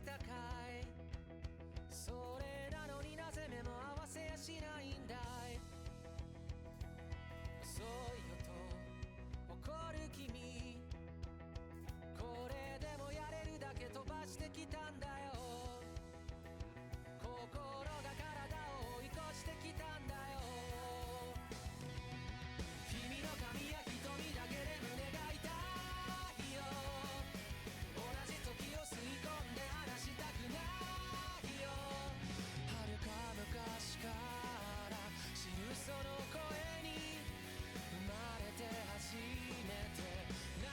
いたかい。それなのになぜ目も合わせやしないんだい。遅いよと怒る君、これでもやれるだけ飛ばしてきたんだよ。心が体を追い越してきたんだよ。君の髪や瞳だけで胸が痛いよ。同じ時を吸い込んで話したくないよ。遥か昔から知るその声に生まれて初めて何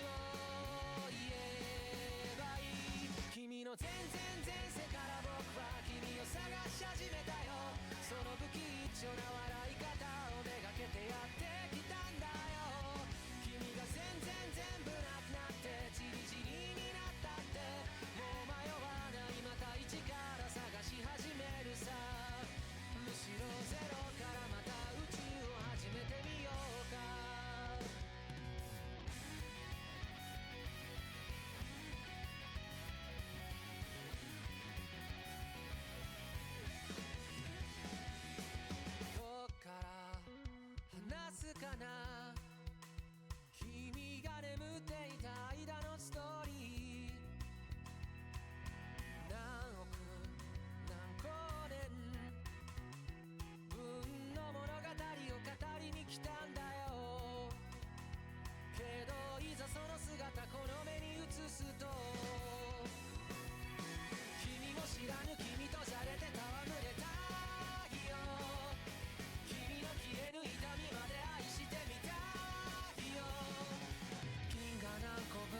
を言えばいい。君の全然前世から僕は君を探し始めたよ。その不吉祥な笑い方をめがけてやってきたんだよ。君が全部なくなってチリチリになったって、もう迷わない、また一から探し始めるさ。むしろゼロからまた宇宙を始めてみようか。どっから話すかな、君が眠っていた間のストーリー。何億何光年分の物語を語りに来たんだよ。けどいざその姿この目に映すと、君も知らぬ君とじゃれて戯れたいよ。君の消えぬ痛みまで愛してみたいよ。銀河何個分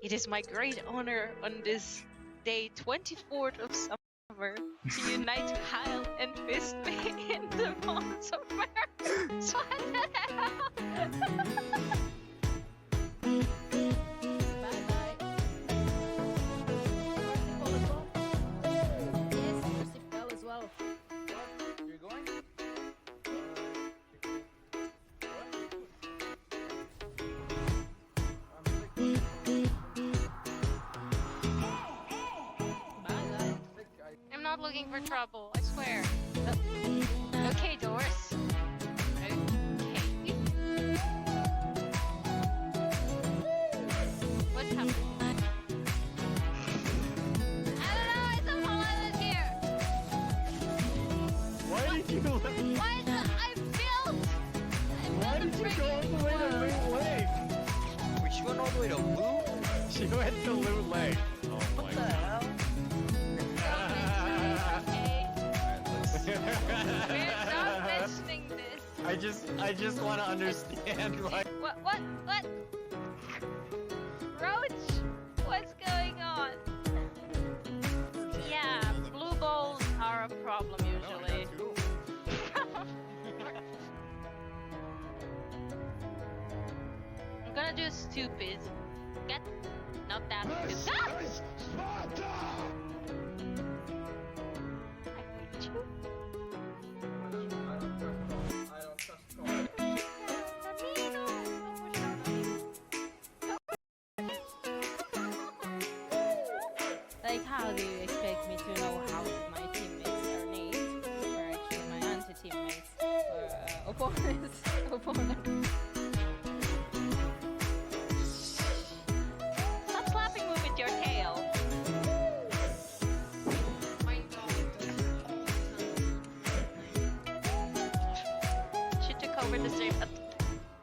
It is my great honor on this day, 24th of summer, to unite Kyle and Fist me in the bonds of marriage. What the hell? I'm not looking for trouble, I swear. Okay, Doris. Okay. What's happening? I don't know, I somehow landed here. Why did you? Why is it? I built Why a did you go all freaking the way to wall. Loot Lake? Wait, she went all the way to Loot? She went to Loot Lake. Oh What my the god. hell? Okay. Alright, We're not mentioning this. I just want to understand why. What? Roach? What's going on? Yeah, blue balls are a problem usually. I'm gonna do stupid. Get not that stupid. Ah! I hate you. Like, how do you expect me to know how my teammates are named? Or actually my anti-teammates? Or opponents? Opponents. Stop slapping me with your tail. She took over the stream.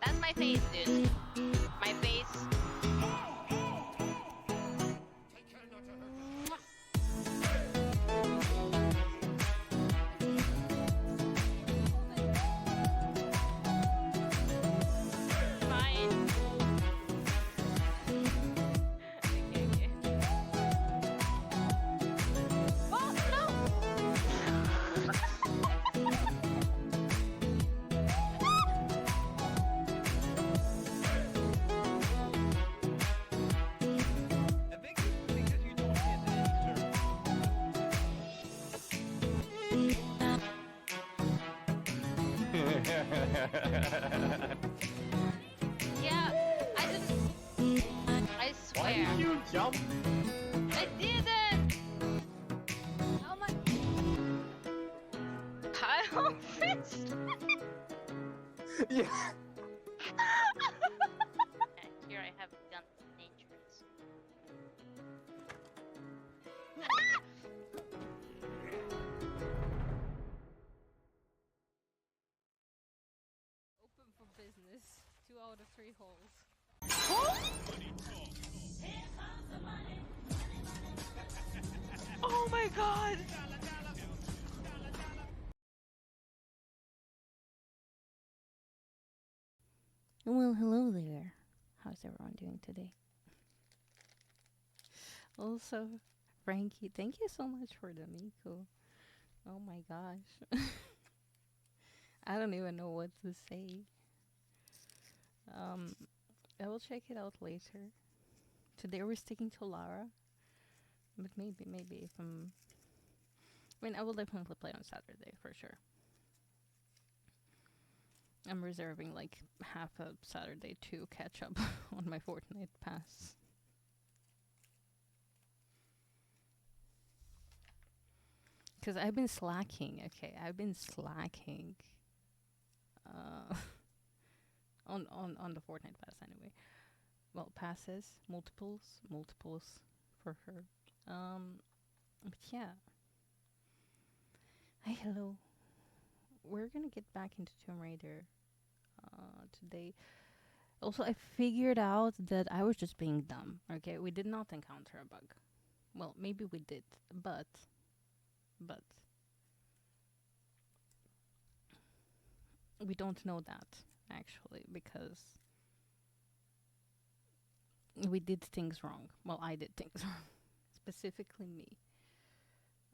That's my face, dude. My face. Fine. Okay. Oh, no! I think it's because you don't get the Yeah, I didn't. I Why swear. did you jump? I didn't! Oh my. Kyle Fist! Yeah. Here I have a gun. Dangerous. Open for business. 2 out of 3 holes. Oh my god! Well, hello there. How's everyone doing today? Also, Frankie, thank you so much for the Miko. Oh my gosh. I don't even know what to say. I will check it out later. Today we're sticking to Lara. But maybe if I mean, I will definitely play on Saturday for sure. I'm reserving like half a Saturday to catch up on my Fortnite pass. Because I've been slacking, okay? I've been slacking. On the Fortnite pass anyway. Well, passes, multiples for her. But yeah. Hi, hello. We're gonna get back into Tomb Raider today. Also, I figured out that I was just being dumb. Okay, we did not encounter a bug. Well, maybe we did, but we don't know that actually because we did things wrong. Well, I did things wrong, specifically me.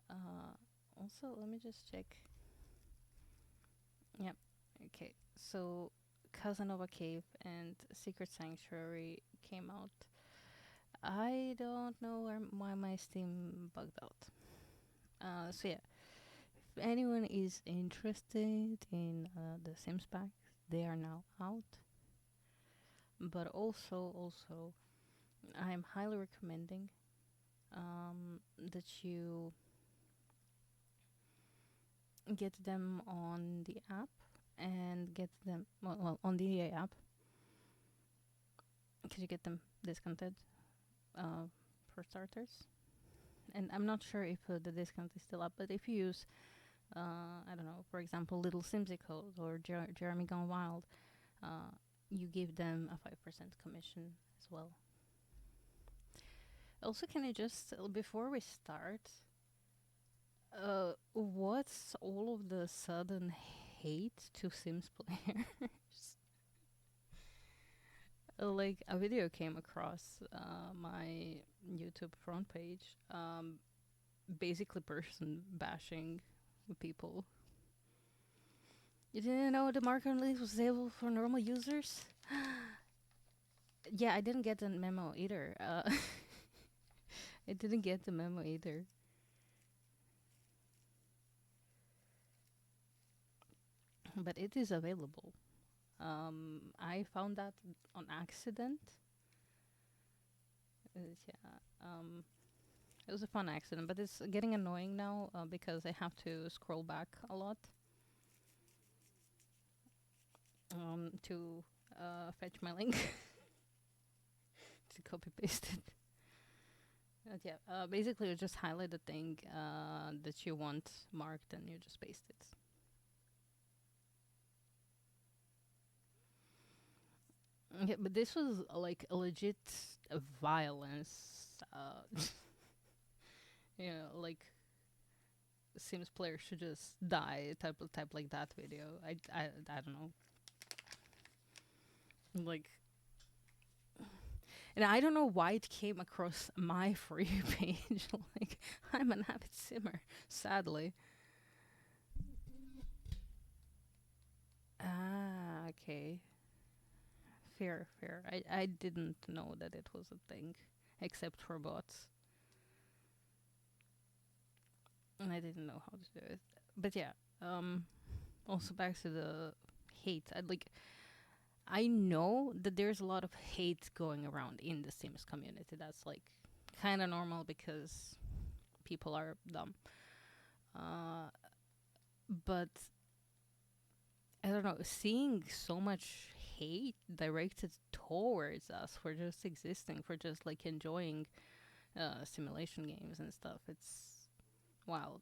Uh, Also, let me just check. Yep. Okay. So, Casanova Cave and Secret Sanctuary came out. I don't know why my Steam bugged out. So yeah, if anyone is interested in the Sims packs, they are now out. But also, I'm highly recommending that you get them on the app and get them on the EA app because you get them discounted for starters. And I'm not sure if the discount is still up, but if you use, I don't know, for example, Little Simsicles or Jeremy Gone Wild, you give them a 5% commission as well. Also, can I just, before we start, what's all of the sudden hate to Sims players? Like, a video came across my YouTube front page, basically person bashing people. You didn't know the market release was able for normal users? Yeah, I didn't get the memo either. I didn't get the memo either. But it is available. I found that on accident. Yeah, it was a fun accident, but it's getting annoying now because I have to scroll back a lot to fetch my link to copy paste it. But yeah, basically you just highlight the thing that you want marked and you just paste it. Yeah, but this was like a legit violence. You know, like Sims players should just die. Type like that video. I don't know. Like, and I don't know why it came across my For You page. Like, I'm an avid simmer, sadly. Ah, okay. Fair. I didn't know that it was a thing, except for bots. And I didn't know how to do it. But yeah, also back to the hate. I know that there's a lot of hate going around in the Sims community. That's like kind of normal because people are dumb. But I don't know, seeing so much hate directed towards us for just existing, for just like enjoying simulation games and stuff, it's wild.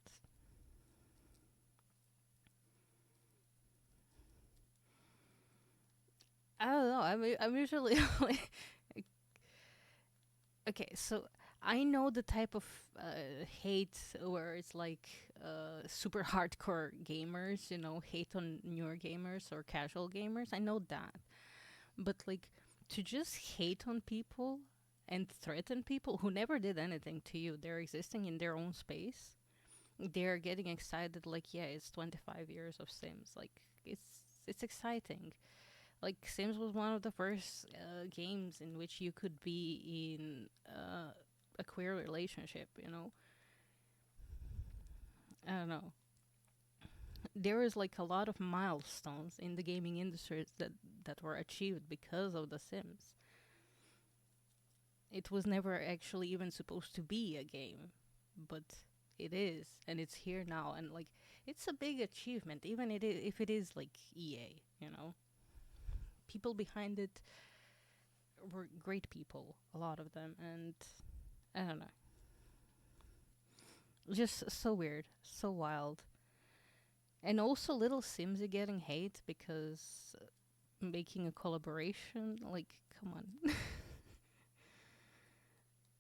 I don't know. I'm usually like, okay. So I know the type of hate where it's like super hardcore gamers, you know, hate on newer gamers or casual gamers. I know that, but like to just hate on people and threaten people who never did anything to you, they're existing in their own space. They're getting excited, like, yeah, it's 25 years of Sims. Like, it's exciting. Like, Sims was one of the first games in which you could be in a queer relationship, you know? I don't know. There is like a lot of milestones in the gaming industry that were achieved because of The Sims. It was never actually even supposed to be a game, but it is, and it's here now, and like it's a big achievement, even if it is like EA, you know. People behind it were great people, a lot of them, and I don't know, just so weird, so wild. And also Little Sims are getting hate because making a collaboration, like, come on.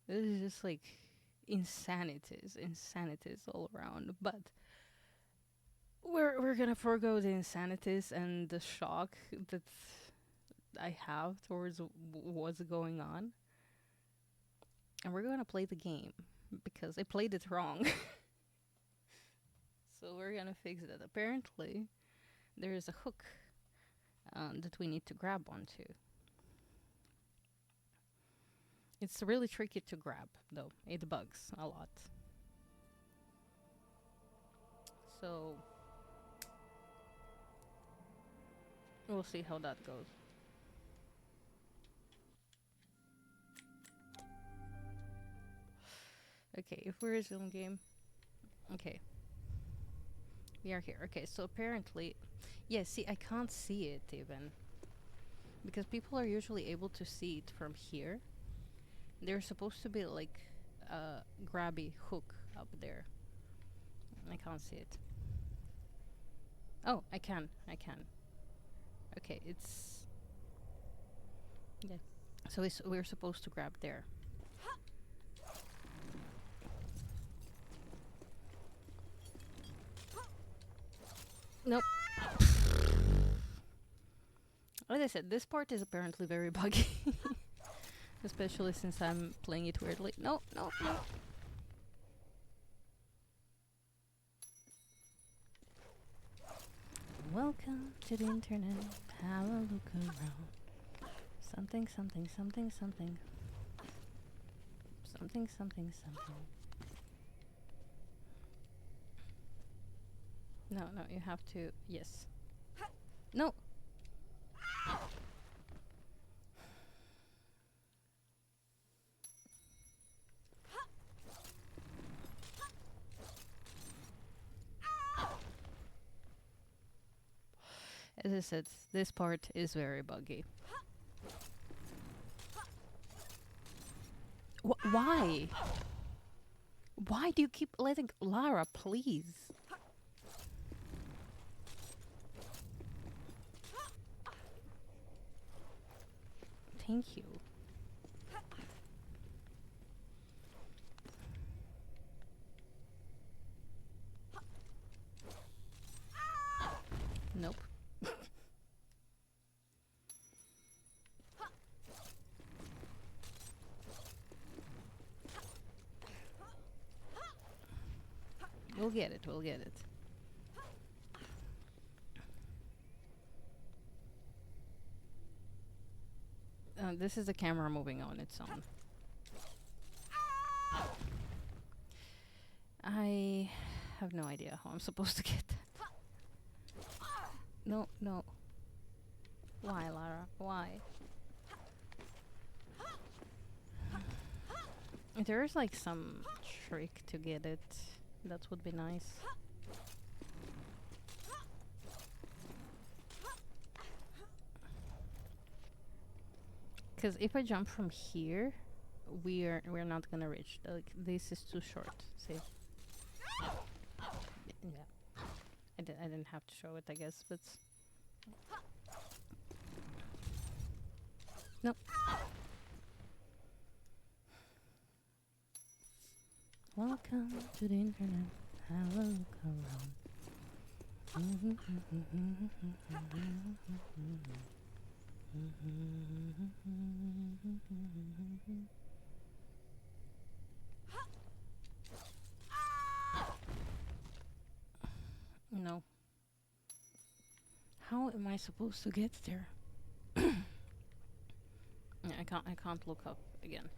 This is just like insanities all around. But we're gonna forego the insanities and the shock that I have towards what's going on. And we're gonna play the game because I played it wrong. So we're gonna fix it. Apparently, there is a hook that we need to grab onto. It's really tricky to grab, though. It bugs a lot. So we'll see how that goes. Okay, if we resume game. Okay. We are here. Okay, so apparently... Yeah, see, I can't see it even. Because people are usually able to see it from here. There's supposed to be like a grabby hook up there. I can't see it. Oh, I can. Okay, it's... Yeah. So we're supposed to grab there. Nope. As I said, this part is apparently very buggy. Especially since I'm playing it weirdly. No. Welcome to the internet. Have a look around. Something. No, you have to... Yes. No! As I said, this part is very buggy. Why? Why do you keep letting... Lara, please. Thank you. Nope. We'll get it. This is the camera moving on its own. I have no idea how I'm supposed to get that. No. Why, Lara? Why? If there's like some trick to get it, that would be nice. Because if I jump from here, we're not gonna reach. Like, this is too short. See? Yeah. I didn't have to show it, I guess, but... Nope. Welcome to the internet. Have a look around. No. How am I supposed to get there? I can't look up again.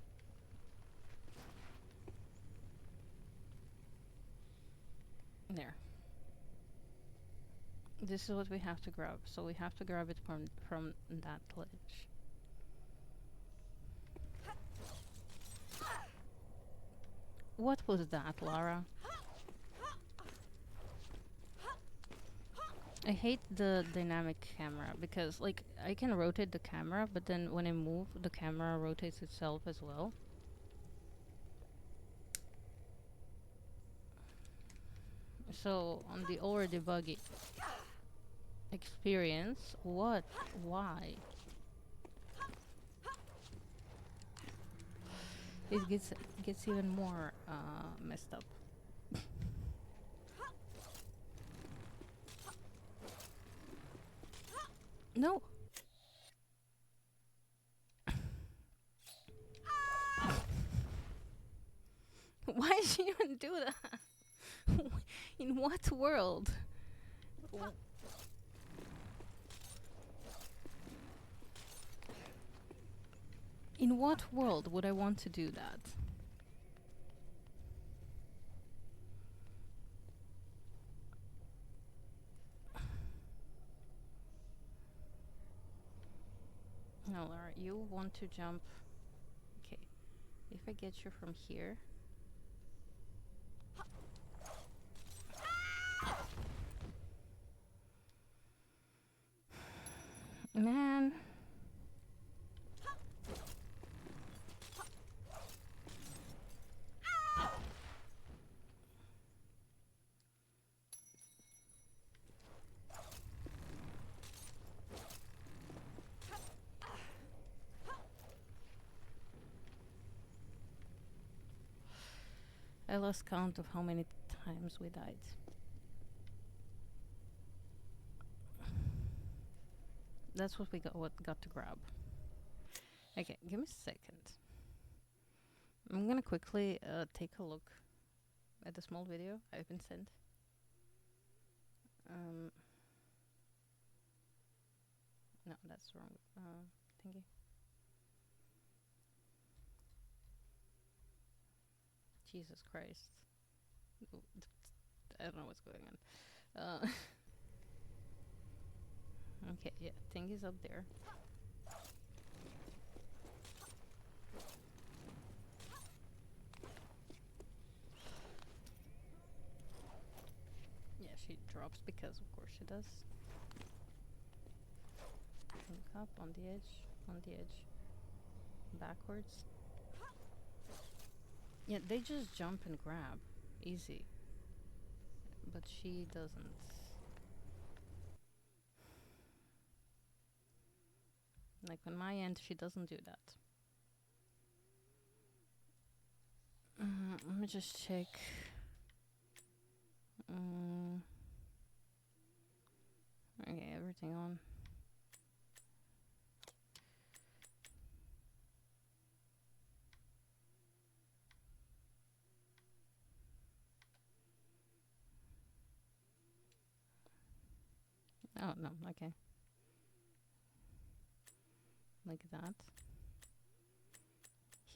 There. This is what we have to grab. So we have to grab it from that ledge. What was that, Lara? I hate the dynamic camera because, like, I can rotate the camera, but then when I move, the camera rotates itself as well. So, on the already buggy experience, what? Why? It gets even more messed up. No. do that? In what world? W- In what world would I want to do that? No, Laura, you want to jump. Okay. If I get you from here. Man. I lost count of how many times we died. That's what we got to grab. Okay, give me a second. I'm gonna quickly take a look at the small video I've been sent. No, that's wrong. Thingy. Jesus Christ. I don't know what's going on. Okay, yeah, Thingy's up there. Yeah, she drops because of course she does. Look up on the edge. Backwards. Yeah, they just jump and grab. Easy. But she doesn't. Like on my end, she doesn't do that. Let me just check. Okay, everything on. Oh, no, okay. Like that.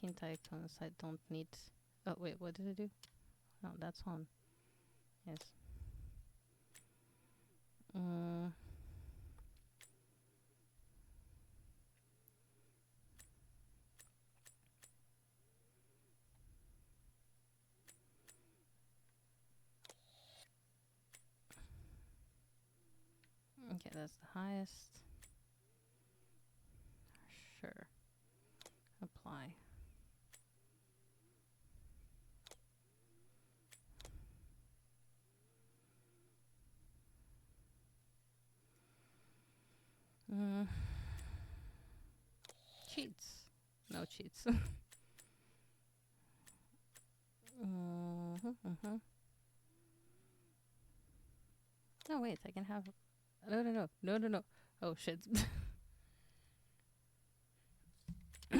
Hint icons, I don't need... Oh, wait, what did I do? No, that's on. Yes. Okay, that's the highest. Sure. Apply. Cheats. No cheats. No, wait, I can have... No. Oh, shit. I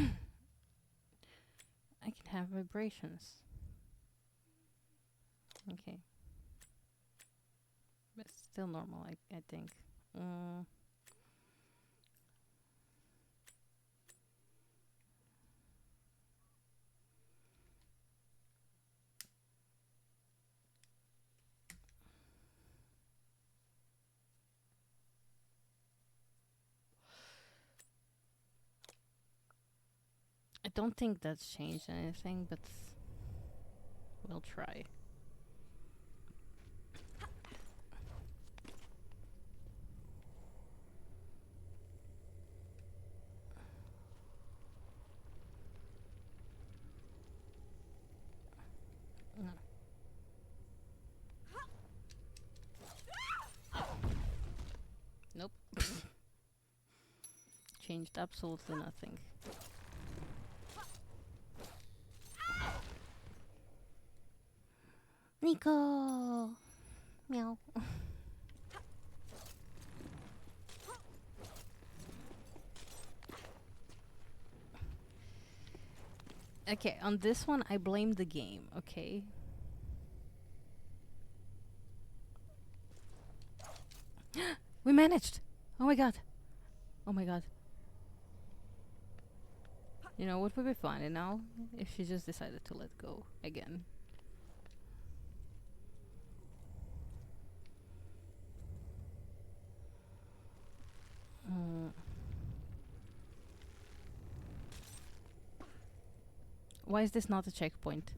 can have vibrations. Okay. But still normal, I think. I don't think that's changed anything, but we'll try. No. Nope. Changed absolutely nothing. Nico! Meow. Okay, on this one, I blame the game, okay? We managed! Oh my god. Oh my god. You know what would be funny now? If she just decided to let go again. Mm. Why is this not a checkpoint?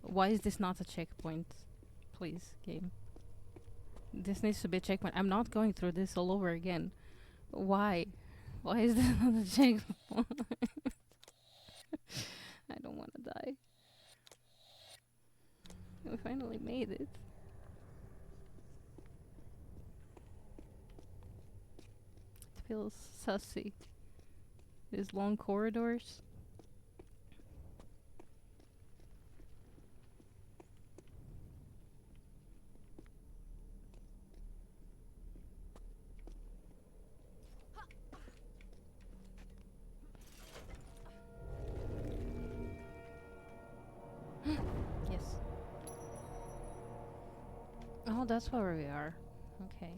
Why is this not a checkpoint? Please, game. This needs to be a checkpoint. I'm not going through this all over again. Why? Why is this not a checkpoint? I don't want to die. We finally made it. It feels sussy. These long corridors. Yes. Oh, that's where we are. Okay.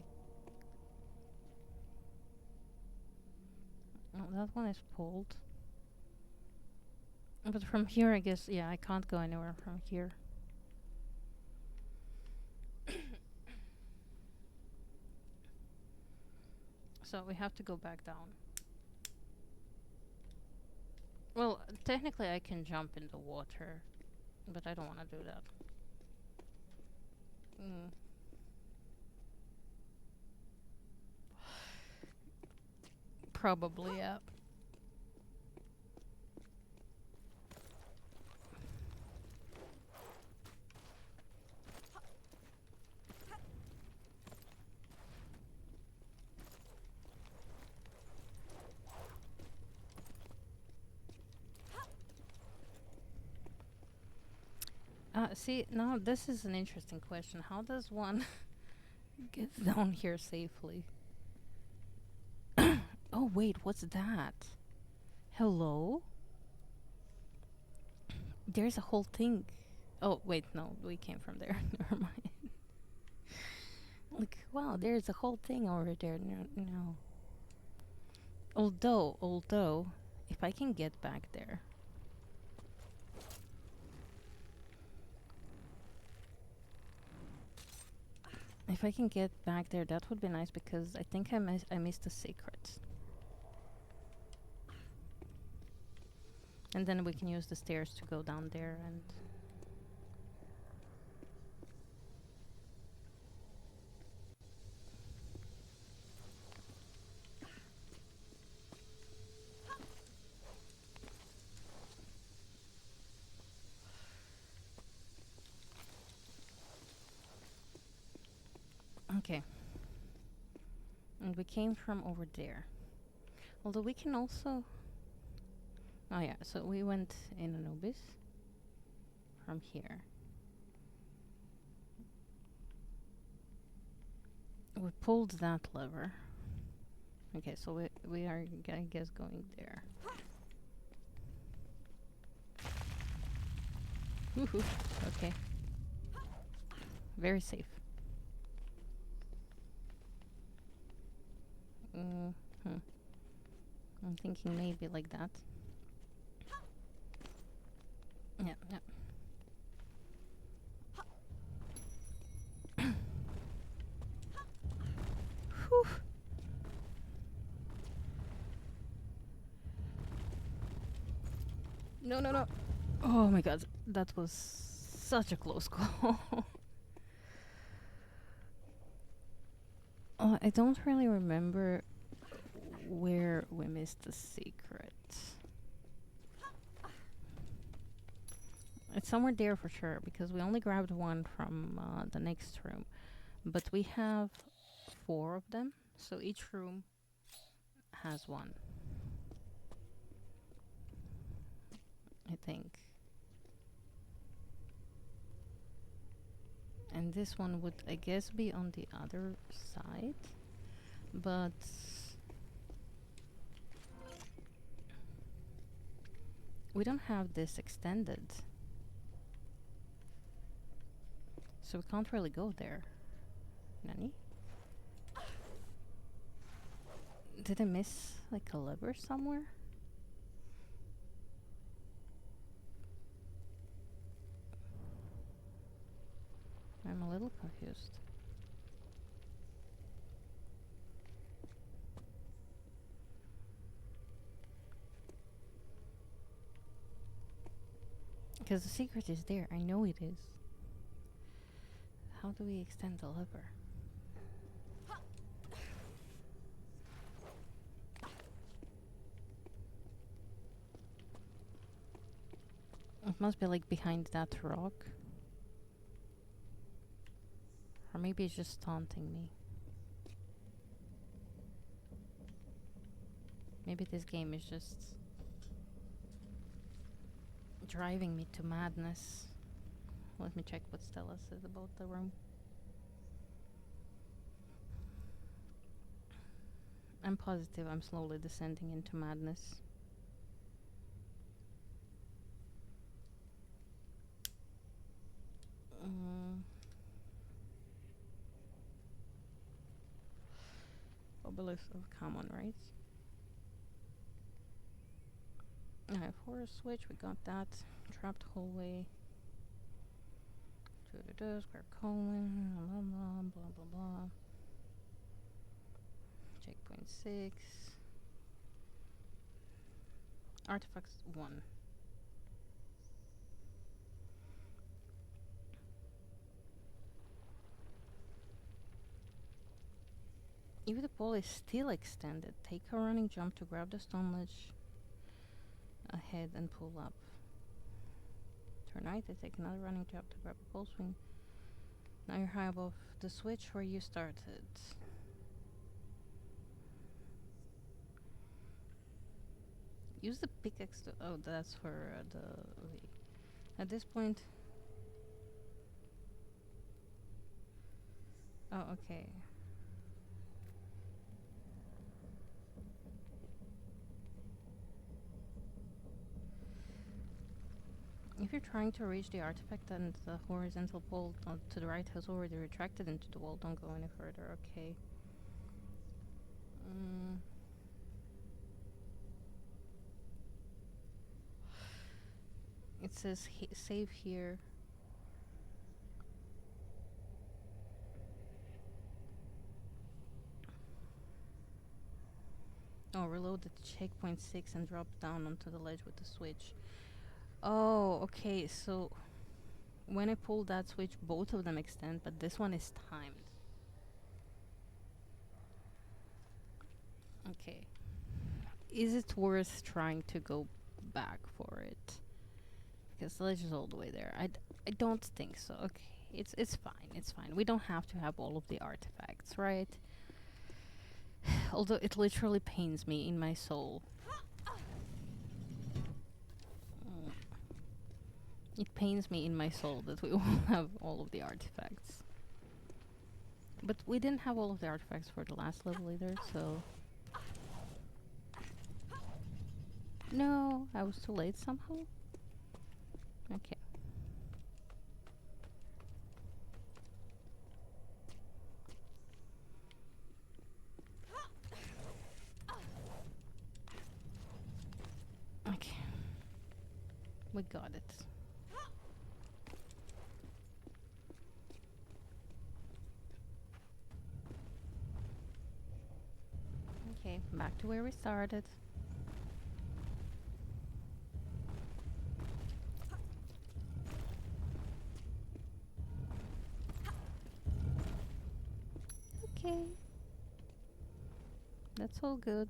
Oh, that one is pulled. But from here, I guess, yeah, I can't go anywhere from here. So we have to go back down. Well, technically I can jump in the water, but I don't want to do that. Mm. Probably, yeah. See, now this is an interesting question. How does one get down here safely? Oh, wait, what's that? Hello? There's a whole thing. Oh, wait, no, we came from there. Never mind. Like, wow, there's a whole thing over there. No. Although, if I can get back there. If I can get back there, that would be nice because I think I missed a secret. And then we can use the stairs to go down there and... Okay. And we came from over there. Although we can also... Oh yeah, so we went in Anubis from here. We pulled that lever. Okay, so we are, I guess, going there. Woohoo! Okay. Very safe. I'm thinking maybe like that. Yeah, yeah. Whew. No. Oh my god, that was such a close call. I don't really remember where we missed the secret. It's somewhere there for sure, because we only grabbed one from the next room. But we have 4 of them, so each room has one. I think. And this one would, I guess, be on the other side. But... we don't have this extended. So we can't really go there. Nani? Did I miss like a lever somewhere? I'm a little confused. Because the secret is there. I know it is. How do we extend the lever? It must be like behind that rock. Or maybe it's just taunting me. Maybe this game is just driving me to madness. Let me check what Stella says about the room. I'm positive I'm slowly descending into madness. Obelisk of Common, right? Alright, forest switch, we got that. Trapped hallway. Square colon, blah blah blah blah blah. Checkpoint 6. Artifacts 1. If the pole is still extended, take a running jump to grab the stone ledge ahead and pull up. Turn right to take another running jump to grab a pole swing. Now you're high above the switch where you started. Use the pickaxe to... Oh, that's for the... Okay. At this point... Oh, okay. If you're trying to reach the artifact and the horizontal pole to the right has already retracted into the wall, don't go any further, okay. It says save here. Oh, reload at checkpoint 6 and drop down onto the ledge with the switch. Oh, okay, so when I pull that switch, both of them extend, but this one is timed. Okay. Is it worth trying to go back for it? Because the ledge is all the way there. I don't think so. Okay, it's fine, it's fine. We don't have to have all of the artifacts, right? Although it literally pains me in my soul. It pains me in my soul that we won't have all of the artifacts. But we didn't have all of the artifacts for the last level either, so... No, I was too late somehow? Okay. Okay. We got it. Okay, back to where we started. Okay. That's all good.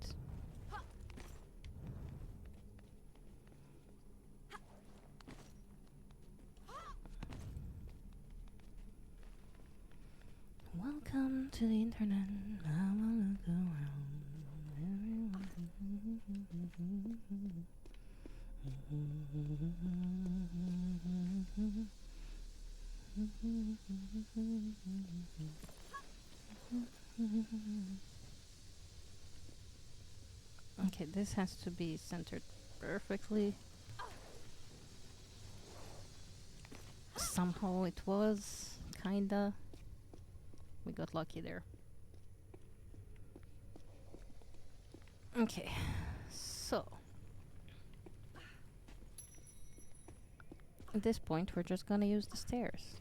Welcome to the internet. I wanna look around. Okay, this has to be centered perfectly. Somehow it was, kinda. We got lucky there. Okay, so at this point, we're just gonna use the stairs.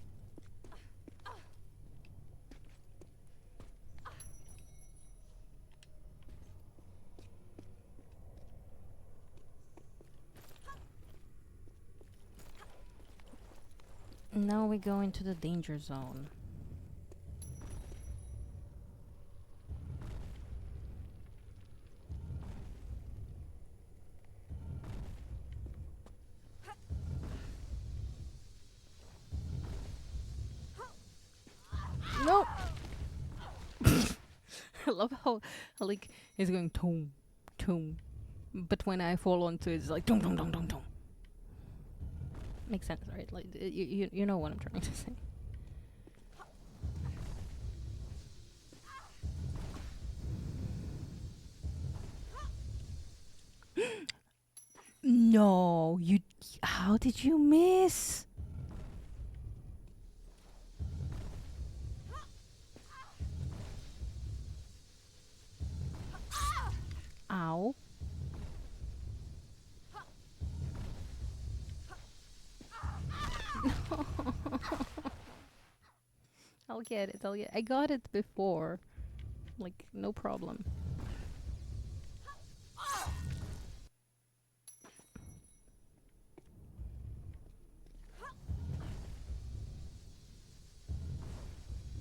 Now we go into the danger zone. No! I love how, like, it's going toom, toom. But when I fall onto it, it's like dum dum dum dum dum. Makes sense, right? Like, you know what I'm trying to say. No, you. How did you miss? Ow. I'll get it. I got it before. Like, no problem.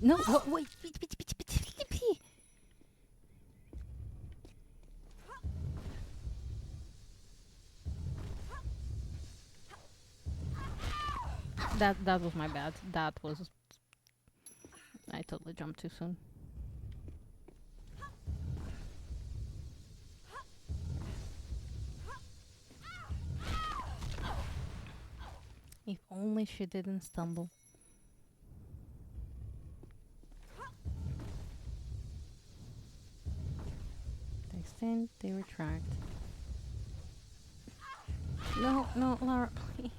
No, wait. That was my bad. That was. I totally jumped too soon. If only she didn't stumble. They extend, they retract. No, Lara, please.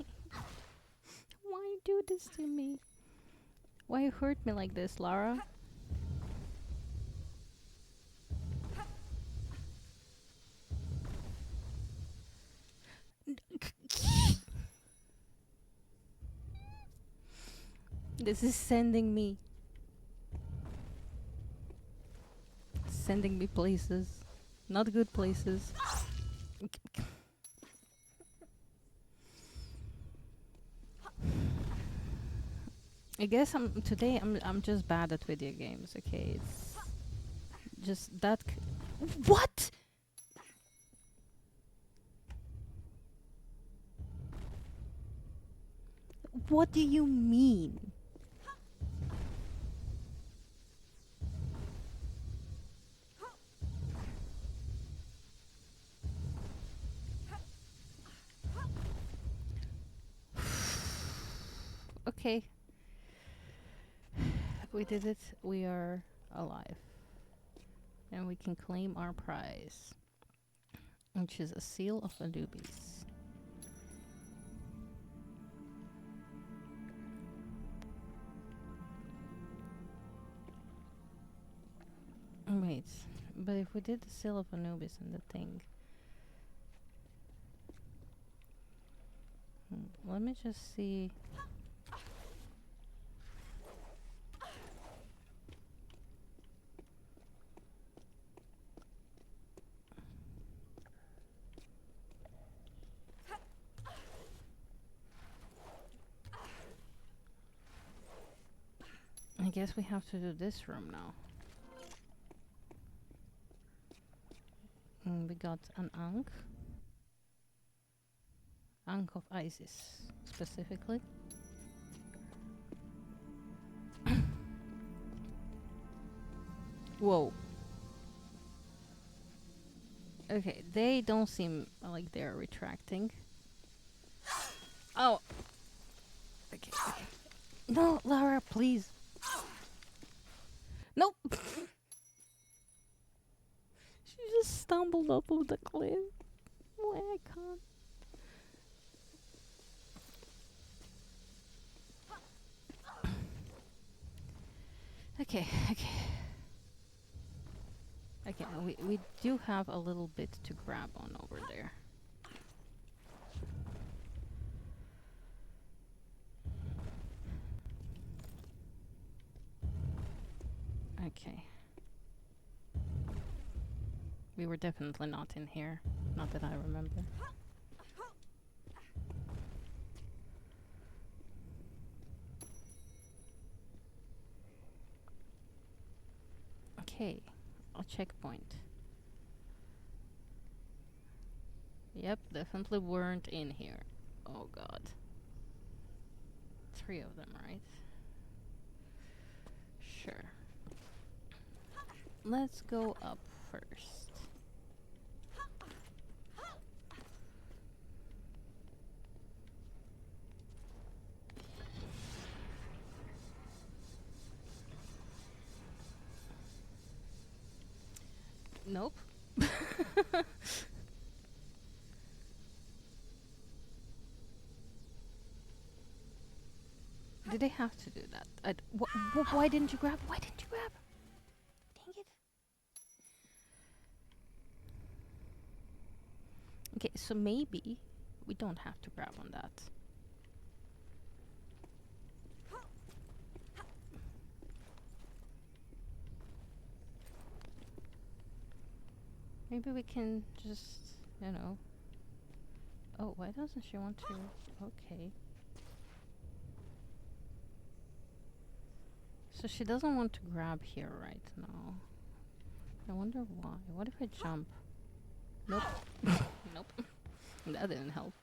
Why you do this to me? Why you hurt me like this, Lara? This is sending me places. Not good places. I guess today I'm just bad at video games, okay? It's just that what? What do you mean? Okay. We did it. We are alive. And we can claim our prize, which is a seal of Anubis. Wait, but if we did the seal of Anubis and the thing... let me just see... I guess we have to do this room now. We got an Ankh. Ankh of Isis, specifically. Whoa. Okay, they don't seem like they're retracting. Oh! Okay. No, Lara, please. Nope! She just stumbled off of the cliff. Why I can't? Okay. Okay, we do have a little bit to grab on over there. Okay. We were definitely not in here. Not that I remember. Okay, a checkpoint. Yep, definitely weren't in here. Oh god. 3 of them, right? Sure. Let's go up first. Nope. Did they have to do that? Why didn't you grab? Why didn't you grab? Dang it. Okay, so maybe we don't have to grab on that. Maybe we can just, you know. Oh, why doesn't she want to? Okay. So she doesn't want to grab here right now. I wonder why. What if I jump? Nope. Nope. That didn't help.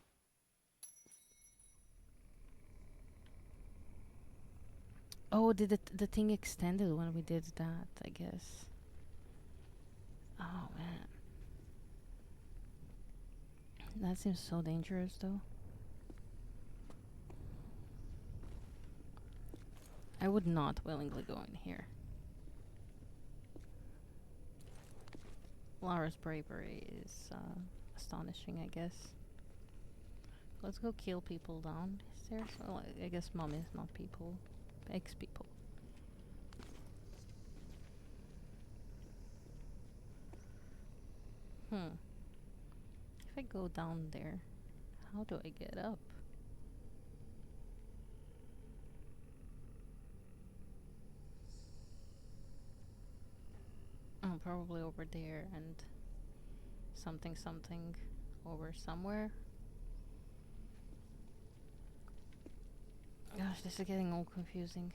Oh, did the thing extended when we did that, I guess. Oh, man. That seems so dangerous, though. I would not willingly go in here. Lara's bravery is astonishing, I guess. Let's go kill people downstairs. Well, I guess mummies, not people. Ex-people. If I go down there, how do I get up? Oh, probably over there and something over somewhere. Gosh, this is getting all confusing.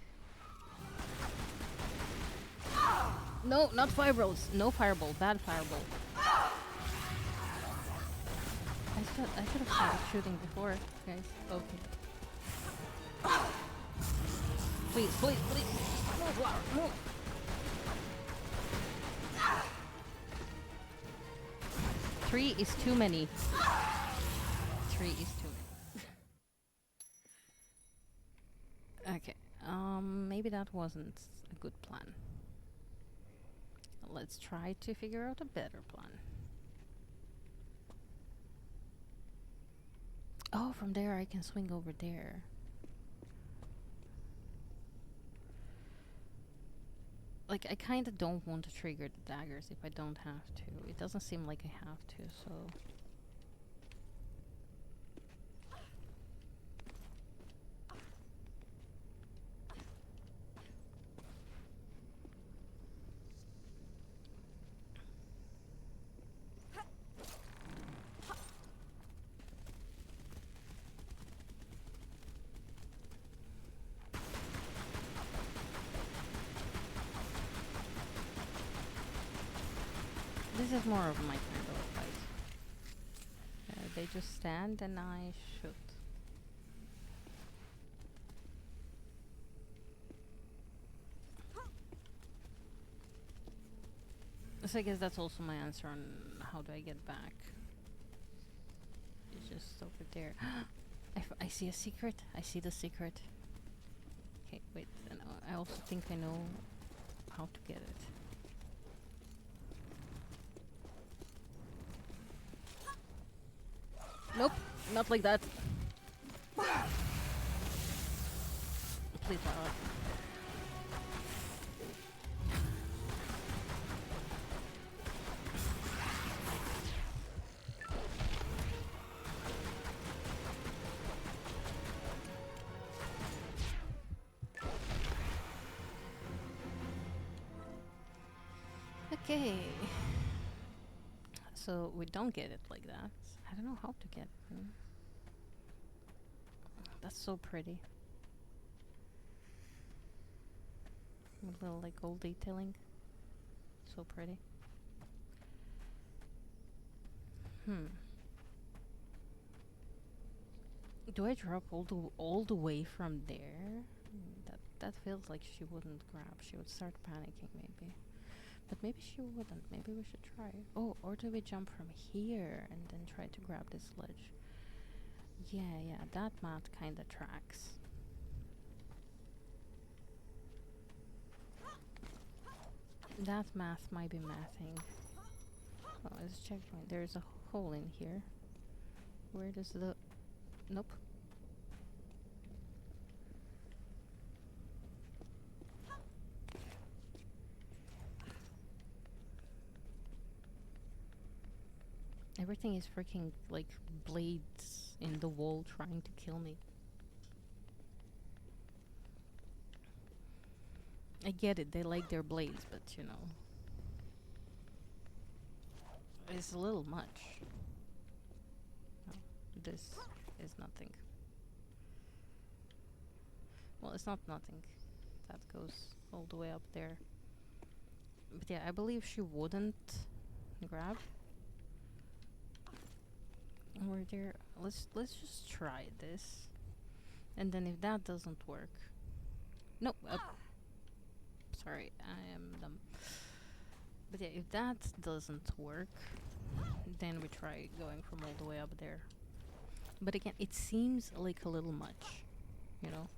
No, not fireballs. No fireball. Bad fireball. I should have started shooting before, guys. Okay. Please, please, please. Move, Lara, move. Three is too many. 3 is too many. Okay. Maybe that wasn't a good plan. Let's try to figure out a better plan. Oh, from there I can swing over there. Like, I kinda don't want to trigger the daggers if I don't have to. It doesn't seem like I have to, so... This is more of my kind of fight. They just stand and I shoot. So I guess that's also my answer on how do I get back. It's just over there. I see a secret. I see the secret. Okay, wait. And I also think I know how to get it. Nope, not like that. Please, Lara. Okay. So we don't get it like that. I don't know how to get it. That's so pretty. With little like gold detailing. So pretty. Do I drop all the way from there? That feels like she wouldn't grab. She would start panicking maybe. But maybe she wouldn't. Maybe we should try. Oh, or do we jump from here and then try to grab this ledge? Yeah, that math kinda tracks. That math might be mathing. Oh, let's check. There's a hole in here. Where does the... Nope. Everything is freaking like blades in the wall trying to kill me. I get it, they like their blades, but you know. It's a little much. No, this is nothing. Well, it's not nothing. That goes all the way up there. But yeah, I believe she wouldn't grab. We're there. Let's just try this, and then if that doesn't work, nope. Sorry, I am dumb. But yeah, if that doesn't work, then we try going from all the way up there. But again, it seems like a little much, you know,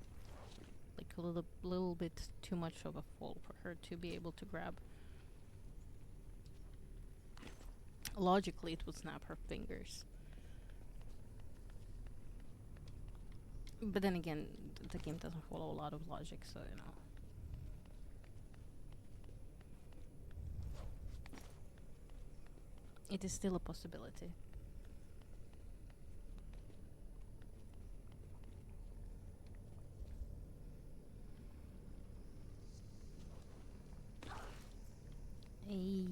like a little bit too much of a fall for her to be able to grab. Logically, it would snap her fingers. But then again, the game doesn't follow a lot of logic, so you know. It is still a possibility. Hey.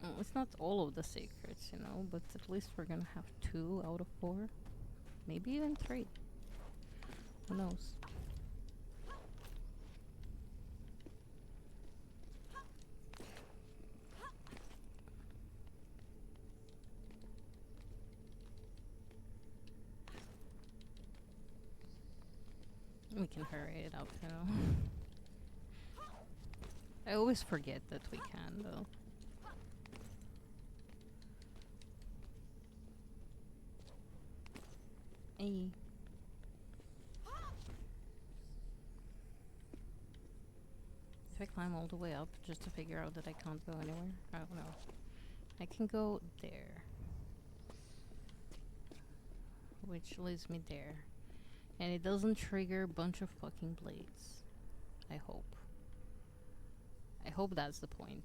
Oh, it's not all of the secrets, you know, but at least we're gonna have 2 out of 4. Maybe even 3. Who knows? We can hurry it up, you know. I always forget that we can, though. Hey. If I climb all the way up just to figure out that I can't go anywhere? I don't know. I can go there. Which leads me there. And it doesn't trigger a bunch of fucking blades. I hope. I hope that's the point.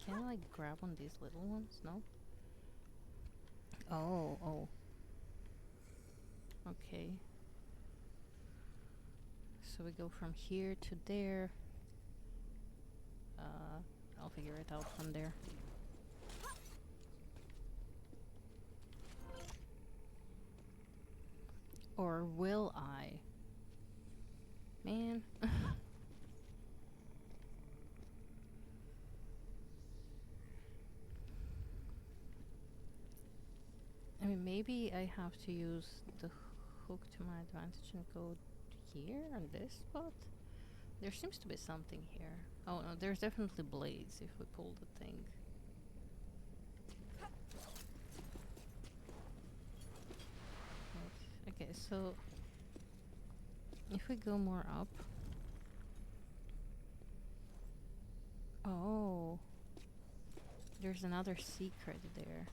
Can I like grab on these little ones? No? Oh. Okay. So we go from here to there. I'll figure it out from there. Or will I? Man. I mean, maybe I have to use the hook to my advantage and go here on this spot? There seems to be something here. Oh no, there's definitely blades if we pull the thing. Right. Okay, so if we go more up. Oh, there's another secret there.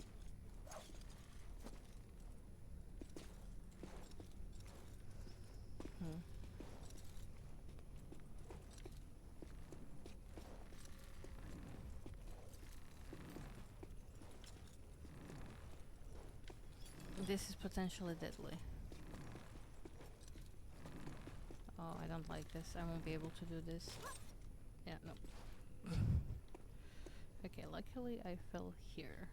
This is potentially deadly. Oh, I don't like this. I won't be able to do this. Yeah, no. Okay, luckily I fell here.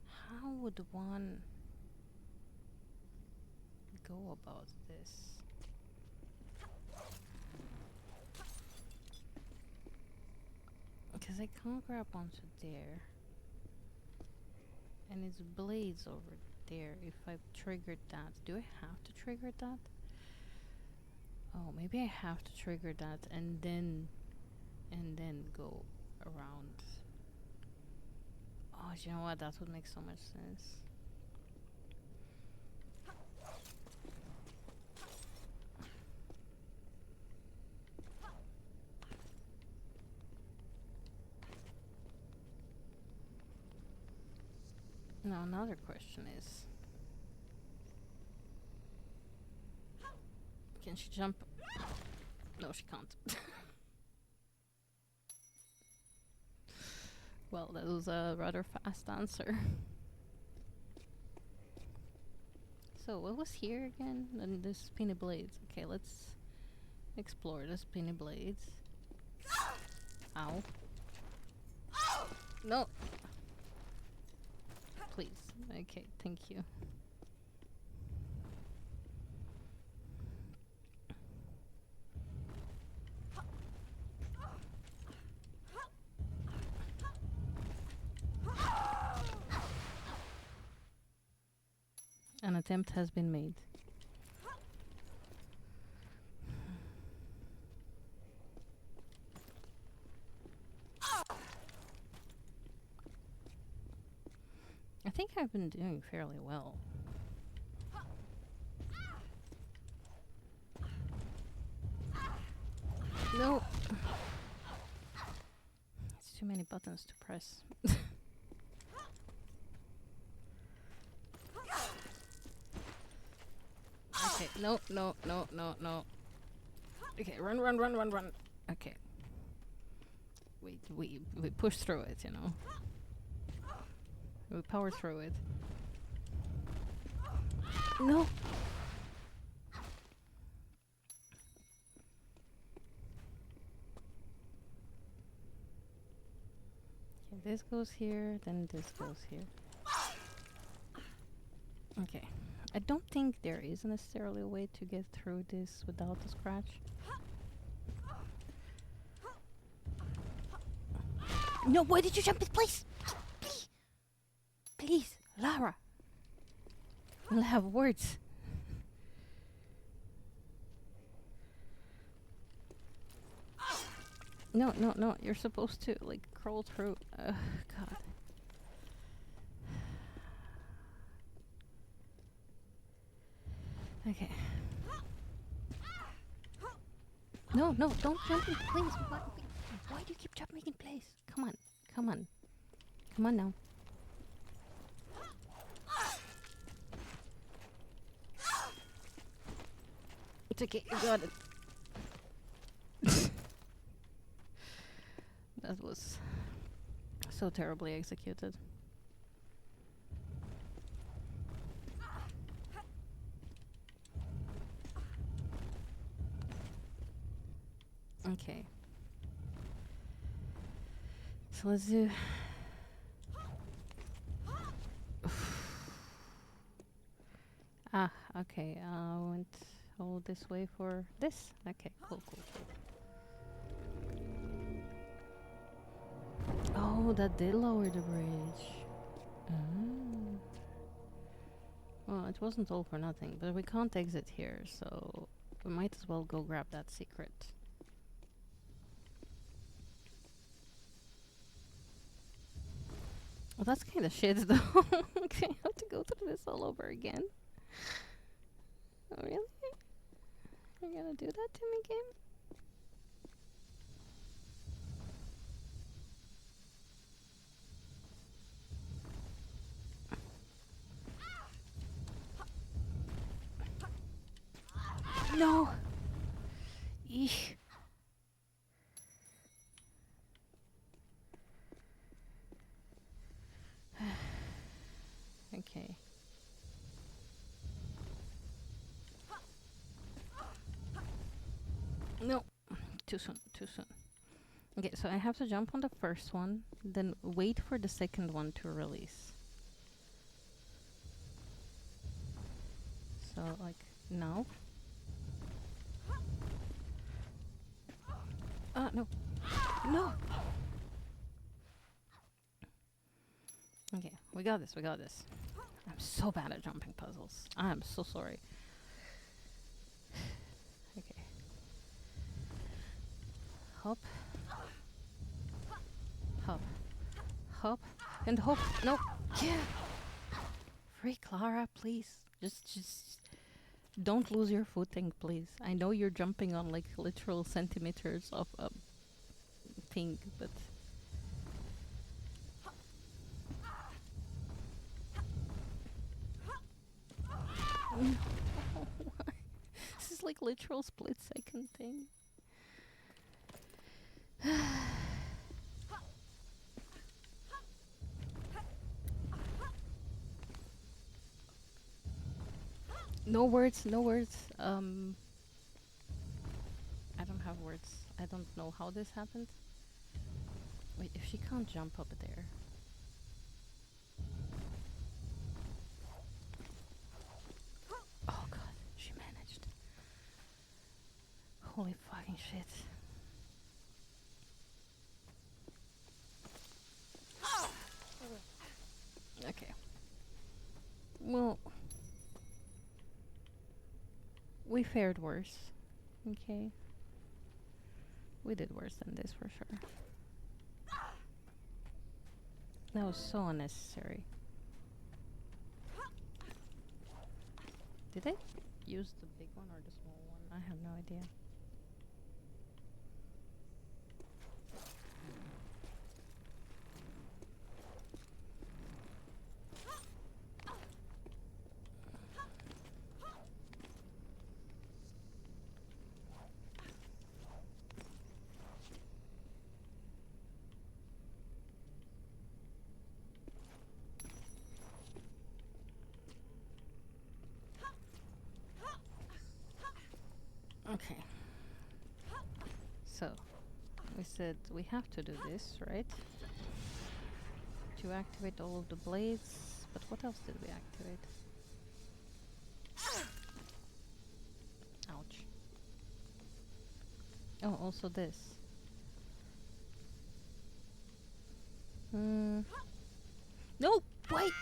How would one go about this? Because I can't grab onto there. And it's blades over there. If I triggered that, do I have to trigger that? Oh, maybe I have to trigger that and then go around. Oh, you know what? That would make so much sense. Now another question is, can she jump? No, she can't. Well, that was a rather fast answer. So, what was here again? And the spinny blades. Okay, let's explore the spinny blades. Ow. No! Please. Okay, thank you. An attempt has been made. I think I've been doing fairly well. No! It's too many buttons to press. Okay, no, no, no, no, no. Okay, run, run, run, run, run. Okay. We push through it, you know. We power through it. No! Okay, this goes here, then this goes here. Okay. I don't think there is necessarily a way to get through this without a scratch. No, why did you jump in place? Please! Please, Lara! We'll have words. No, no, no, you're supposed to, like, crawl through. God. Okay. No, no, don't jump in place. Why do you keep jumping in place? Come on, come on. Come on now. It's okay, you got it. That was so terribly executed. Okay. So let's do... okay. Went all this way for this. Okay, cool, cool, cool. Oh, that did lower the bridge. Oh. Well, it wasn't all for nothing, but we can't exit here, so we might as well go grab that secret. Well, that's kind of shit, though. Okay, I have to go through this all over again. Oh, really? You're gonna do that to me, game? No! Eesh. Too soon, too soon. Okay, so I have to jump on the first one, then wait for the second one to release. So, like, now. No. No! Okay, we got this, we got this. I'm so bad at jumping puzzles. I'm so sorry. Okay. Hop. Hop. Hop. And hop. No! Yeah! Free Clara, please. Just don't lose your footing, please. I know you're jumping on like literal centimeters of a thing, but no. This is like literal split second thing. No words, no words. I don't have words. I don't know how this happened. Wait, if she can't jump up there. Oh god, she managed. Holy fucking shit. Okay. Well, we fared worse. Okay. We did worse than this for sure. That was so unnecessary. Did I use the big one or the small one? I have no idea. Okay. So, we said we have to do this, right? To activate all of the blades. But what else did we activate? Ouch. Oh, also this. No! Wait!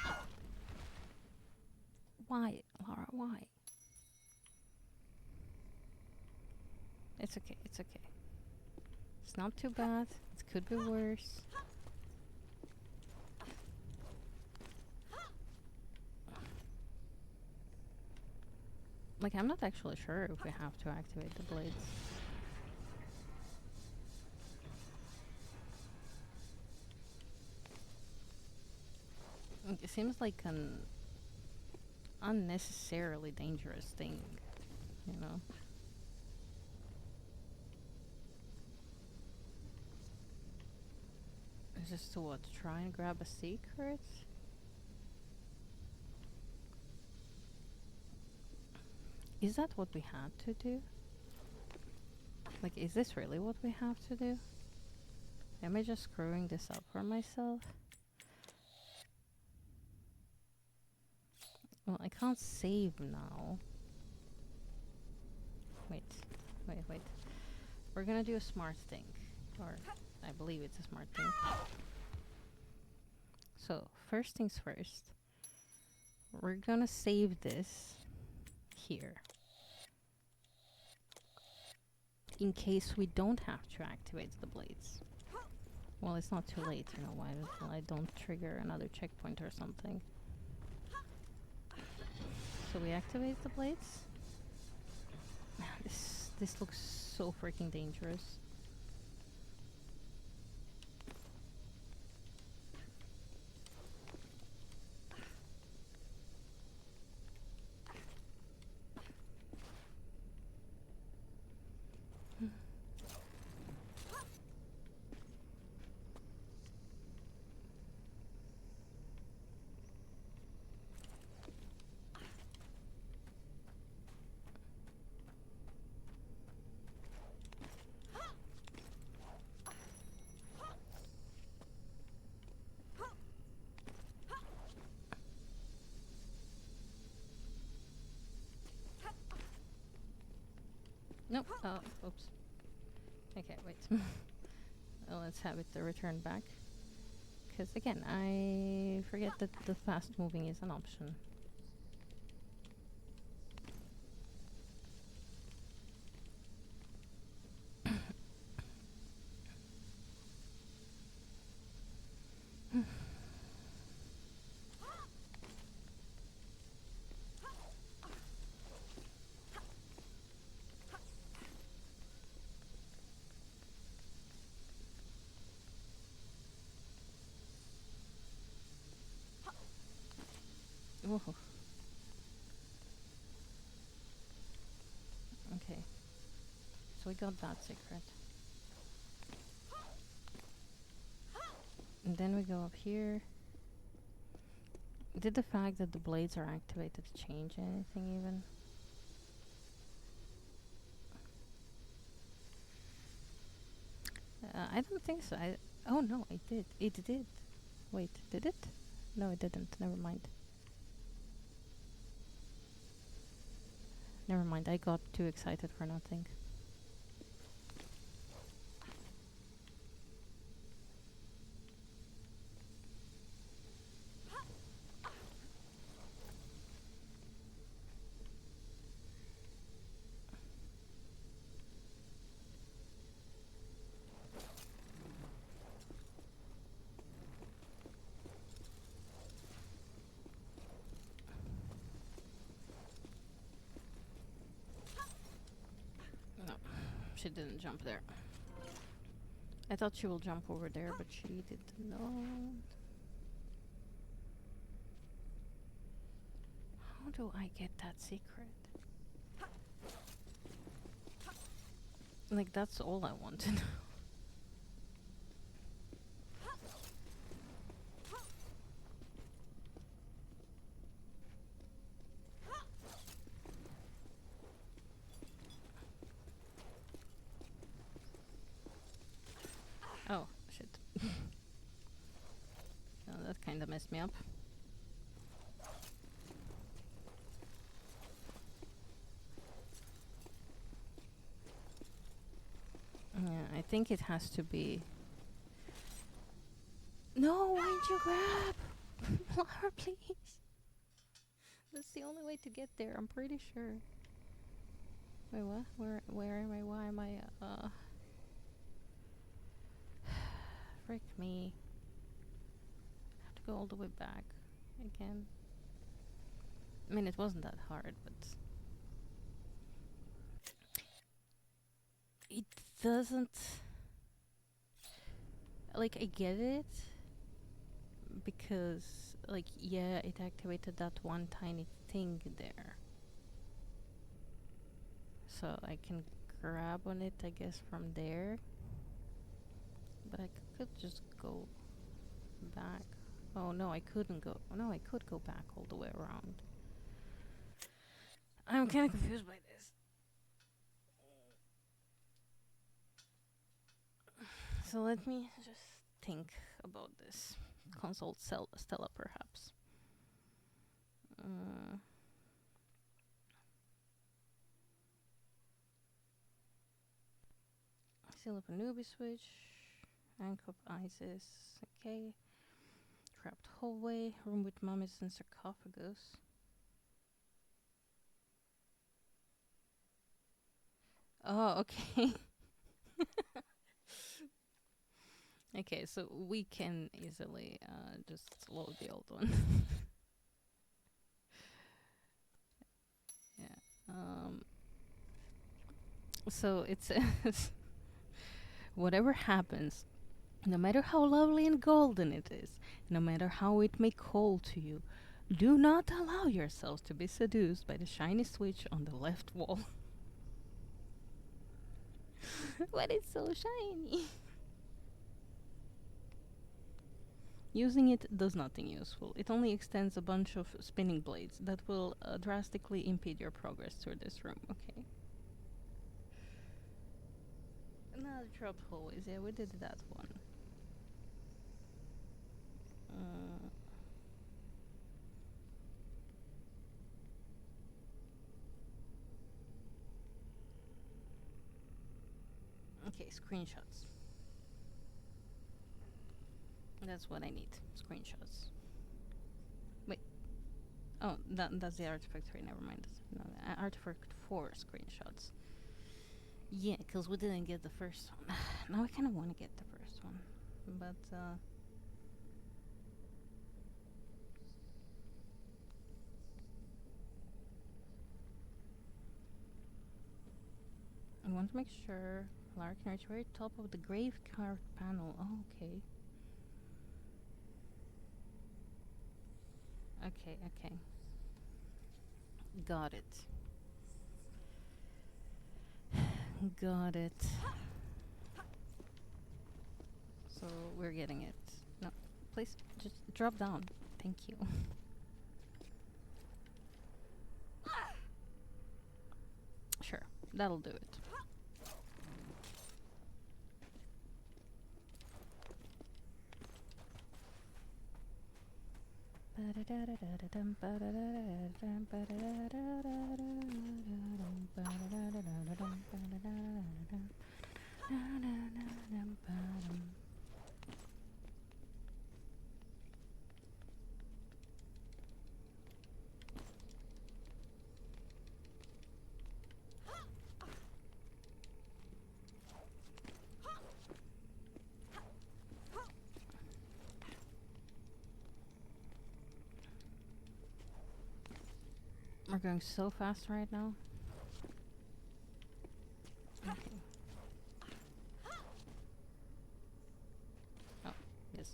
Why, Laura? Why? It's okay, it's okay. It's not too bad. It could be worse. Like, I'm not actually sure if we have to activate the blades. It seems like an unnecessarily dangerous thing, you know? Is this to what? Try and grab a secret? Is that what we had to do? Like, is this really what we have to do? Am I just screwing this up for myself? Well, I can't save now. Wait. We're gonna do a smart thing. Or, I believe it's a smart thing. So, first things first. We're gonna save this here. In case we don't have to activate the blades. Well, it's not too late, you know, why I don't trigger another checkpoint or something. So we activate the blades. This looks so freaking dangerous. Nope. Oh, oops. Okay, wait. Let's have it return back. Because again, I forget that the fast moving is an option. Ooh. Okay. So we got that secret. And then we go up here. Did the fact that the blades are activated change anything even? I don't think so. Oh no, it did. It did. Wait, did it? No, it didn't. Never mind. Never mind. I got too excited for nothing. No, she didn't jump there. I thought she will jump over there, but she did not. How do I get that secret? Like, that's all I want to know. Oh, shit. Oh, that kind of messed me up. Yeah, I think it has to be... No, why'd you grab? Flower, please. That's the only way to get there, I'm pretty sure. Wait, what? Where am I? Why am I, frick me. I have to go all the way back again. I mean, it wasn't that hard, but... It doesn't... Like, I get it. Because, like, yeah, it activated that one tiny thing there. So I can grab on it, I guess, from there. But I could just go back. Oh, no, I couldn't go. No, I could go back all the way around. I'm kind of confused by this. So let me just think about this. Consult Stella, perhaps. Seal up a newbie switch. Anchor up Isis. Okay. Trapped hallway. Room with mummies and sarcophagus. Oh, okay. Okay, so we can easily just load the old one. Yeah. So it says, whatever happens, no matter how lovely and golden it is, no matter how it may call to you, do not allow yourselves to be seduced by the shiny switch on the left wall. But it's so shiny. Using it does nothing useful. It only extends a bunch of spinning blades that will drastically impede your progress through this room. Okay. Another trapped hallways. Yeah, we did that one. Okay, screenshots. That's what I need. Screenshots. Wait. Oh, that's the artifact 3. Never mind. No, artifact 4 screenshots. Yeah, because we didn't get the first one. Now I kind of want to get the first one. But, I want to make sure Larkin is very top of the grave card panel. Oh, okay. Okay, okay. Got it. Got it. So we're getting it. No, please just drop down. Thank you. Sure, that'll do it. We're going so fast right now. Okay. Oh, yes.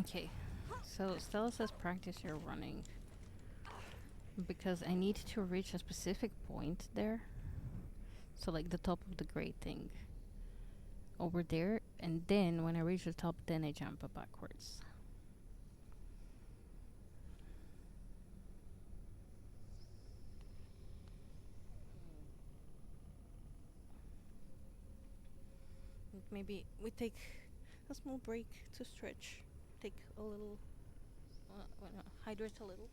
Okay. So Stella says practice your running. Because I need to reach a specific point there. So like the top of the great thing. Over there, and then when I reach the top, then I jump backwards. Maybe we take a small break to stretch, take a little, hydrate a little.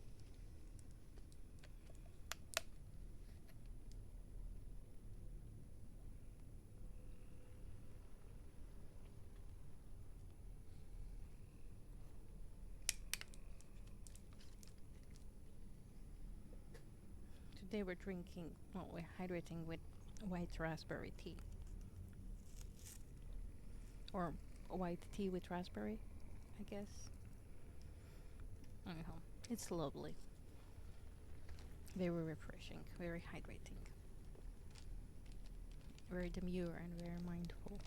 Today we're drinking, well, we're hydrating with white raspberry tea. Or white tea with raspberry, I guess. Anyhow, it's lovely. Very refreshing, very hydrating. Very demure and very mindful.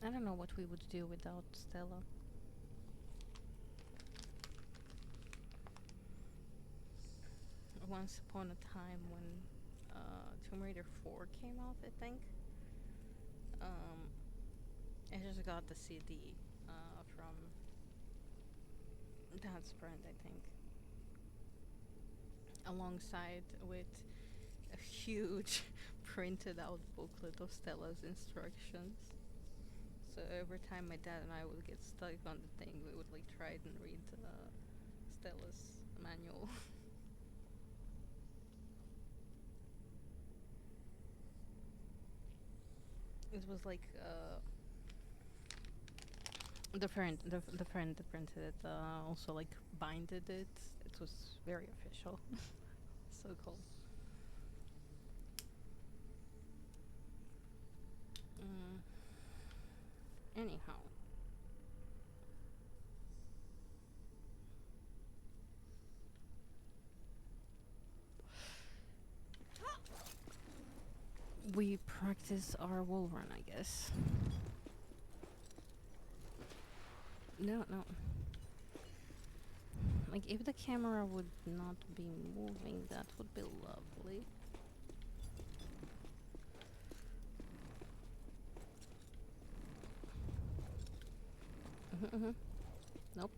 I don't know what we would do without Stella. Once upon a time when Tomb Raider 4 came out, I think, I just got the CD from Dad's friend, I think, alongside with a huge printed out booklet of Stella's instructions. So every time my dad and I would get stuck on the thing, we would like try and read Stella's manual. It was like the friend that printed it also like binded it. It was very official. So cool. Anyhow. We practice our wall run, I guess. No. Like, if the camera would not be moving, that would be lovely. Nope.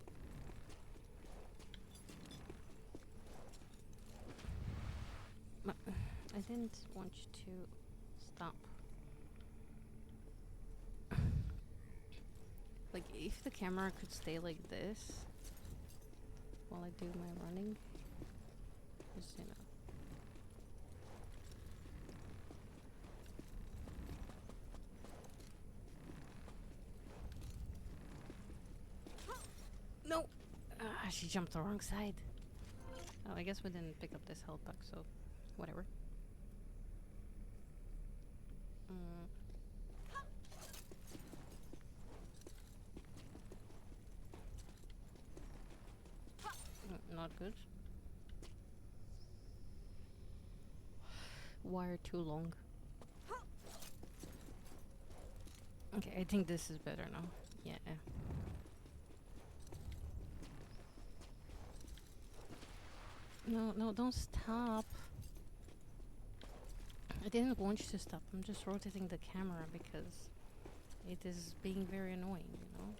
I didn't want you to stop. Like, if the camera could stay like this while I do my running, just, you know. No! She jumped the wrong side. Oh, I guess we didn't pick up this health pack, so whatever. Not good. Wire too long. Okay, I think this is better now. Yeah. No, don't stop. I didn't want you to stop. I'm just rotating the camera because it is being very annoying, you know?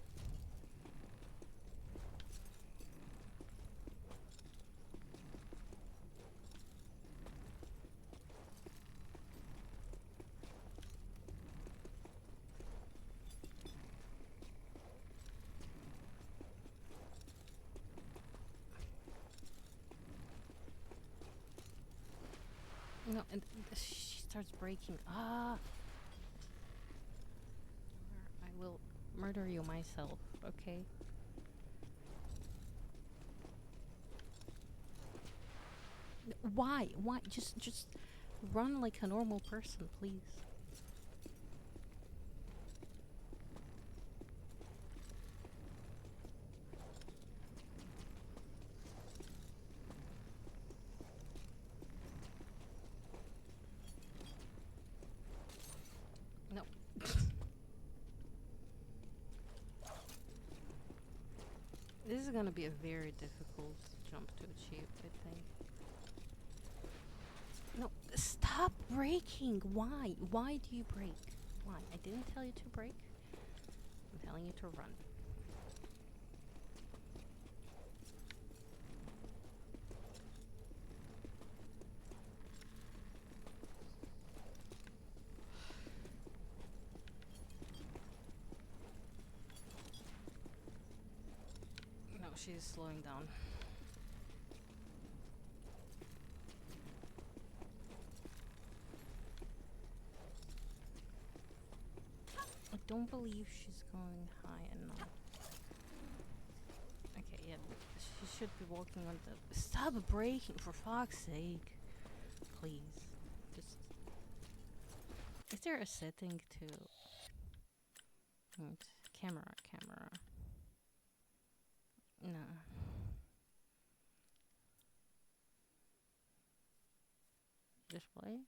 No, and she starts breaking. Ah! I will murder you myself, okay? Why? Why? Just run like a normal person, please. No. This is gonna be a very difficult jump to achieve, I think. No, stop breaking! Why? Why do you break? Why? I didn't tell you to break. I'm telling you to run. No, she's slowing down. I don't believe she's going high enough. Okay, yeah, she should be walking on the... Stop breaking, for fuck's sake. Please. Just... Is there a setting to... Camera. No. Display?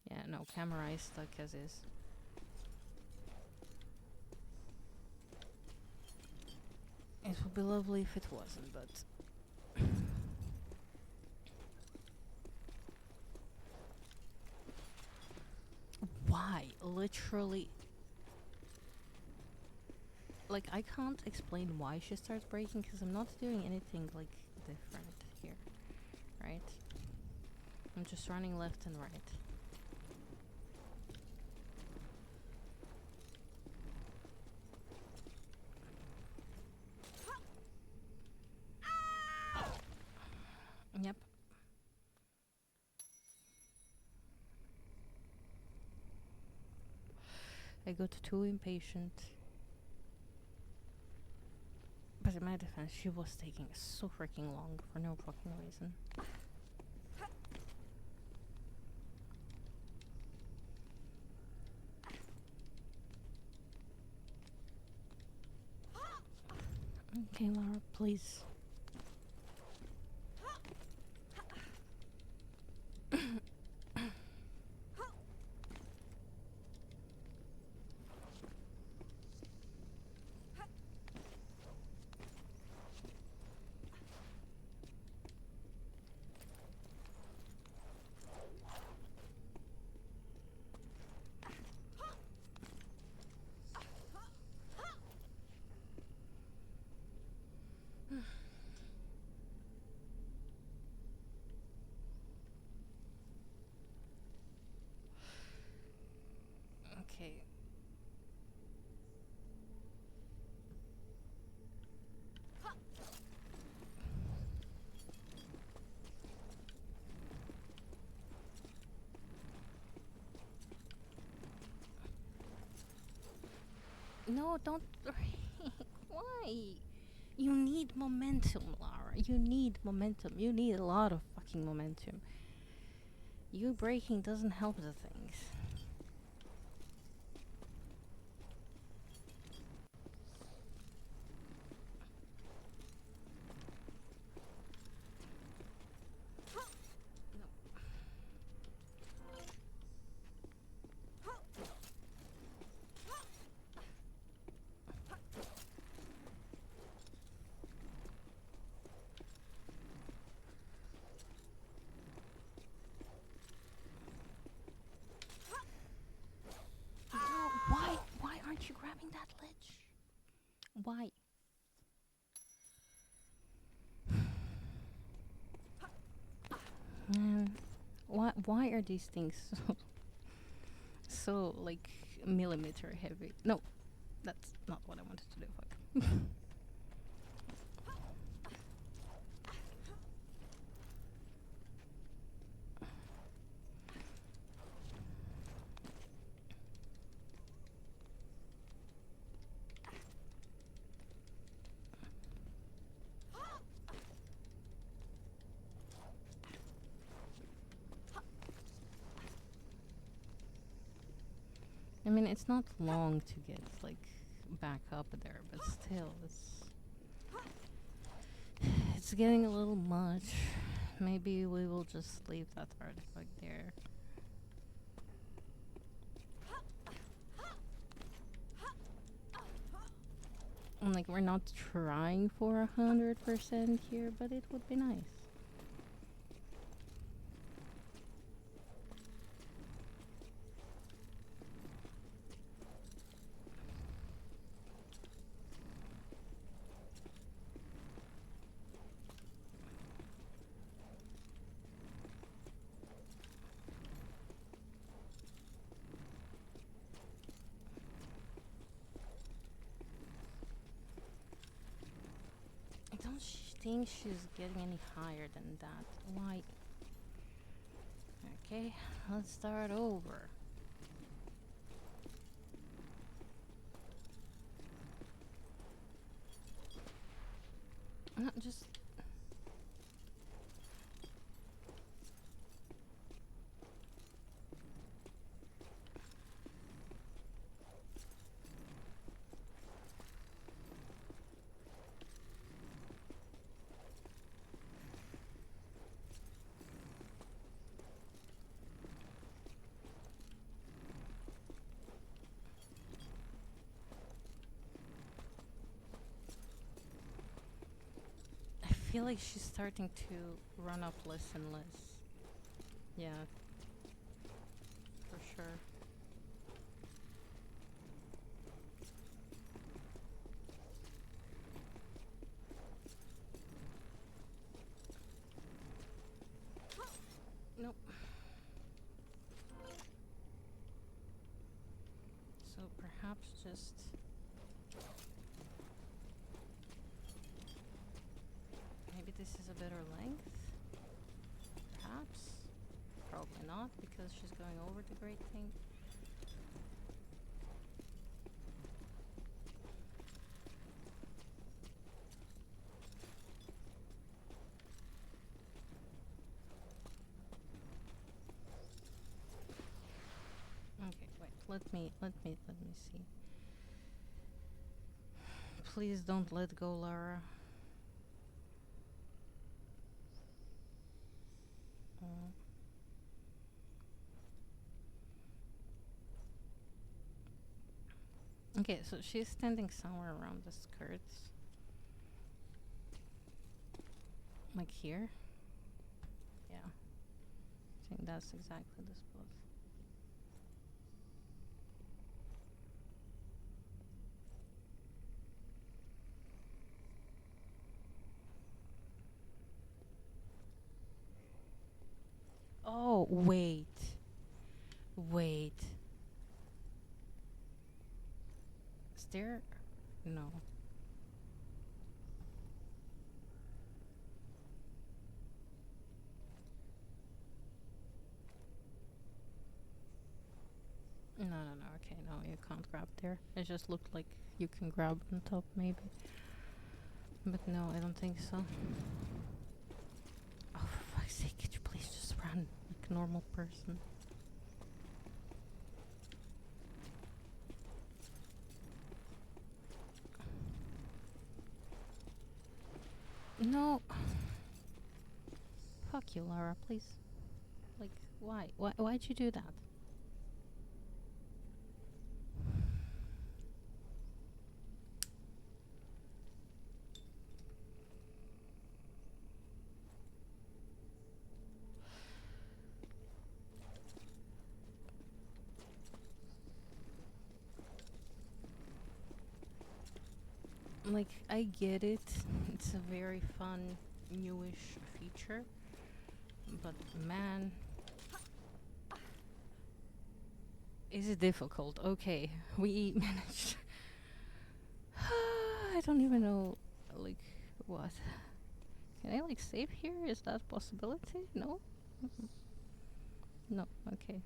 Yeah, no, camera is stuck as is. It would be lovely if it wasn't, but... Why? Literally... Like, I can't explain why she starts breaking, because I'm not doing anything, like, different here. Right? I'm just running left and right. Yep. I got too impatient. But in my defense, she was taking so freaking long for no fucking reason. Okay, Lara, please. No, don't. Why? You need momentum, Lara. You need momentum. You need a lot of fucking momentum. You breaking doesn't help the things. No, why? Why aren't you grabbing that ledge? Why? Man, why are these things so like millimeter heavy? No, that's not what I wanted to do. Fuck. I mean, it's not long to get like back up there, but still, it's getting a little much. Maybe we will just leave that artifact there. And, like, we're not trying for 100% here, but it would be nice. I don't think she's getting any higher than that. Why? Okay, let's start over. Not just. I feel like she's starting to run up less and less. Yeah. For sure. Nope. So perhaps just. Maybe this is a better length? Perhaps? Probably not, because she's going over the great thing. Okay, wait, let me see. Please don't let go, Lara. Okay, so she's standing somewhere around the skirts. Like here? Yeah. I think that's exactly the spot. Oh, wait. Wait. Is there? No. No, okay, no, you can't grab there. It just looked like you can grab on top, maybe. But no, I don't think so. Oh, for fuck's sake, could you please just run like a normal person? No. Fuck you, Lara, please. Like, why? Why'd you do that? Like, I get it. It's a very fun, newish feature. But man, is it difficult? Okay, we managed. I don't even know, like, what. Can I, like, save here? Is that a possibility? No? No, okay.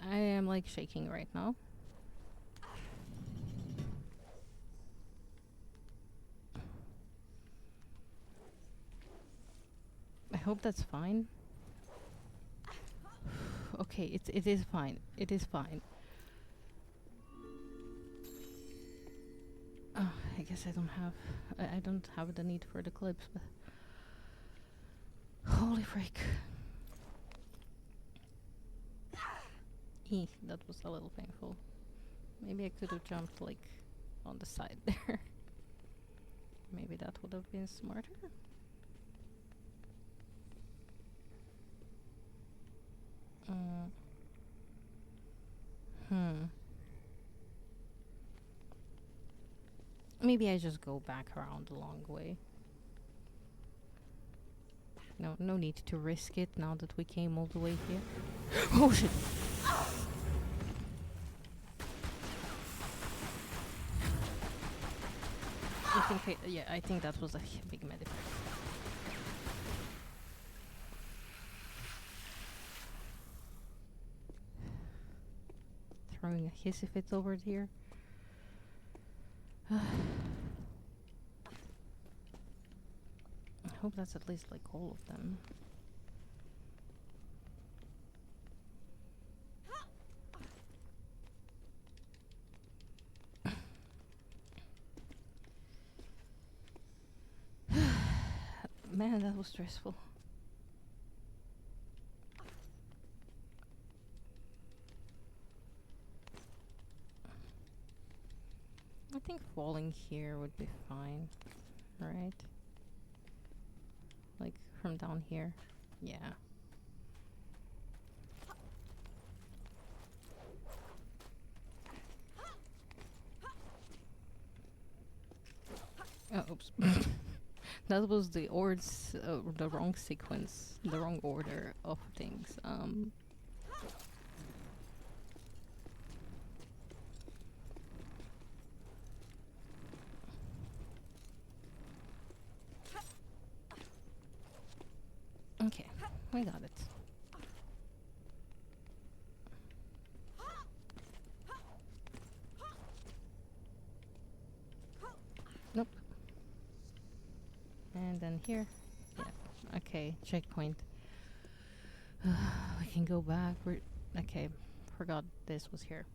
I am, like, shaking right now. I hope that's fine. Okay, it is fine. It is fine. Oh, I guess I don't have the need for the clips, but holy frick. That was a little painful. Maybe I could have jumped like on the side there. Maybe that would have been smarter. Maybe I just go back around the long way. No need to risk it now that we came all the way here. Oh shit! I think that was a big medipack. Throwing a hissy fit over here. I hope that's at least like all of them. Man, that was stressful. I think falling here would be fine, right? Like from down here. Yeah. Oh, oops. That was the the wrong sequence, the wrong order of things. Okay, we got it. Nope. And then here. Yeah. Okay, checkpoint. We can go back. Okay, forgot this was here.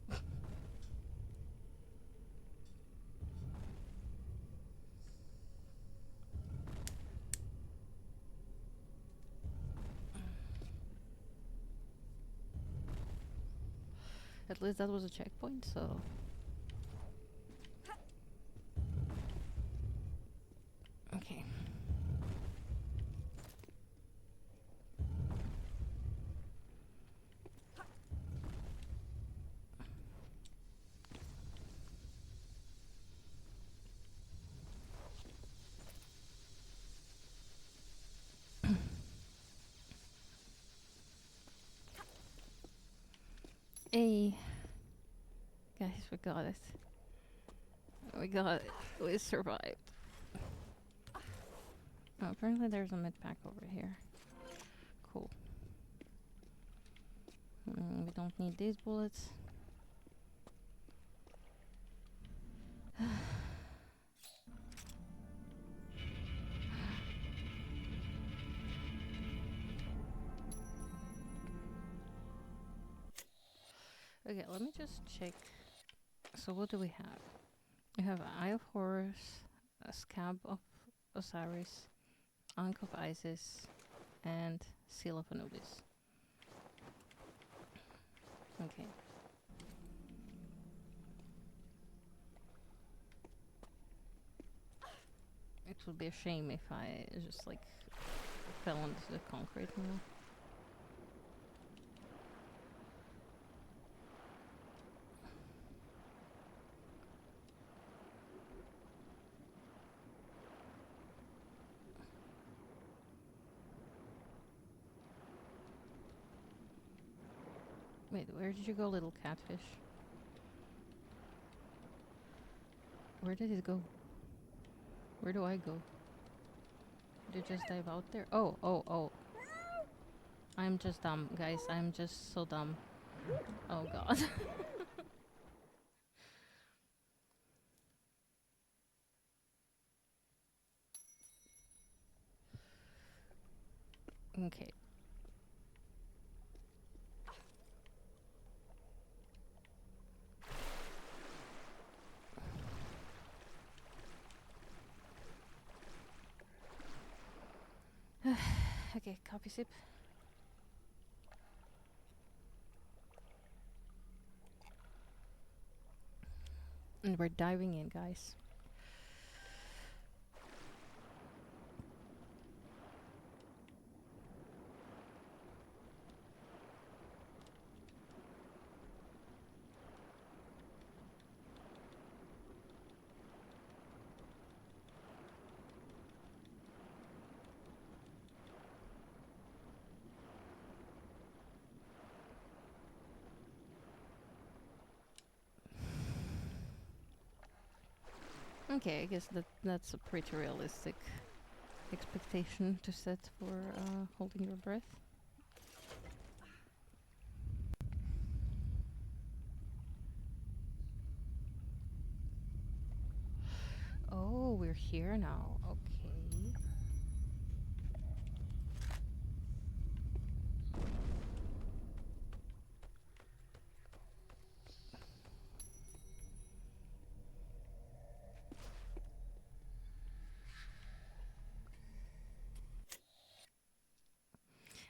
At least that was a checkpoint, so... Okay. Hey. Guys, we got it. We got it. We survived. Oh, apparently there's a med pack over here. Cool. We don't need these bullets. Okay, let me just check. So what do we have? We have Eye of Horus, a Scab of Osiris, Ankh of Isis, and Seal of Anubis. Okay. It would be a shame if I just like fell into the concrete now. Wait, where did you go, little catfish? Where did it go? Where do I go? Did you just dive out there? Oh, oh, oh. I'm just dumb, guys. I'm just so dumb. Oh god. Okay. Okay, copy sip. And we're diving in, guys. Okay, I guess that's a pretty realistic expectation to set for holding your breath. Oh, we're here now. Okay.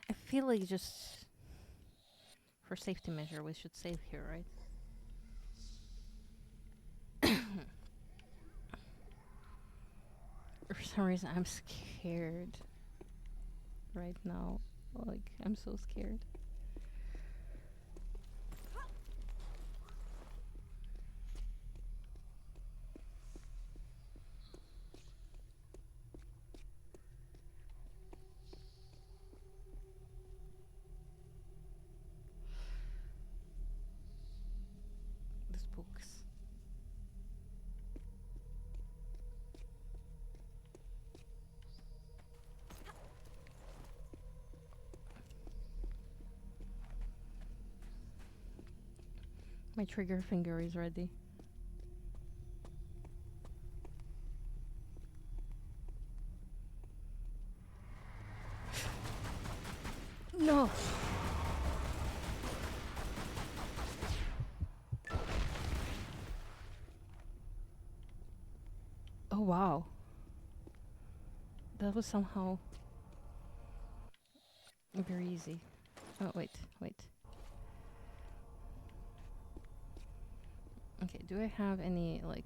I feel like just for safety measure we should save here, right? For some reason I'm scared right now. Like, I'm so scared. The spooks. My trigger finger is ready. No! Oh wow. That was somehow very easy. Oh wait, wait. Okay, do I have any like...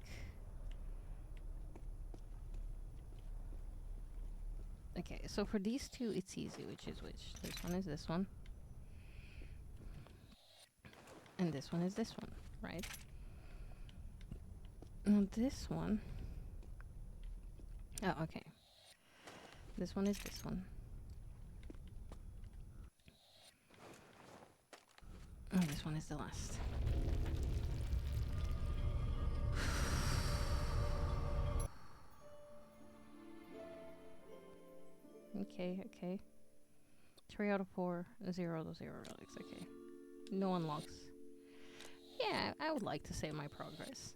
Okay, so for these two it's easy, which is which? This one is this one. And this one is this one, right? Now this one... Oh, okay. This one is this one. And this one is the last. Okay, okay. 3 out of 4, 0 to 0 relics, okay. No unlocks. Yeah, I would like to save my progress.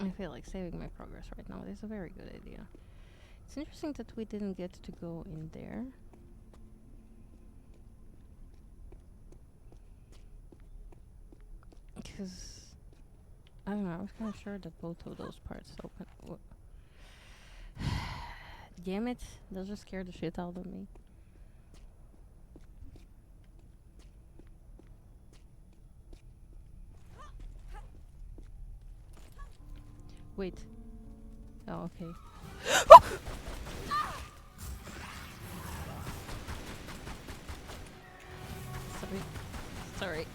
I feel like saving my progress right now is a very good idea. It's interesting that we didn't get to go in there. Because, I don't know, I was kind of sure that both of those parts open. Damn it, that just scared the shit out of me. Wait. Oh, okay. Sorry. Sorry.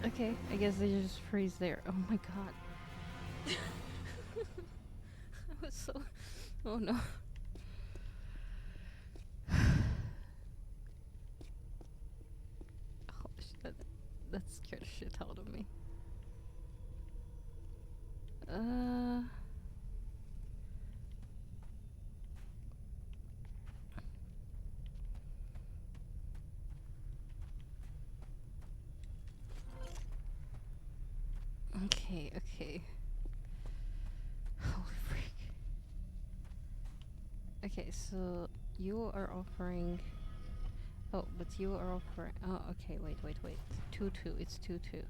Okay, I guess they just freeze there. Oh my god. I was so... Oh no. Oh shit, that scared the shit out of me. Okay, okay. Holy freak. Okay, so you are offering... Oh, but you are offering... Oh, okay, wait. 2-2, it's 2-2.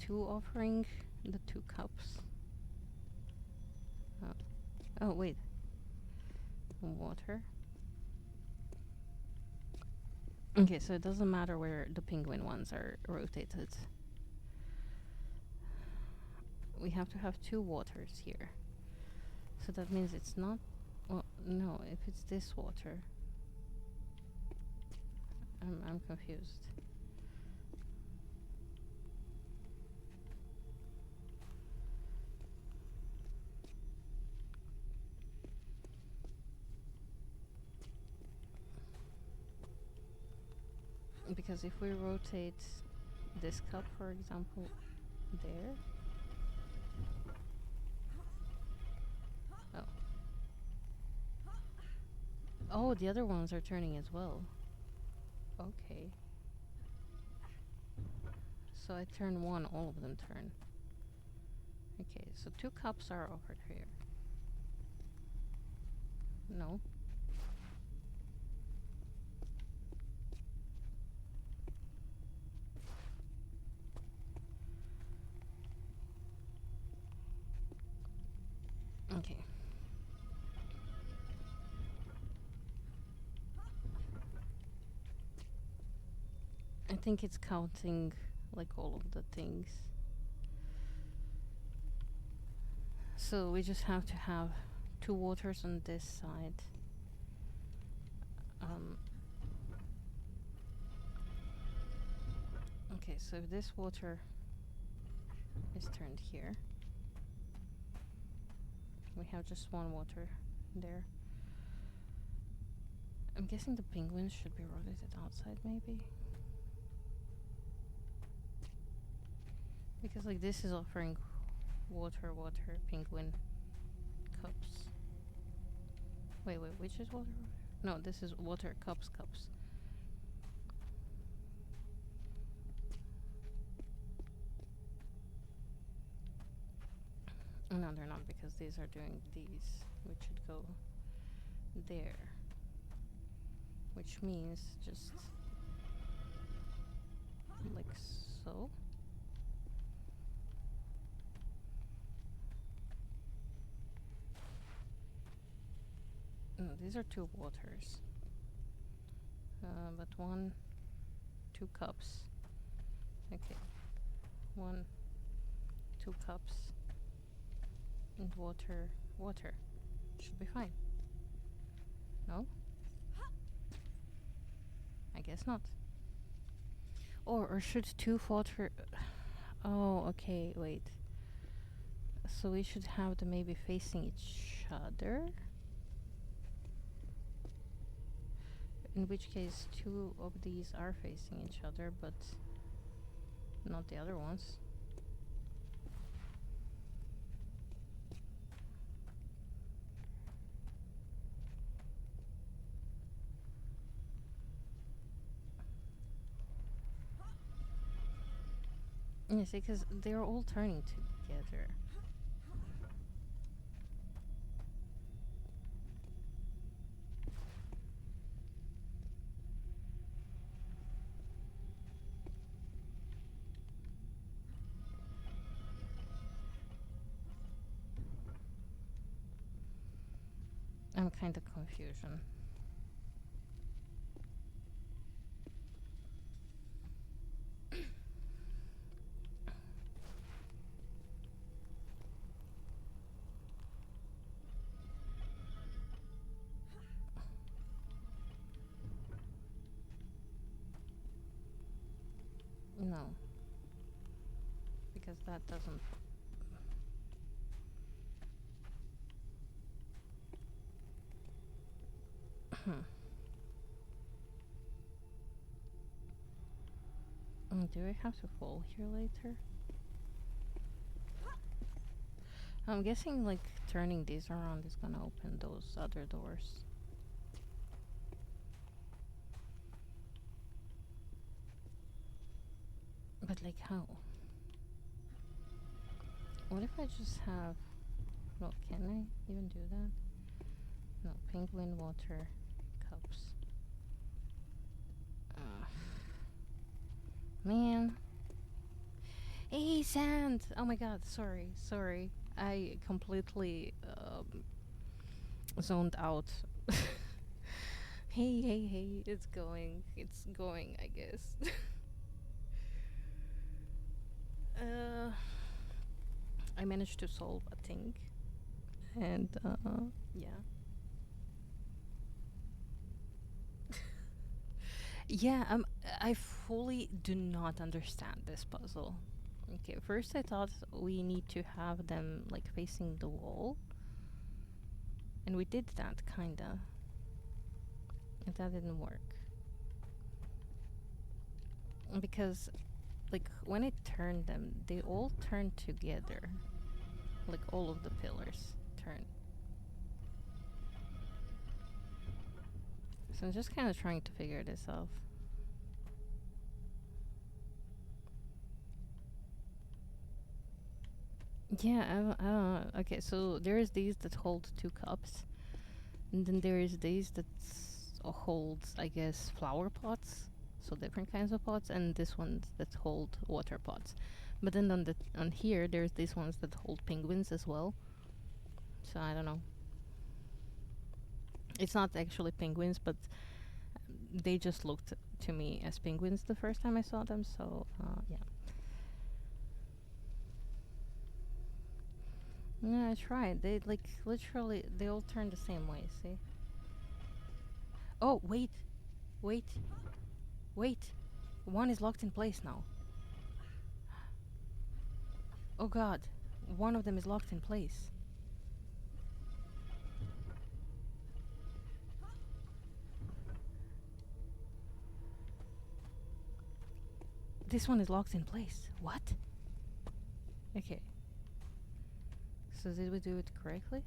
2 offering the 2 cups. Oh, wait. Water. Okay, so it doesn't matter where the penguin ones are rotated. We have to have 2 waters here. So that means it's not... Well, no, if it's this water... I'm confused. Because if we rotate this cup, for example, there... Oh. Oh, the other ones are turning as well. Okay. So I turn 1, all of them turn. Okay, so 2 cups are offered here. No. Okay. I think it's counting like all of the things. So we just have to have 2 waters on this side. Okay, so if this water is turned here, we have just 1 water there. I'm guessing the penguins should be rotated outside, maybe? Because like this is offering water, penguin, cups. Wait, which is water? No, this is water, cups. No, they're not, because these are doing these, which should go there. Which means just like so. No, these are 2 waters. But 2 cups. Okay. 1, 2 cups. And water. Should be fine. No? I guess not. Or should 2 water... Oh, okay, wait. So we should have them maybe facing each other? In which case, two of these are facing each other, but not the other ones. Yeah, see, because they're all turning together. I'm kind of confusion. No. Because that doesn't... Do I have to fall here later? I'm guessing like turning these around is gonna open those other doors. But like how? What if I just have... No, can I even do that? No, penguin water cups. Man. Hey, sand! Oh my god, sorry. I completely zoned out. Hey, it's going, I guess. I managed to solve a thing. And, yeah. Yeah, I fully do not understand this puzzle. Okay, first I thought we need to have them like facing the wall. And we did that, kinda. And that didn't work. Because, like, when I turned them, they all turned together. Like, all of the pillars turned. So I'm just kind of trying to figure this out. Yeah, I don't know. Okay, so there's these that hold 2 cups. And then there is these that holds, I guess, flower pots. So different kinds of pots. And this ones that hold water pots. But then on here, there's these ones that hold penguins as well. So I don't know. It's not actually penguins, but they just looked to me as penguins the first time I saw them, so yeah. Yeah, I tried. They like literally they all turn the same way, see? Oh, wait. One is locked in place now. Oh god. One of them is locked in place. This one is locked in place. What? Okay. So did we do it correctly?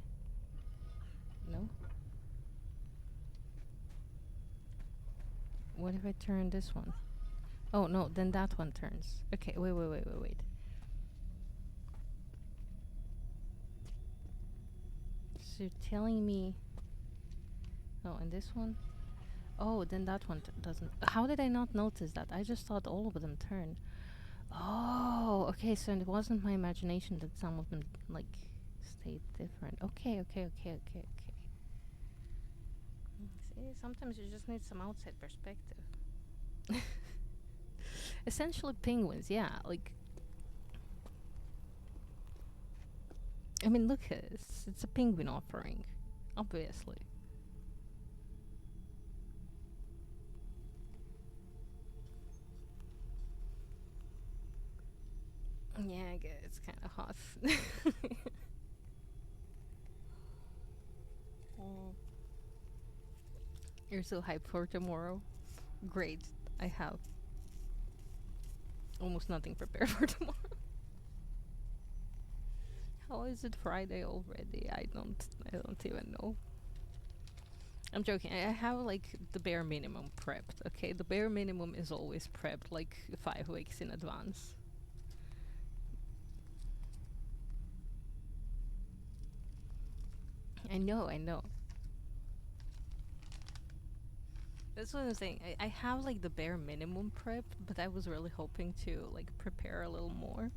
No? What if I turn this one? Oh no, then that one turns. Okay, wait. So you're telling me... Oh, and this one? Oh, then that one doesn't... How did I not notice that? I just thought all of them turned. Oh, okay, so it wasn't my imagination that some of them, like, stayed different. Okay. See, sometimes you just need some outside perspective. Essentially penguins, yeah, like... I mean, look at this. It's a penguin offering, obviously. Yeah, I guess it's kind of hot. You're so hyped for tomorrow. Great. I have almost nothing prepared for tomorrow. How is it Friday already? I don't even know. I'm joking. I have like the bare minimum prepped, okay? The bare minimum is always prepped like 5 weeks in advance. I know. That's what I'm saying. I have like the bare minimum prepped, but I was really hoping to like prepare a little more.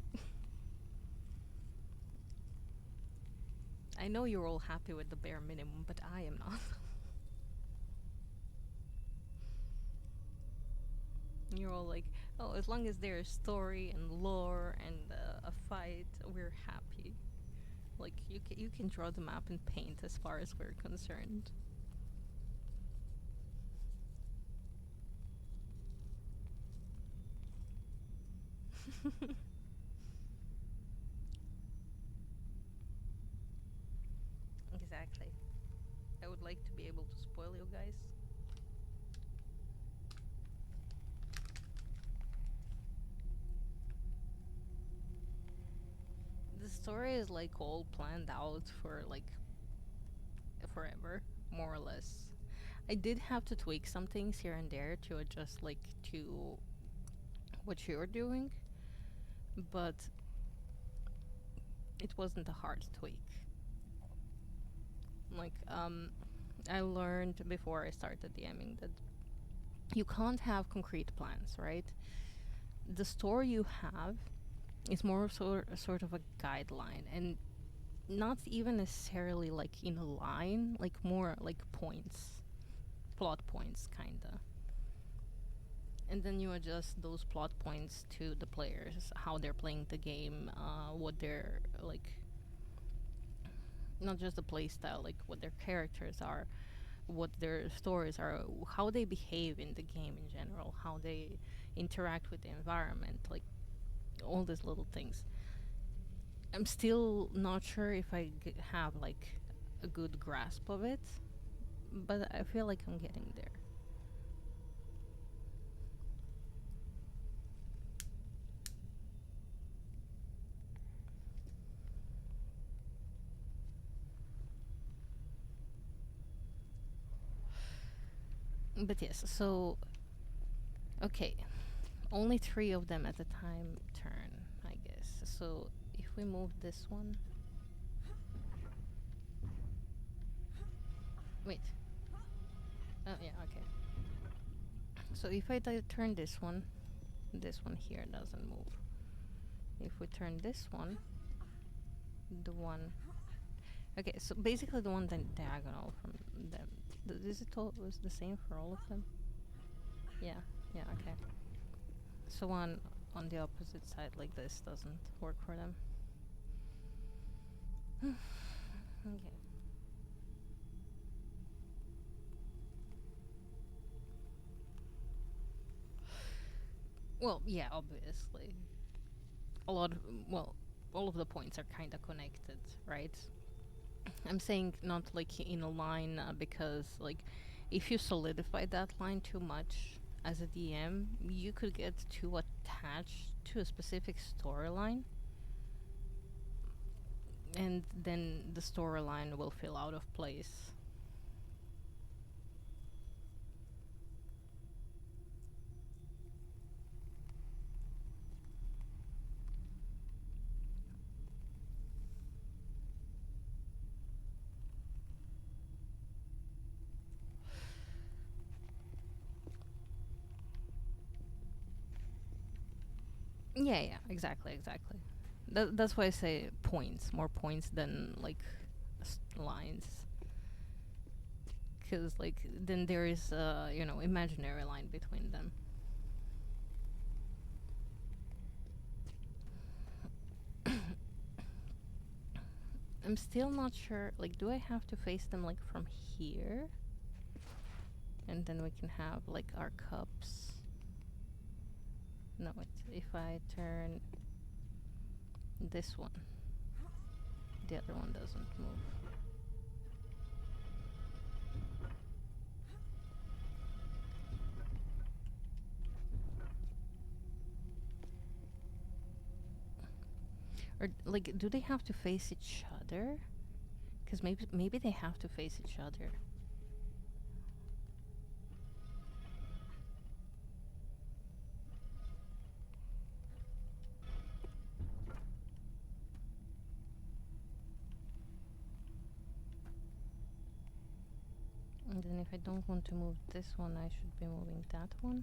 I know you're all happy with the bare minimum, but I am not. You're all like, oh, as long as there's story and lore and a fight, we're happy. Like you can draw the map and paint as far as we're concerned. Exactly. I would like to be able to spoil you guys. The story is like all planned out for like forever, more or less. I did have to tweak some things here and there to adjust like to what you're doing, but it wasn't a hard tweak. Like I learned before I started DMing that you can't have concrete plans, right? The story you have is more sort of a guideline and not even necessarily like in a line, like more like points, plot points, kinda. And then you adjust those plot points to the players, how they're playing the game, what they're like, not just the play style, like what their characters are, what their stories are, how they behave in the game in general, how they interact with the environment, like all these little things. I'm still not sure if have like a good grasp of it, but I feel like I'm getting there. But yes, so okay, only 3 of them at a time turn, I guess. So if we move this one, wait. Oh yeah, okay. So if I turn this one here doesn't move. If we turn this one, the one. Okay, so basically the one diagonal from them. Is it all was the same for all of them? Yeah, yeah, okay. So one on the opposite side like this doesn't work for them. Okay. Well, yeah, obviously. A lot of, well, all of the points are kind of connected, right? I'm saying not like in a line because, like, if you solidify that line too much as a DM, you could get too attached to a specific storyline, and then the storyline will feel out of place. Yeah, exactly. That's why I say points, more points than like lines, because like then there is imaginary line between them. I'm still not sure. Like, do I have to face them like from here, and then we can have like our cups? No, if I turn this one, the other one doesn't move. Or like, do they have to face each other? Because maybe they have to face each other. And then if I don't want to move this one, I should be moving that one.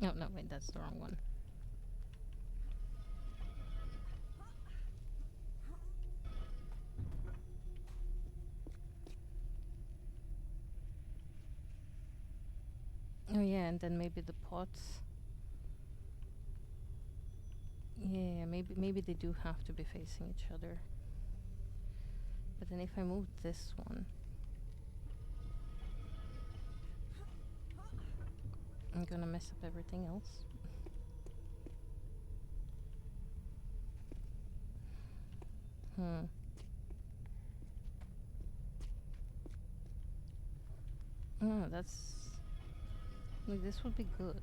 Oh, no, wait, that's the wrong one. Oh yeah, and then maybe the pots. Yeah, maybe they do have to be facing each other. But then if I move this one, I'm gonna mess up everything else. Oh, that's... like, this would be good.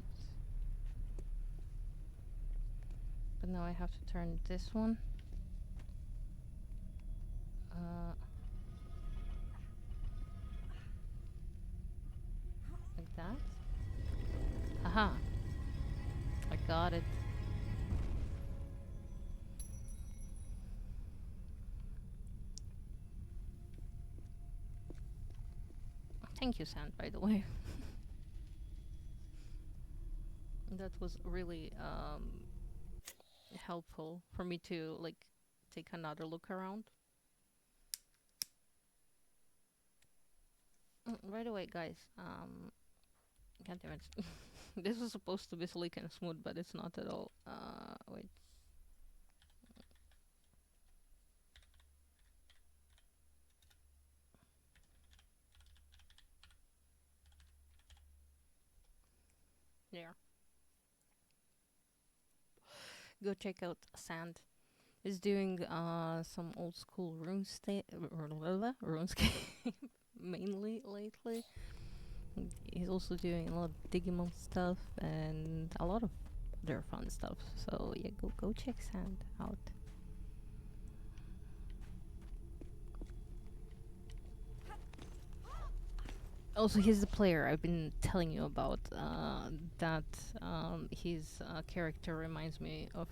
But now I have to turn this one. Like that. Aha! I got it. Thank you, Sand, by the way. That was really helpful for me to like take another look around. Right away, guys. God damn it. This was supposed to be sleek and smooth, but it's not at all. Wait. There. Go check out Sand. He's doing some old school RuneScape mainly lately. He's also doing a lot of Digimon stuff and a lot of other fun stuff. So yeah, go check Sand out. Also, he's the player I've been telling you about. That his character reminds me of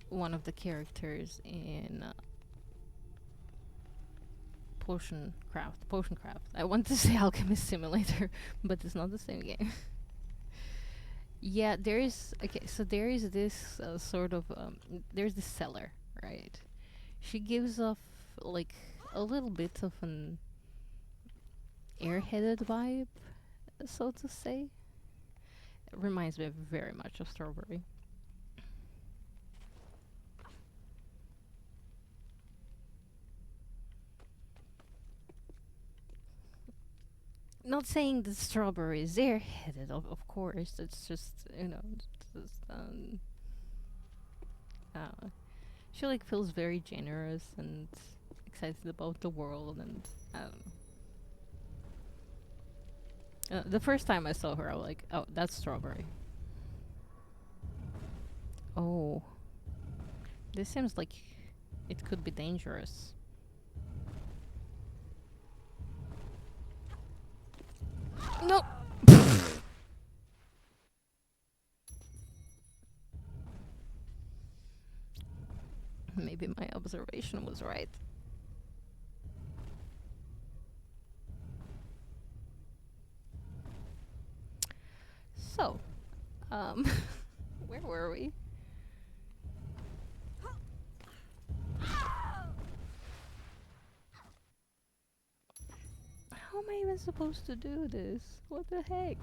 one of the characters in Potion Craft. I want to say Alchemist Simulator, but it's not the same game. Yeah, there is... okay, so there is this sort of... there's this seller, right? She gives off, like, a little bit of an airheaded vibe, so to say. It reminds me very much of Strawberry. Not saying that Strawberry is airheaded, of course. It's just, you know, just, she like feels very generous and excited about the world, and I don't know. The first time I saw her, I was like, oh, that's Strawberry. Oh. This seems like it could be dangerous. No! Maybe my observation was right. So, where were we? How am I even supposed to do this? What the heck?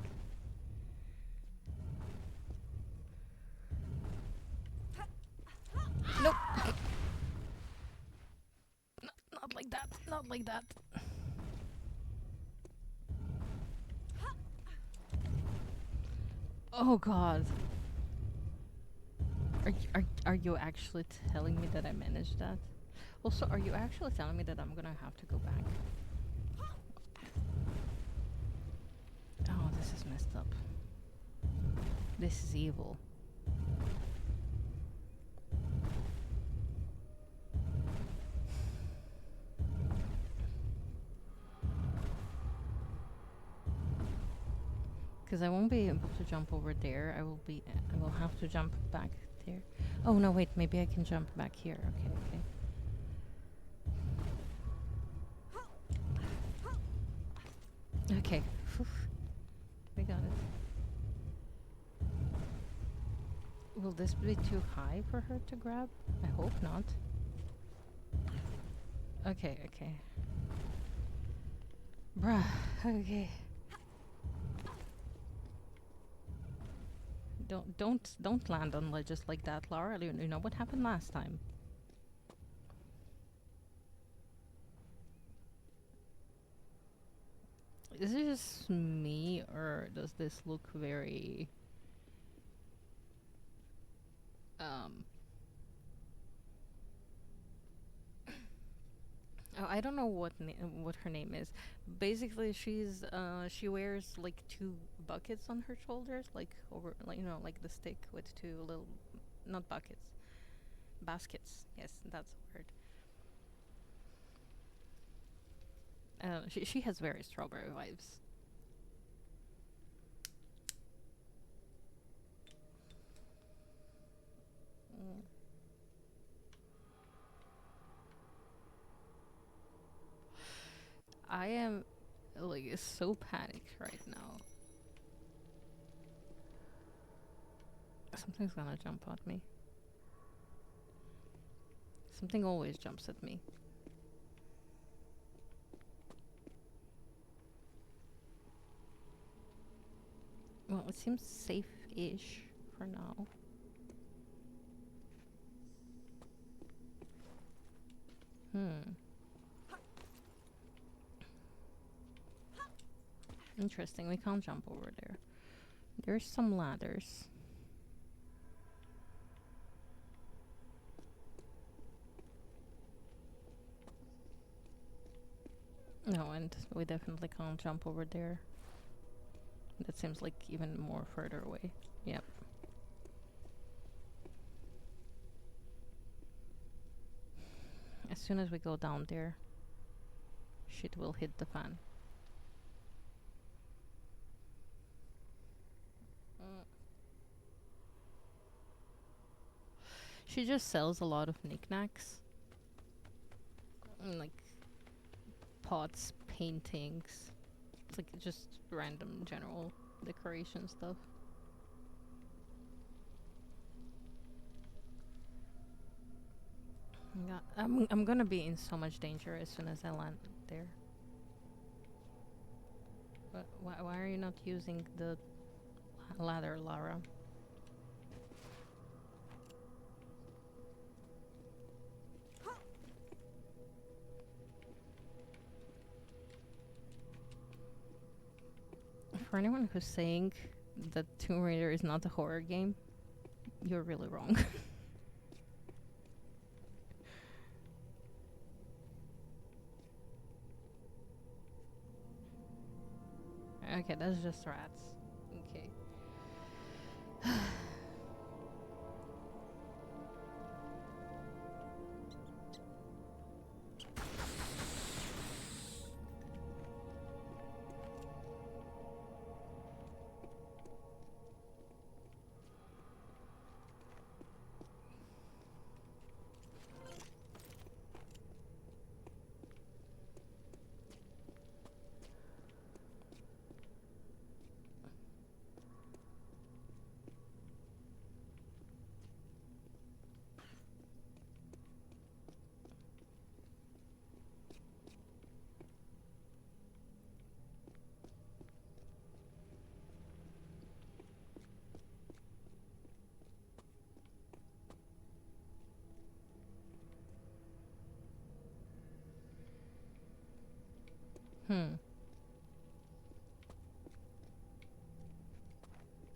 Nope. Not like that. Not like that. Oh god. Are you actually telling me that I managed that? Also, are you actually telling me that I'm gonna have to go back? This is messed up. This is evil. Because I won't be able to jump over there. I will have to jump back there. Oh no, wait, maybe I can jump back here. Okay, okay. Okay. Phew. We got it. Will this be too high for her to grab? I hope not. Okay, okay. Bruh, okay. Don't land on ledges like that, Lara. You know what happened last time. Is it just me, or does this look very oh, I don't know what her name is. Basically, she wears like two buckets on her shoulders, like over, like, you know, like the stick with two little, not buckets, baskets. Yes, that's the word. She has very strawberry vibes. Mm. I am like so panicked right now. Something's gonna jump at me. Something always jumps at me. Well, it seems safe-ish for now. Interesting, we can't jump over there. There's some ladders. No, and we definitely can't jump over there. That seems like even more further away. Yep. As soon as we go down there, shit will hit the fan. She just sells a lot of knickknacks. Like pots, paintings. It's like just random general decoration stuff. Yeah, I'm gonna be in so much danger as soon as I land there. But why are you not using the ladder, Lara? For anyone who's saying that Tomb Raider is not a horror game, you're really wrong. Okay, that's just rats. Okay.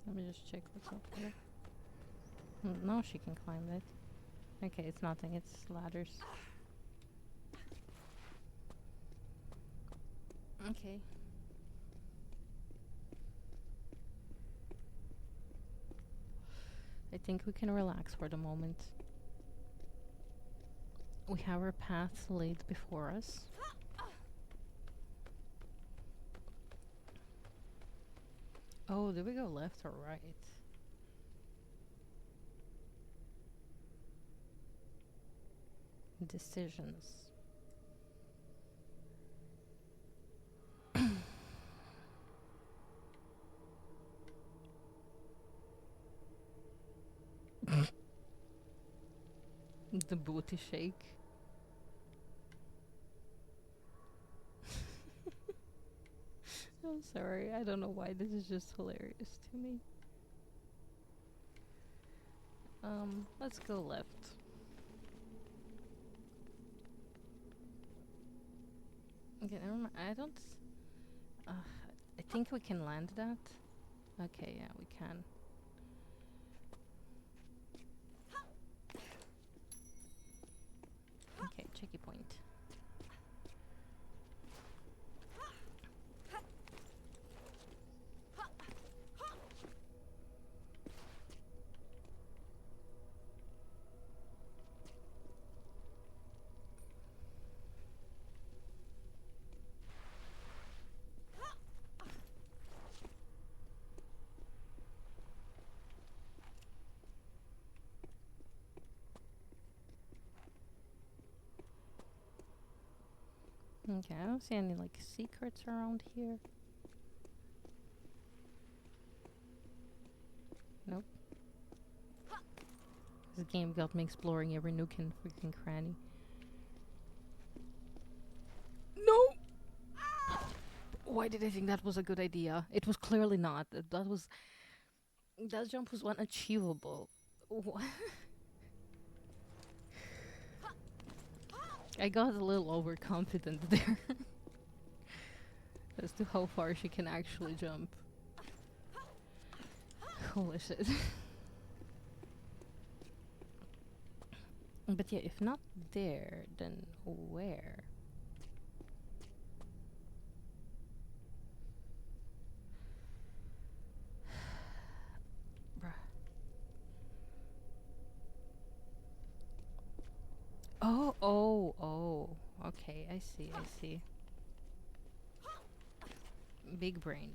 Let me just check what's up here. Now she can climb it. Okay, it's nothing, it's ladders. Okay. I think we can relax for the moment. We have our paths laid before us. Oh, do we go left or right? Decisions. The booty shake. I'm sorry, I don't know why this is just hilarious to me. Let's go left. Okay, never mind. I don't. I think we can land that. Okay, yeah, we can. Okay, checky point. Okay, I don't see any like secrets around here. Nope. This game got me exploring every nook and freaking cranny. No! Why did I think that was a good idea? It was clearly not. That jump was unachievable. What? I got a little overconfident there as to how far she can actually jump. Holy shit. But yeah, if not there, then where? Bruh. Oh. Okay, I see. Big brain.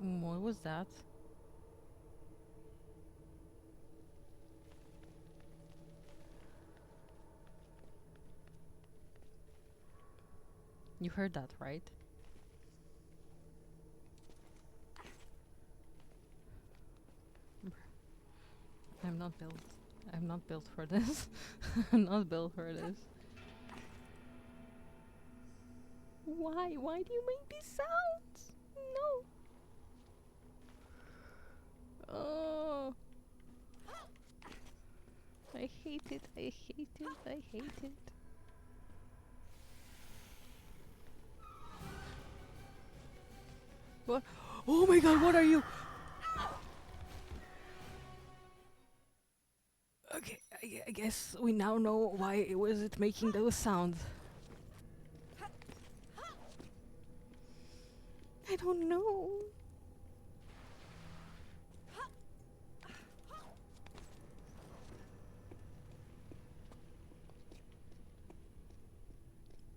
What was that? You heard that, right? I'm not built for this. I'm not built for this. Why? Why do you make these sounds? No. Oh. I hate it. What? Oh my god, what are you? Okay, I guess we now know why it was making those sounds. I don't know.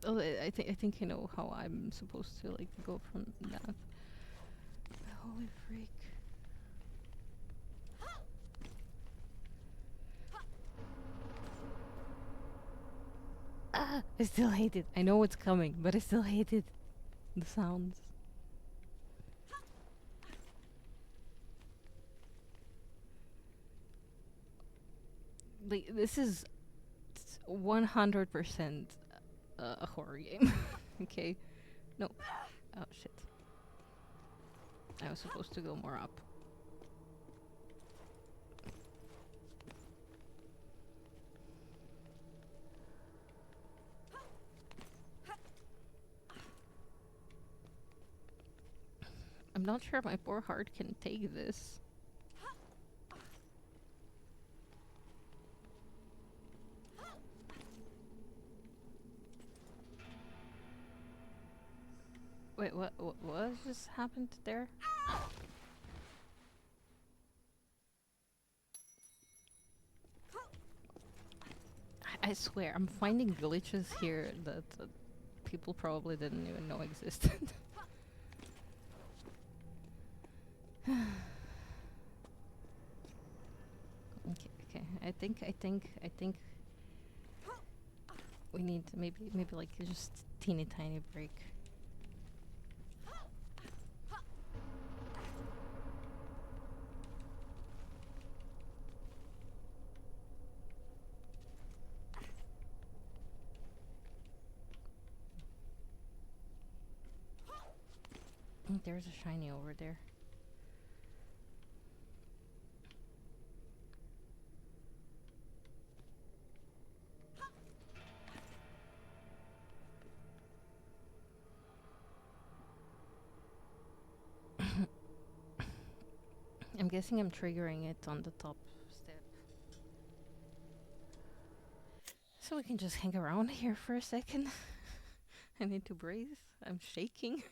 Oh, I think I know how I'm supposed to like go from that. Holy freak. Ah, I still hate it. I know it's coming, but I still hate it. The sounds. Like, this is 100% a horror game. Okay? No. Oh, shit. I was supposed to go more up. I'm not sure my poor heart can take this. Wait, what just happened there? I swear, I'm finding glitches here that people probably didn't even know existed. Okay, okay. I think we need to maybe like just teeny tiny break. There's a shiny over there. I'm guessing I'm triggering it on the top step. So we can just hang around here for a second. I need to breathe. I'm shaking.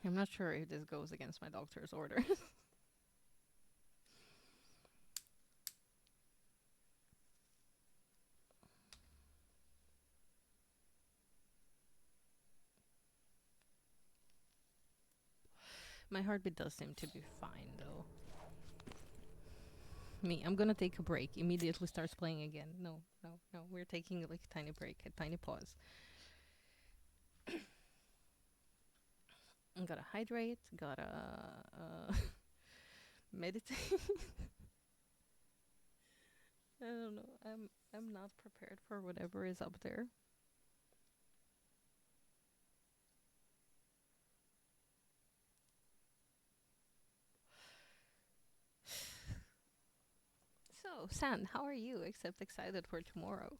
I'm not sure if this goes against my doctor's orders. My heartbeat does seem to be fine though. Me, I'm gonna take a break. Immediately starts playing again. No, no, no. We're taking like a tiny break, a tiny pause. I gotta hydrate, gotta meditate. I don't know. I'm not prepared for whatever is up there. So, San, how are you? Except excited for tomorrow.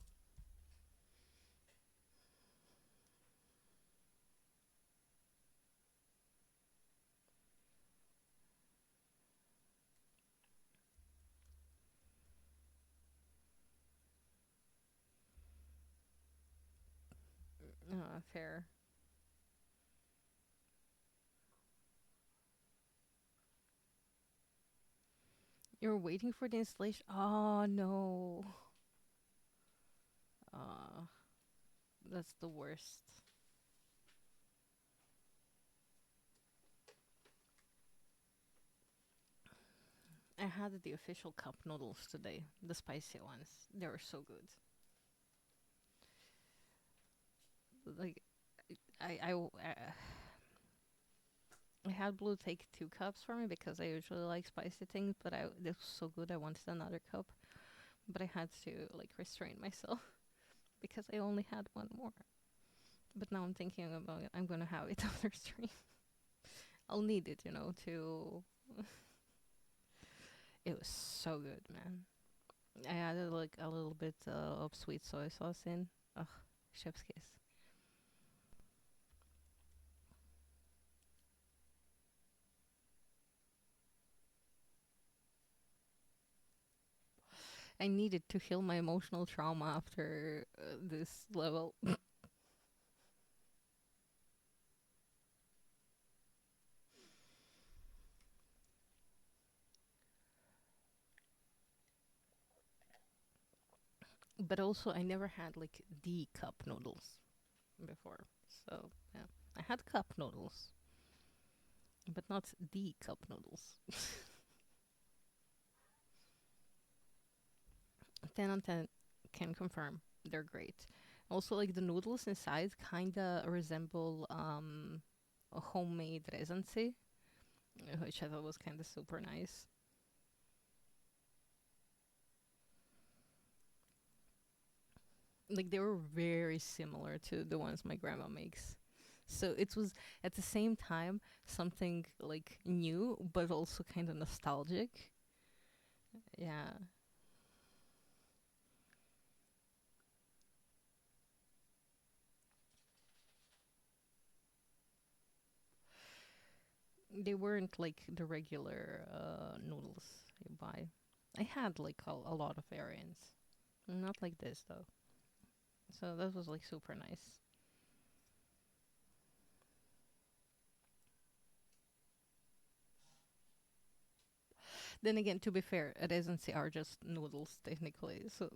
Fair. You're waiting for the installation. Oh no. Uh, that's the worst. I had the official cup noodles today, the spicy ones. They were so good. Like, I had Blue take 2 cups for me because I usually like spicy things, but this was so good I wanted another cup. But I had to like restrain myself because I only had one more. But now I'm thinking about it. I'm gonna have it after stream. I'll need it, to. It was so good, man. I added like a little bit of sweet soy sauce in. Ugh, chef's kiss. I needed to heal my emotional trauma after this level. But also, I never had like the cup noodles before. So, yeah. I had cup noodles, but not the cup noodles. 10 on 10 can confirm. They're great. Also, like the noodles inside kinda resemble a homemade rezensi, which I thought was kinda super nice. Like they were very similar to the ones my grandma makes. So it was at the same time something like new, but also kind of nostalgic. Yeah. They weren't like the regular noodles you buy. I had like a lot of variants. Not like this though. So that was like super nice. Then again, to be fair, Resency are just noodles technically. So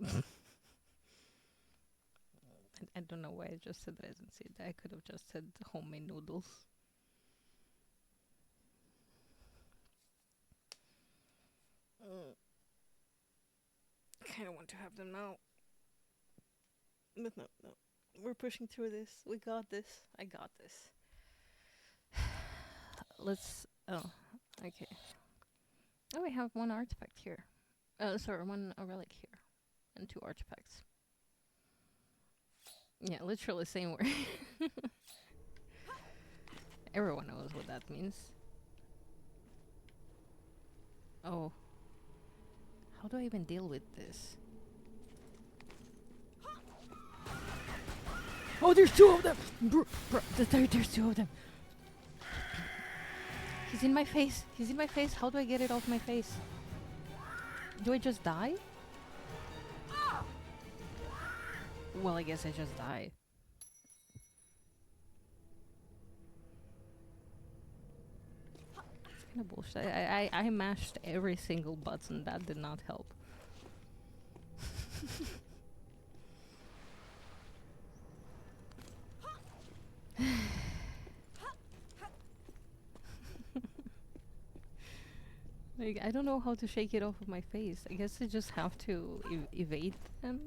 I don't know why I just said Resency. I could have just said homemade noodles. Kind of want to have them now. But no, no. We're pushing through this. We got this. I got this. Let's. Oh, okay. Oh, we have one artifact here. Sorry, one relic here. And two artifacts. Yeah, literally same word. Everyone knows what that means. Oh. How do I even deal with this? Oh, there's two of them! Bro, there's two of them. He's in my face. He's in my face. How do I get it off my face? Do I just die? Well, I guess I just die. It's kind of bullshit. I mashed every single button. That did not help. Like, I don't know how to shake it off of my face. I guess I just have to evade them.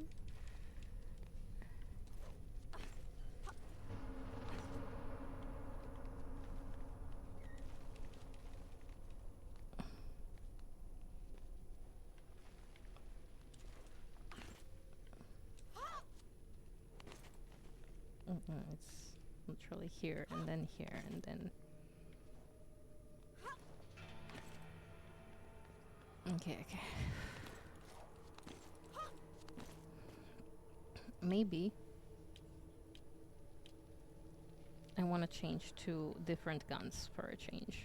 It's literally here and then here and then. Okay. Maybe I want to change to different guns for a change.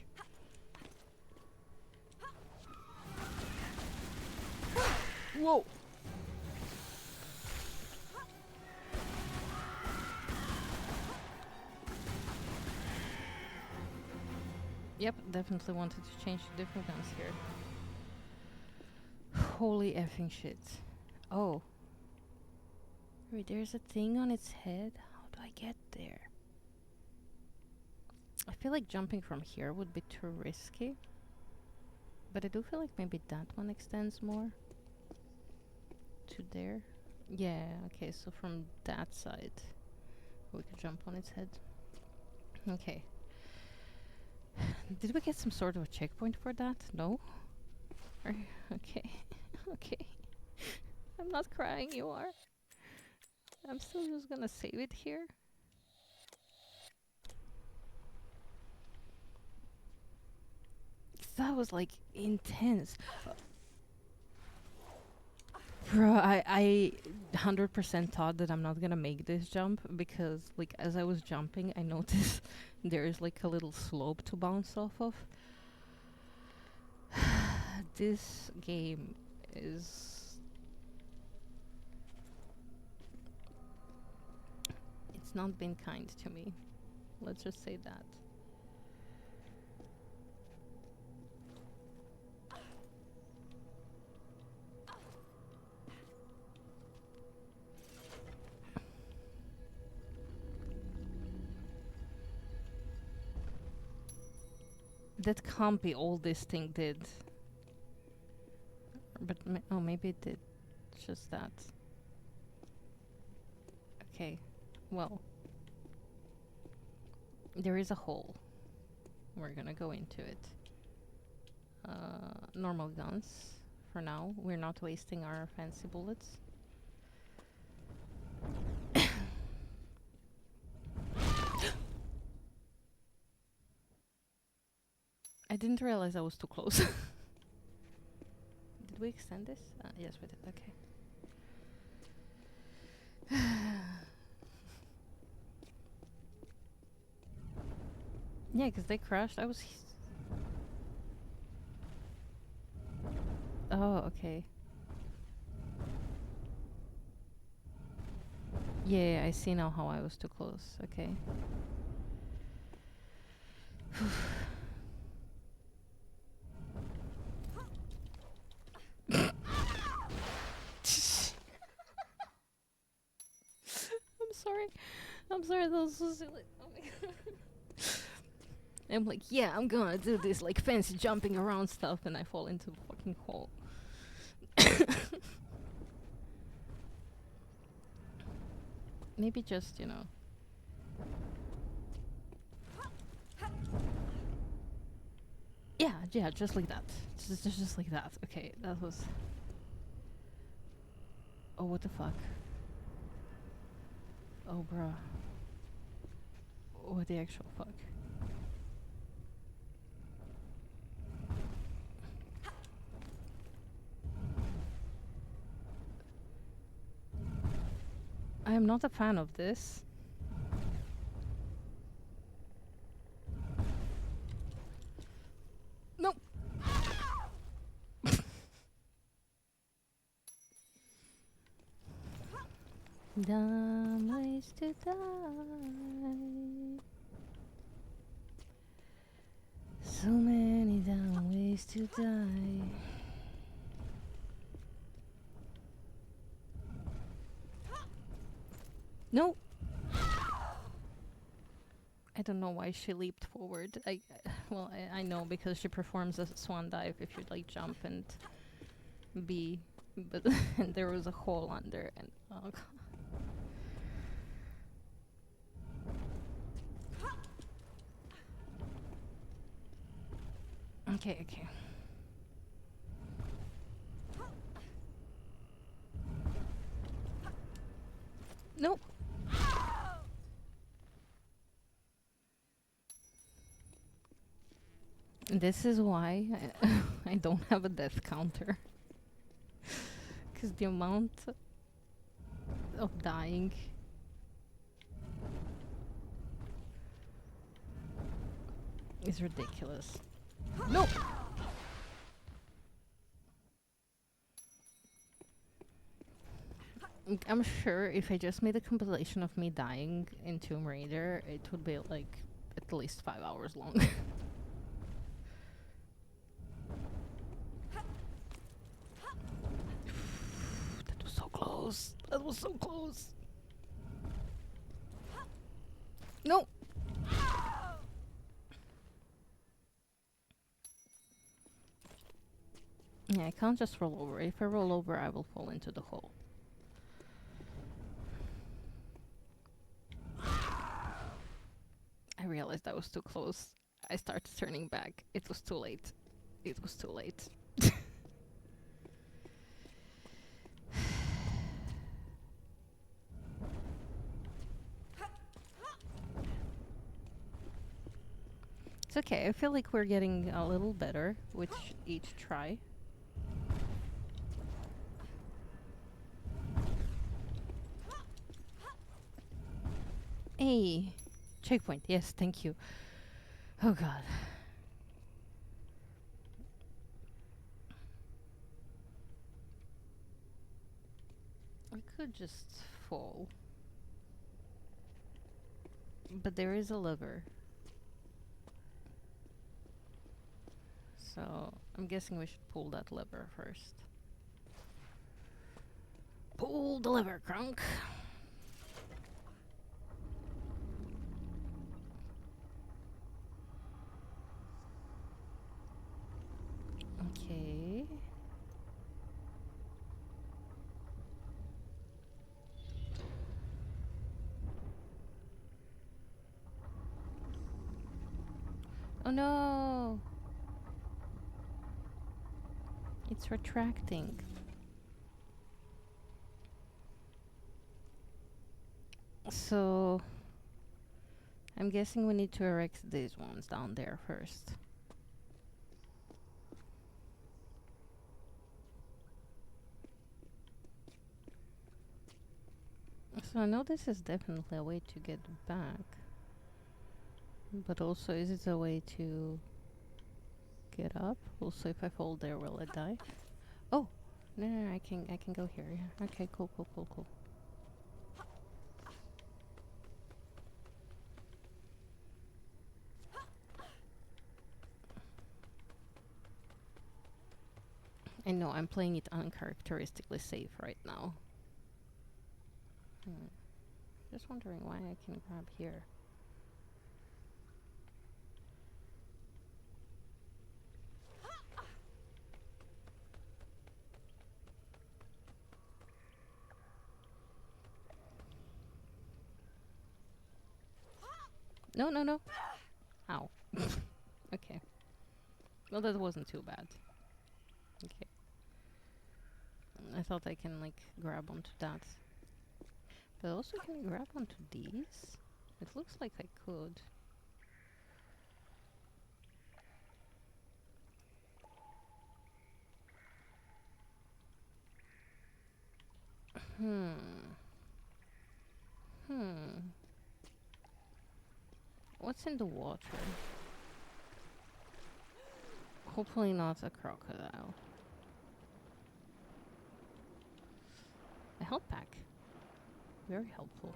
Whoa! Yep, definitely wanted to change to different guns here. Holy effing shit. Oh. Wait, there's a thing on its head? How do I get there? I feel like jumping from here would be too risky. But I do feel like maybe that one extends more. To there. Yeah, okay, so from that side we could jump on its head. Okay. Did we get some sort of a checkpoint for that? No? Okay. Okay. I'm not crying, you are. I'm still just gonna save it here. That was like intense. Bro, I 100% thought that I'm not gonna make this jump because like as I was jumping I noticed there is like a little slope to bounce off of. This game is... It's not been kind to me. Let's just say that. That can't be all this thing did. But oh, maybe it did just that. Okay, well. There is a hole. We're gonna go into it. Normal guns for now. We're not wasting our fancy bullets. I didn't realize I was too close. Did we extend this? Yes, we did. Okay. Yeah, because they crashed. I was Oh, okay. Yeah, I see now how I was too close. Okay. I'm sorry. I'm sorry, that was so silly. Oh my god. I'm like, yeah, I'm gonna do this like fancy jumping around stuff, and I fall into a fucking hole. Maybe just, you know. Yeah, yeah, just like that. Just like that. Okay, that was. Oh, what the fuck? Oh, bruh. What the actual fuck? I am not a fan of this. No. Dumb ways to die. So many dumb ways to die. No. I don't know why she leaped forward. I know because she performs a swan dive if you like jump and be, but and there was a hole under and oh god. Okay, okay. Nope. This is why I don't have a death counter. Because the amount of dying is ridiculous. No! I'm sure if I just made a compilation of me dying in Tomb Raider, it would be like at least 5 hours long. That was so close. That was so close. No! Yeah, I can't just roll over. If I roll over, I will fall into the hole. I realized I was too close. I started turning back. It was too late. It was too late. It's okay. I feel like we're getting a little better with each try. Hey, checkpoint. Yes, thank you. Oh god. I could just fall. But there is a lever. So I'm guessing we should pull that lever first. Pull the lever, Crunk. Okay. Oh no! It's retracting. So I'm guessing we need to erect these ones down there first. So I know this is definitely a way to get back. But also, is it a way to get up? Also, if I fall there, will I die? Oh, No, I can go here. Yeah. Okay, cool. I know I'm playing it uncharacteristically safe right now. Just wondering why I can grab here. No. Ow. Okay. Well, that wasn't too bad. Okay. I thought I can, like, grab onto that. But also, can I grab onto these? It looks like I could. What's in the water? Hopefully not a crocodile. A health pack. Very helpful.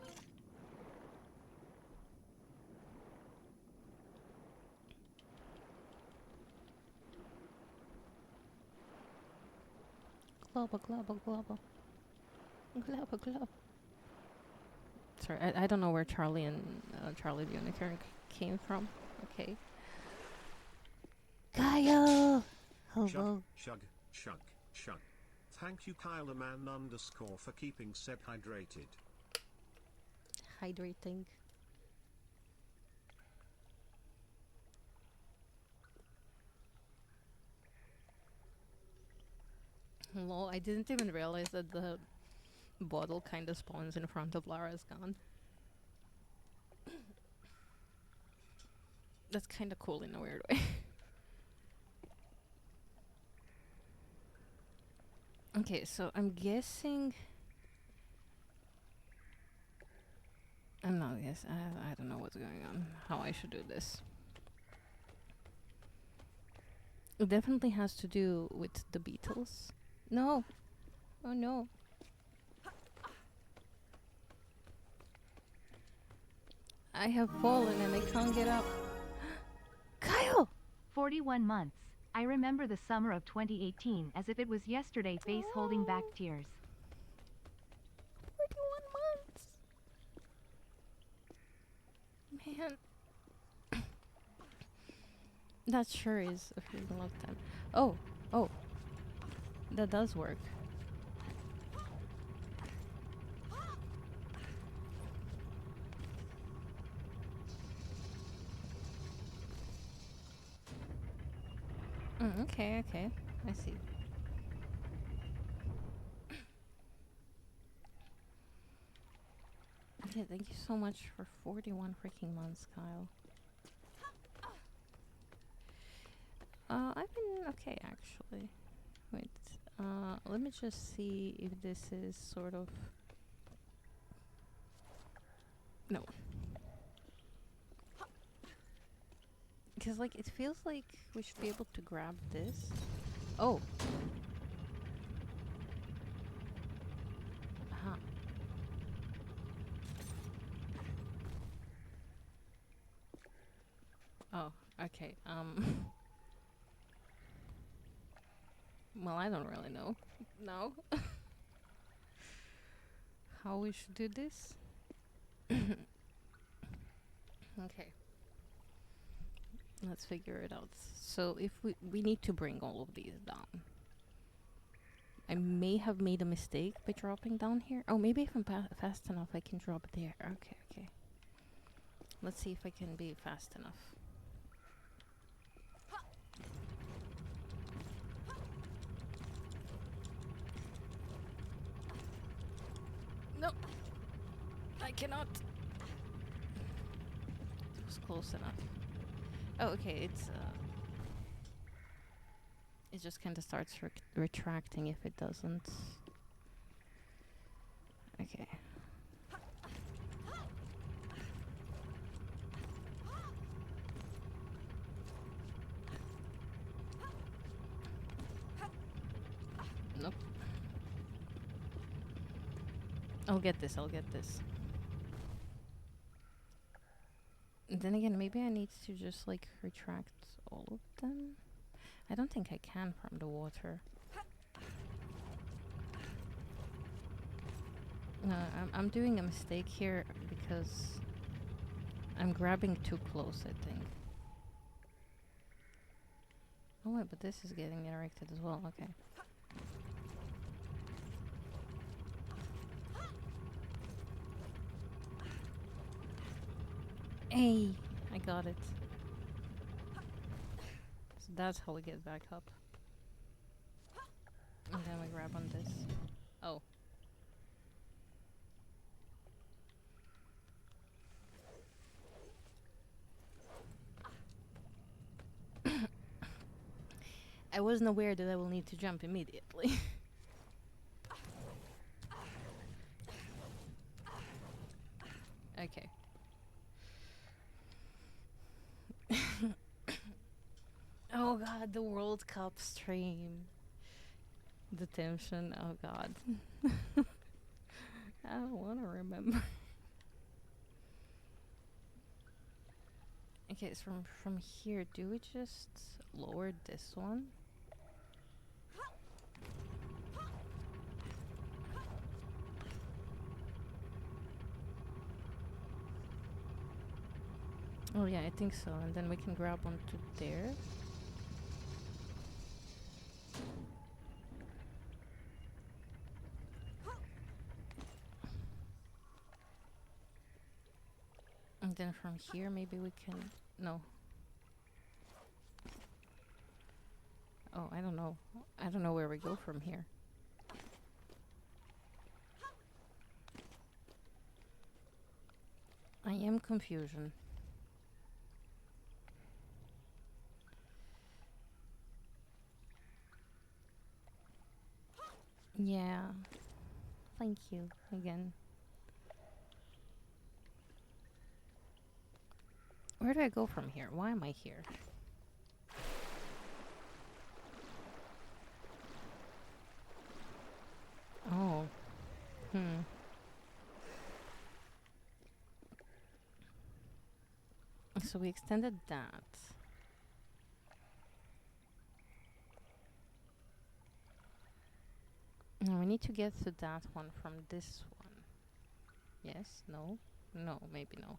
Global. Sorry, I don't know where Charlie and Charlie the Unicorn came from. Okay. Kyle! Hello. Chug. Thank you Kyleman _ for keeping Seb hydrated. Hydrating. Lol, I didn't even realize that the bottle kind of spawns in front of Lara's gun. That's kind of cool in a weird way. Okay, so I'm guessing... I'm not guessing. I don't know what's going on. How I should do this. It definitely has to do with the Beatles. No! Oh no. I have fallen and I can't get up. Kyle! 41 months. I remember the summer of 2018 as if it was yesterday, face holding back tears. 41 months! Man. That sure is a freaking long time. Oh. That does work. Okay. I see. Okay, thank you so much for 41 freaking months, Kyle. I've been okay, actually. Wait, let me just see if this is sort of... No. Because, like, it feels like we should be able to grab this. Oh! Aha. Oh, okay, well, I don't really know. No. How we should do this? Okay. Let's figure it out. So if we need to bring all of these down. I may have made a mistake by dropping down here. Oh, maybe if I'm fast enough I can drop there. Okay. Let's see if I can be fast enough. No! I cannot! It was close enough. Oh, okay, it just kind of starts retracting if it doesn't. Okay. Nope. I'll get this, I'll get this. And then again, maybe I need to just like retract all of them. I don't think I can from the water. No, I'm doing a mistake here because I'm grabbing too close, I think. Oh wait, but this is getting erected as well, okay. Hey, I got it. So that's how we get back up. And then we grab on this. Oh. I wasn't aware that I will need to jump immediately. Okay. Oh god, the World Cup stream. The tension, oh god. I don't want to remember. Okay, so from here, do we just lower this one? Oh yeah, I think so. And then we can grab onto there. And then from here, maybe we can... No. Oh, I don't know. I don't know where we go from here. I am confusion. Yeah. Thank you again. Where do I go from here? Why am I here? Oh. So we extended that. Now we need to get to that one from this one. Yes? No? No, maybe no.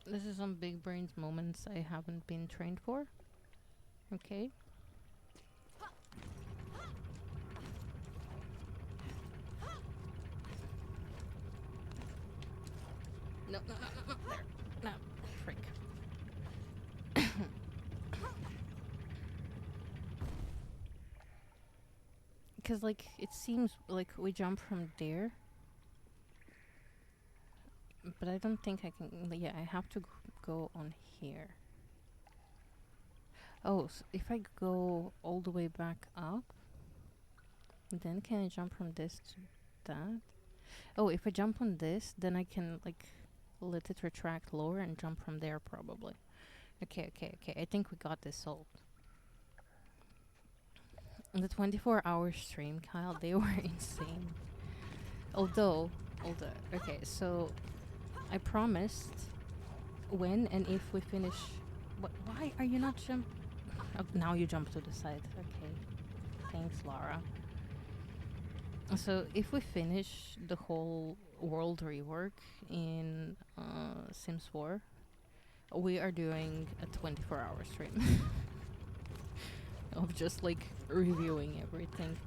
This is some big brains moments I haven't been trained for. Okay. No, no, no, no, no, there. No, freak. Because, like, it seems like we jump from there. But I don't think I can... Yeah, I have to go on here. Oh, so if I go all the way back up, then can I jump from this to that? Oh, if I jump on this, then I can, like, let it retract lower and jump from there, probably. Okay, okay, okay. I think we got this solved. The 24-hour stream, Kyle, they were insane. Although, okay, so I promised when and if we finish... Why are you not jump? Oh, now you jump to the side. Okay. Thanks, Lara. So if we finish the whole world rework in Sims 4, we are doing a 24-hour stream. Of just like reviewing everything.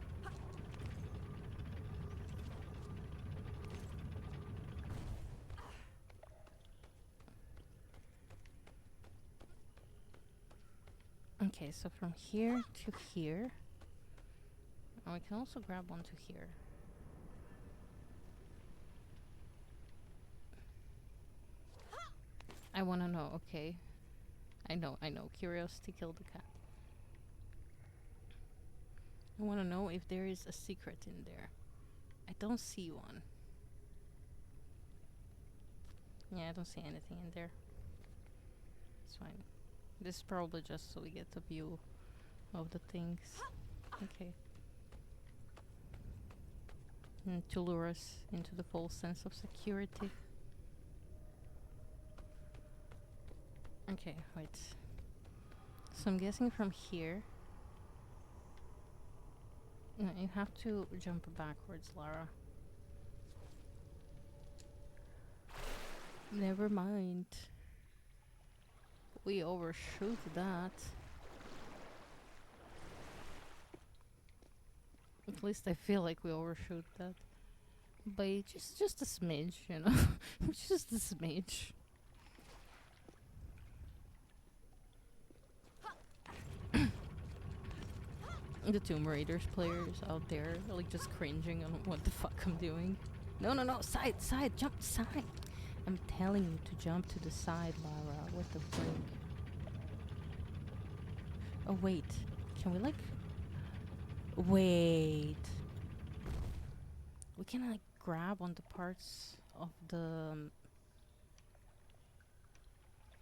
Okay, so from here to here. And we can also grab onto here. I wanna know, okay. I know. Curiosity killed the cat. I want to know if there is a secret in there. I don't see one. Yeah, I don't see anything in there. It's fine. This is probably just so we get a view of the things. Okay. And to lure us into the false sense of security. Okay, wait. So I'm guessing from here. No, you have to jump backwards, Lara. Never mind. We overshoot that. At least I feel like we overshoot that. By just a smidge, you know? Just a smidge. The Tomb Raiders players out there are like just cringing on what the fuck I'm doing. No, no, no, side, jump side. I'm telling you to jump to the side, Lara. What the frick? Oh, wait. Can we, like... Wait. We can, like, grab on the parts of the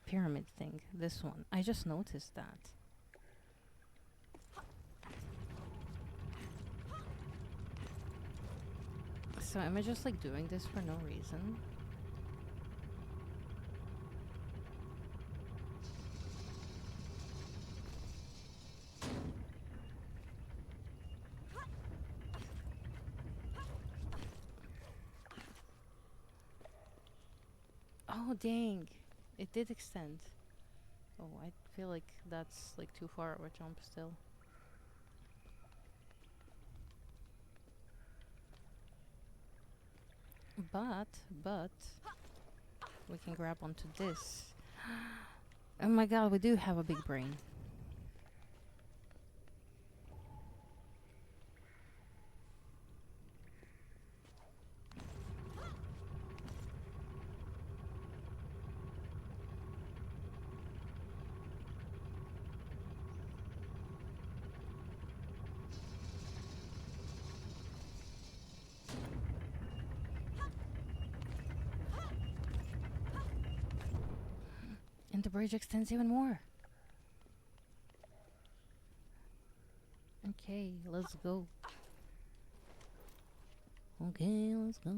pyramid thing. This one. I just noticed that. So am I just, like, doing this for no reason? Oh, dang. It did extend. Oh, I feel like that's like too far of a jump still. But, we can grab onto this. Oh my god, we do have a big brain. And the bridge extends even more. Okay, let's go. Okay, let's go.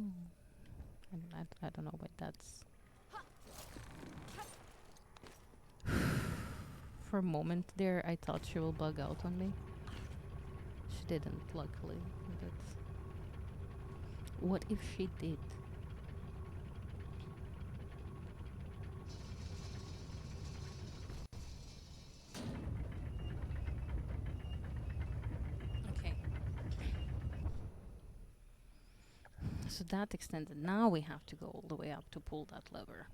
I don't know what that's... For a moment there, I thought she will bug out on me. She didn't, luckily. But what if she did? Okay. So that extended. Now we have to go all the way up to pull that lever.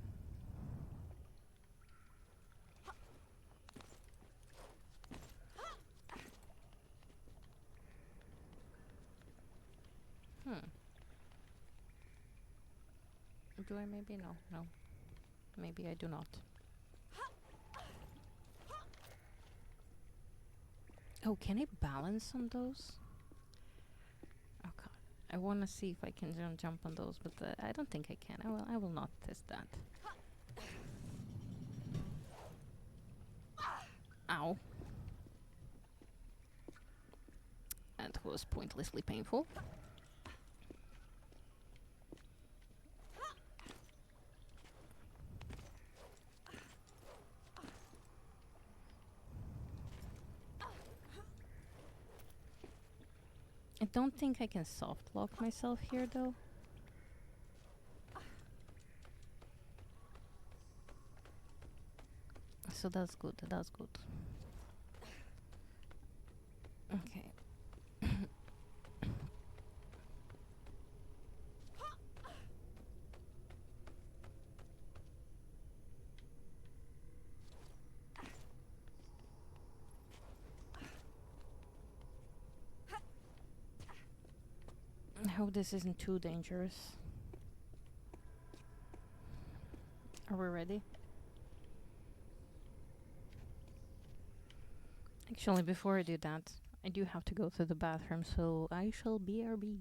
Do I maybe? No, no. Maybe I do not. Oh, can I balance on those? Oh god. I want to see if I can jump on those, but I don't think I can. I will not test that. Ow. That was pointlessly painful. I don't think I can soft lock myself here though. So that's good, that's good. Okay. I hope this isn't too dangerous. Are we ready? Actually, before I do that, I do have to go to the bathroom, so I shall BRB.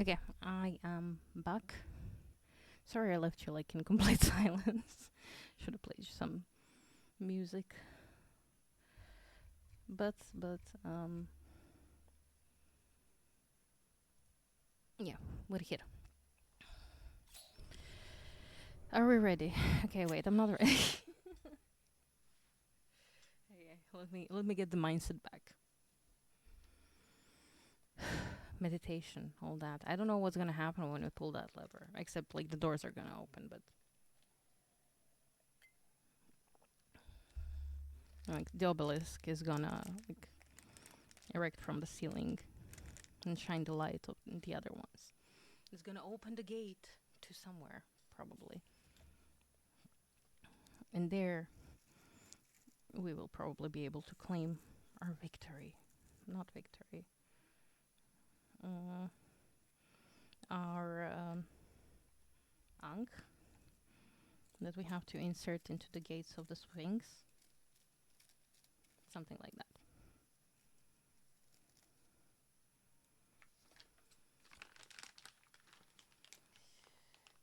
Okay, I am back. Sorry I left you like in complete silence. Should have played some music. But yeah, we're here. Are we ready? Okay, wait, I'm not ready. Okay, let me get the mindset back. Meditation, all that. I don't know what's gonna happen when we pull that lever, except like the doors are gonna open, but like the obelisk is gonna like erect from the ceiling and shine the light on the other ones. It's gonna open the gate to somewhere, probably. And there we will probably be able to claim our victory. Not victory. Our ankh that we have to insert into the gates of the Sphinx. Something like that.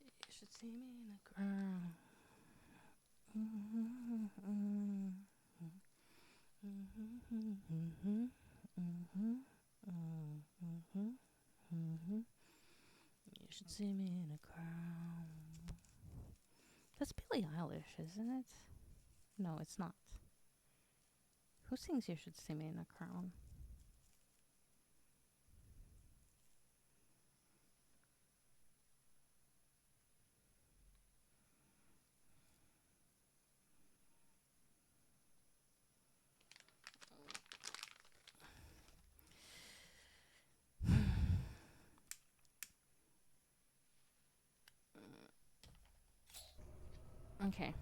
You should see me in a crown. You should see me in a crown. That's Billie Eilish, isn't it? No, it's not. Who sings You Should See Me in a Crown? Okay.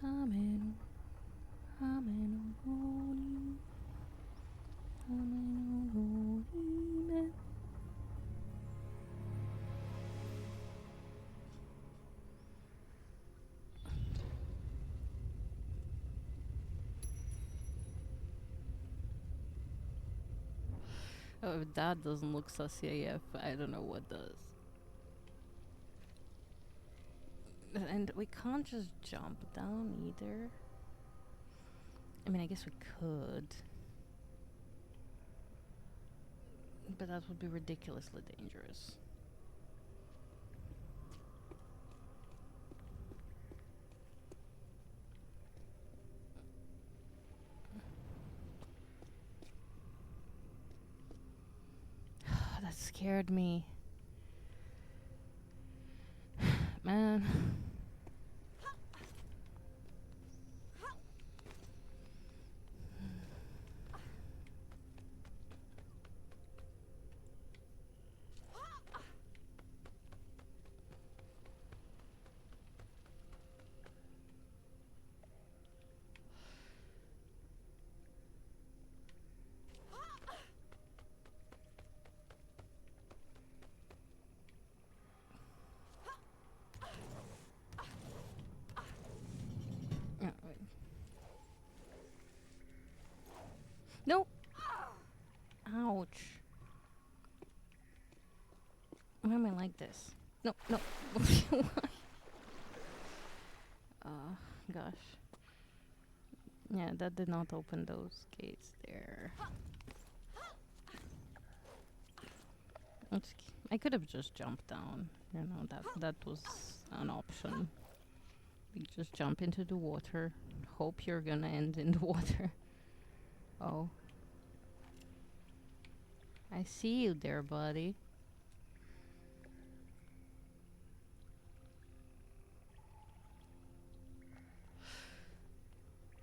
Amen. Amen. Amen. Amen. Oh, if that doesn't look sussy AF, I don't know what does. And we can't just jump down either. I mean, I guess we could. But that would be ridiculously dangerous. That scared me. Man. Yeah, wait. No! Ouch. Why am I like this? No, no. Why? Gosh. Yeah, that did not open those gates there. I could have just jumped down. You know, that was an option. You just jump into the water. Hope you're gonna end in the water. Oh. I see you there, buddy.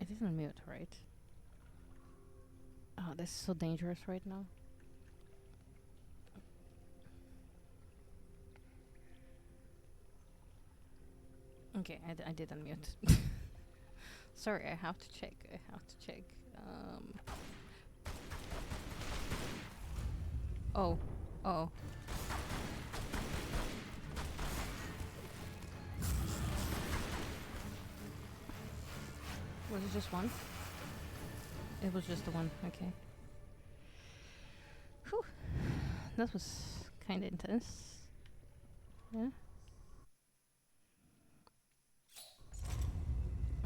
It isn't mute, right? Oh, this is so dangerous right now. Okay, I did unmute. Sorry, I have to check. Oh. Oh. Was it just one? It was just the one. Okay. Whew. That was kind of intense. Yeah.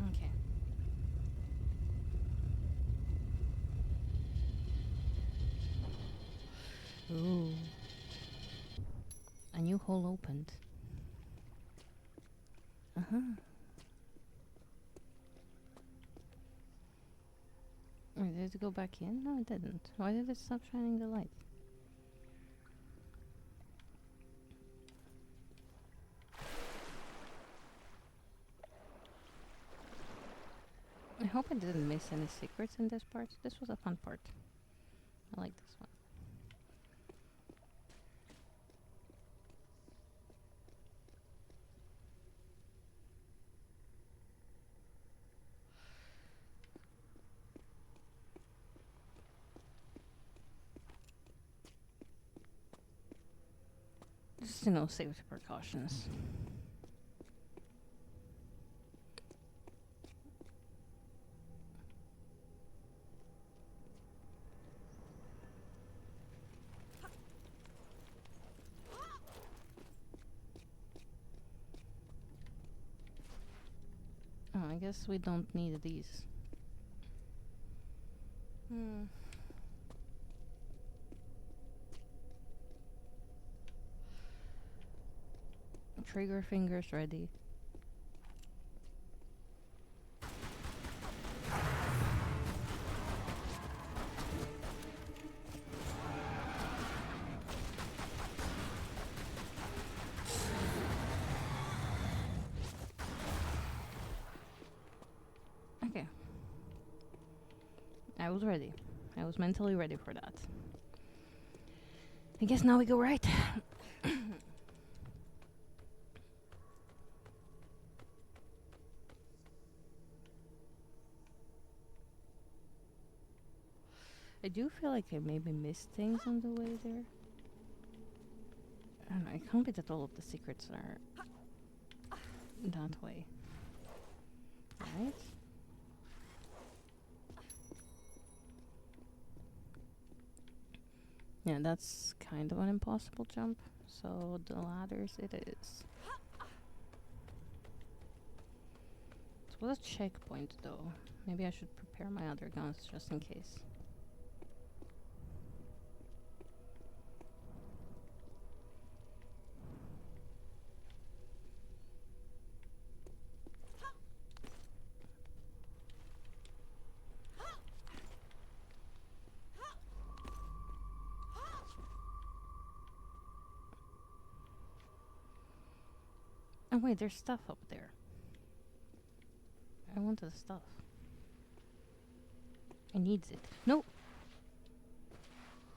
Okay. Ooh. A new hole opened. Uh-huh. Wait, did it go back in? No, it didn't. Why did it stop shining the light? I hope I didn't miss any secrets in this part. This was a fun part. I like this one. Just, safety precautions. Oh, I guess we don't need these. Trigger fingers ready. Okay. I was ready. I was mentally ready for that. I guess now we go right. I do feel like I maybe missed things on the way there. I don't know, it can't be that all of the secrets are that way. Right? Yeah, that's kind of an impossible jump. So the ladders it is. It was a checkpoint though. Maybe I should prepare my other guns just in case. Oh wait, there's stuff up there. I want the stuff. I needs it. No!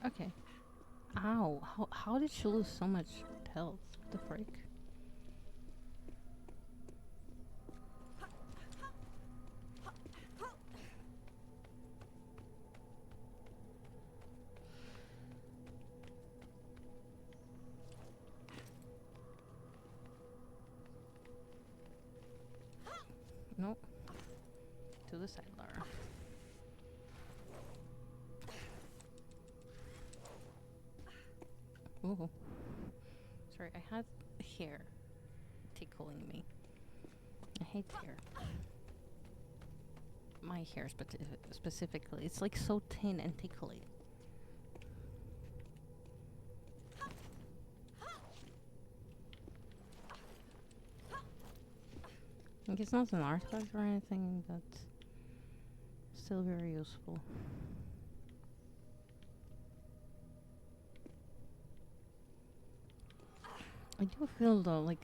Okay. Ow. How did she lose so much health? What the frick? Nope. To the side, Lara. Ooh. Sorry, I had hair tickling me. I hate hair. My hair specifically. It's like so thin and tickly. Like it's not an artifact or anything, but still very useful. I do feel though, like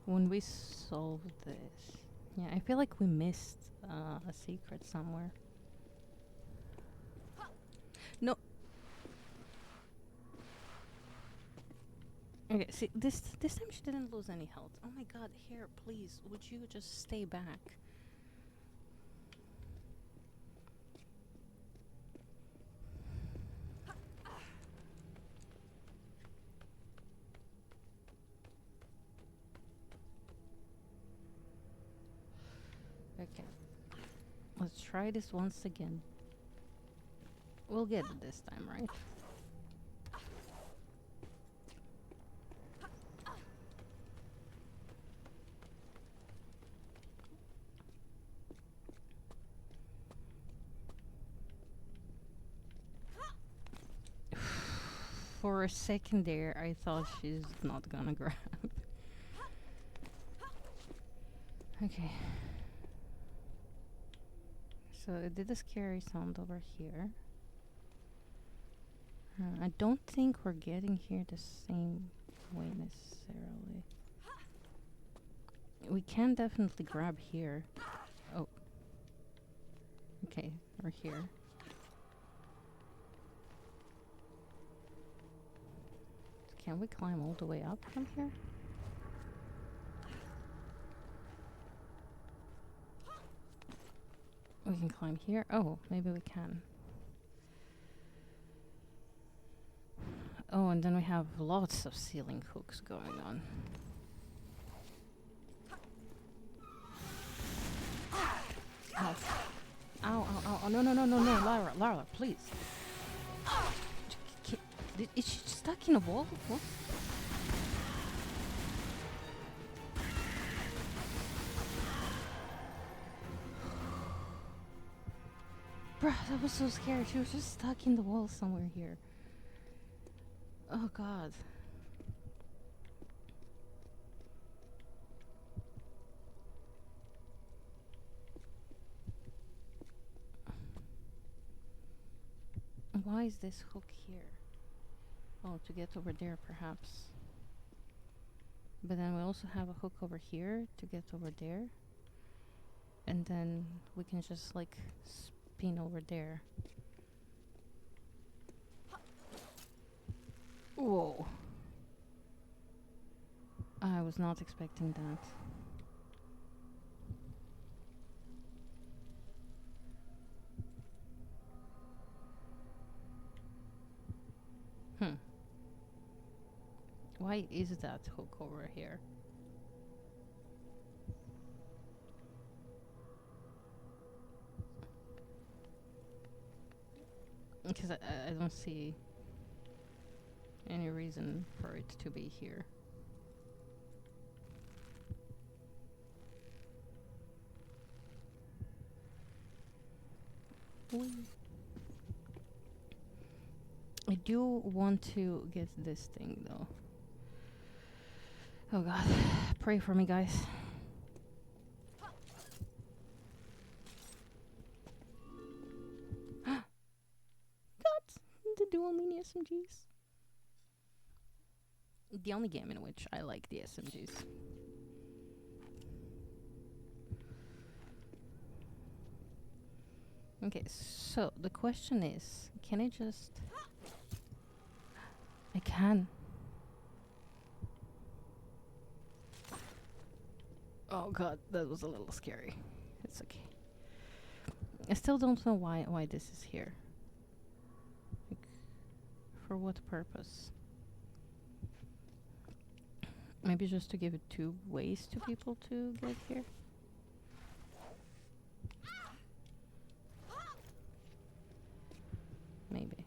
when we solved this, yeah, I feel like we missed a secret somewhere. No. Okay, see, this time she didn't lose any health. Oh my god, here, please, would you just stay back? Okay. Let's try this once again. We'll get it this time, right? For a second there, I thought she's not gonna grab. Okay. So it did a scary sound over here. I don't think we're getting here the same way necessarily. We can definitely grab here. Oh. Okay, we're here. Can we climb all the way up from here? We can climb here. Oh, maybe we can. Oh, and then we have lots of ceiling hooks going on. Ow. Ow, ow, ow. Oh, no, no, no, no, no. Lara, please. Is she stuck in a wall? What? Bruh, that was so scary. She was just stuck in the wall somewhere here. Oh god. Why is this hook here? Oh, to get over there perhaps. But then we also have a hook over here to get over there. And then we can just like spin over there. Whoa. I was not expecting that. Why is that hook over here? Because I don't see any reason for it to be here. I do want to get this thing though. Oh god, pray for me, guys. God, the dual mini SMGs. The only game in which I like the SMGs. Okay, so the question is, can I just... I can. Oh god, that was a little scary. It's okay. I still don't know why this is here. Like, for what purpose? Maybe just to give it 2 ways to people to get here? Maybe.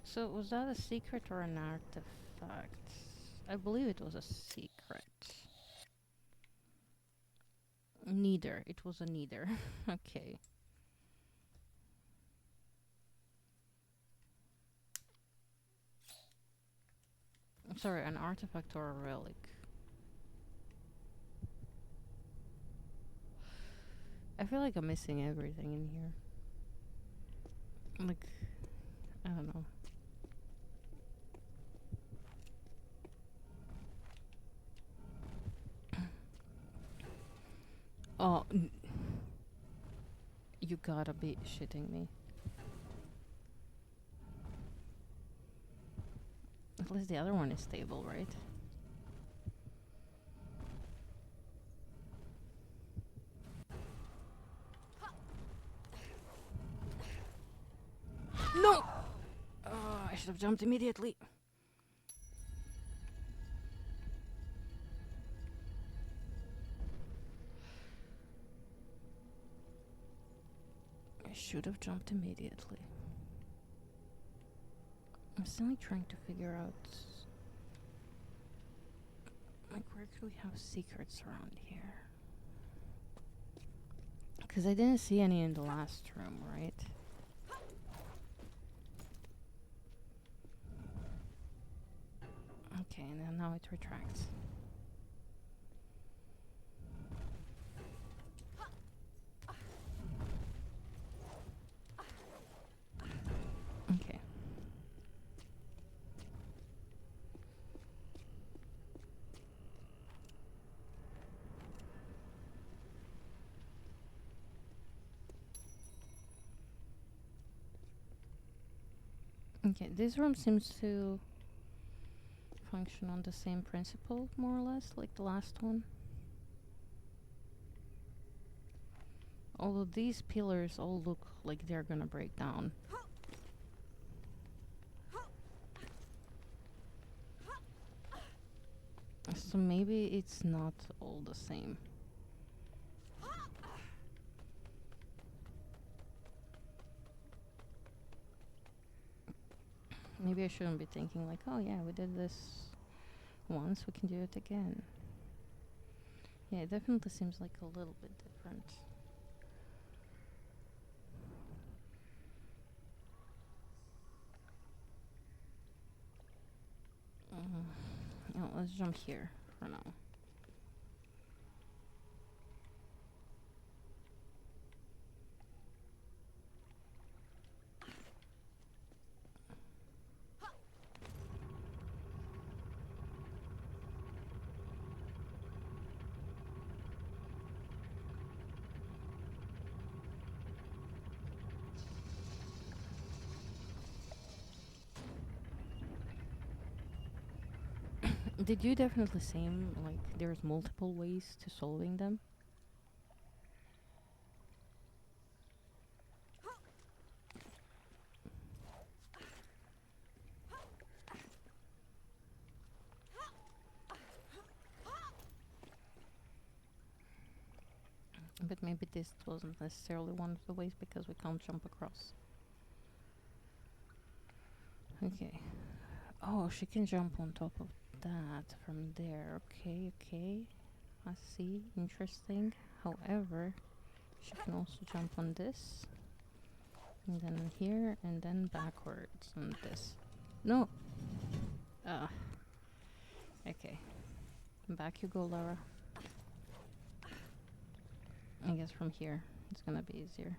So was that a secret or an artifact? I believe it was a secret. Neither. It was a neither. Okay. I'm sorry, an artifact or a relic? I feel like I'm missing everything in here. Like, I don't know. Oh, you gotta be shitting me. At least the other one is stable, right? No! should have jumped immediately. I should have jumped immediately. I'm still like, trying to figure out like where could we have secrets around here? Because I didn't see any in the last room, right? Okay, and then now it retracts. Okay. Okay, this room seems to function on the same principle, more or less, like the last one. Although these pillars all look like they're gonna break down. So maybe it's not all the same. Maybe I shouldn't be thinking like, oh yeah, we did this once, we can do it again. Yeah, it definitely seems like a little bit different. No, let's jump here for now. Did you definitely seem like there's multiple ways to solving them? But maybe this wasn't necessarily one of the ways because we can't jump across. Okay. Oh, she can jump on top of that from there. Okay, okay. I see. Interesting. However, she can also jump on this. And then here, and then backwards on this. No! Okay. Back you go, Lara. I guess from here, it's gonna be easier.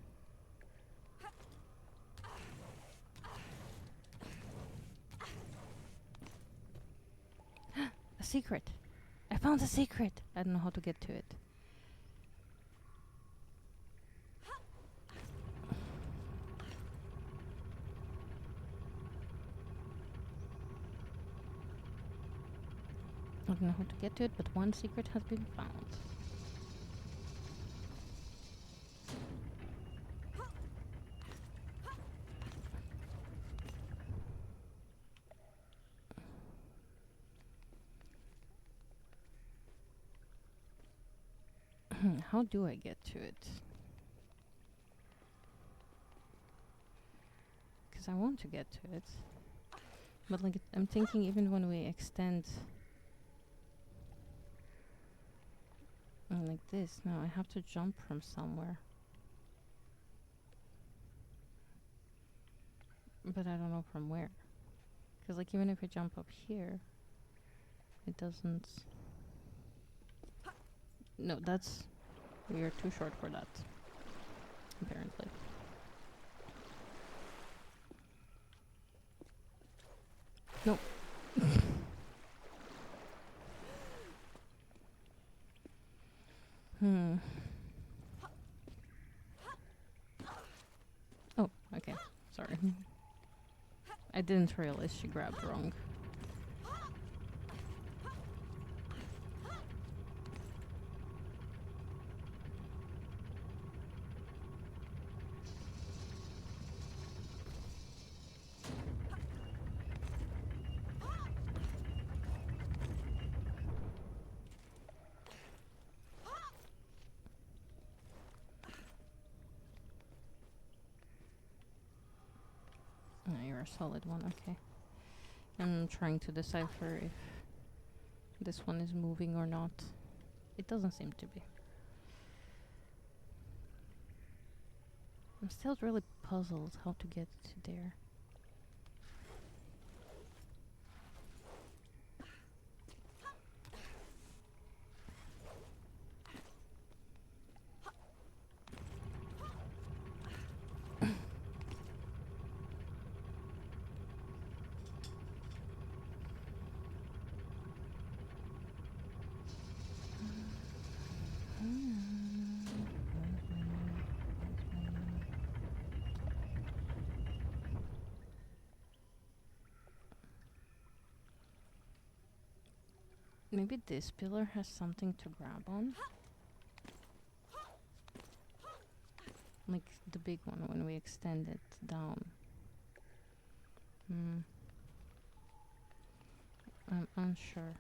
A secret! I found a secret! I don't know how to get to it. I don't know how to get to it, but one secret has been found. How do I get to it? Because I want to get to it. But like, I'm thinking even when we extend like this, now I have to jump from somewhere. But I don't know from where. Because like even if I jump up here, it doesn't... No, that's... We are too short for that. Apparently. No. Oh, okay. Sorry. I didn't realize she grabbed wrong. you're a solid one. Okay. I'm trying to decipher if this one is moving or not. It doesn't seem to be. I'm still really puzzled how to get to there. Maybe this pillar has something to grab on. Like the big one when we extend it down. I'm unsure.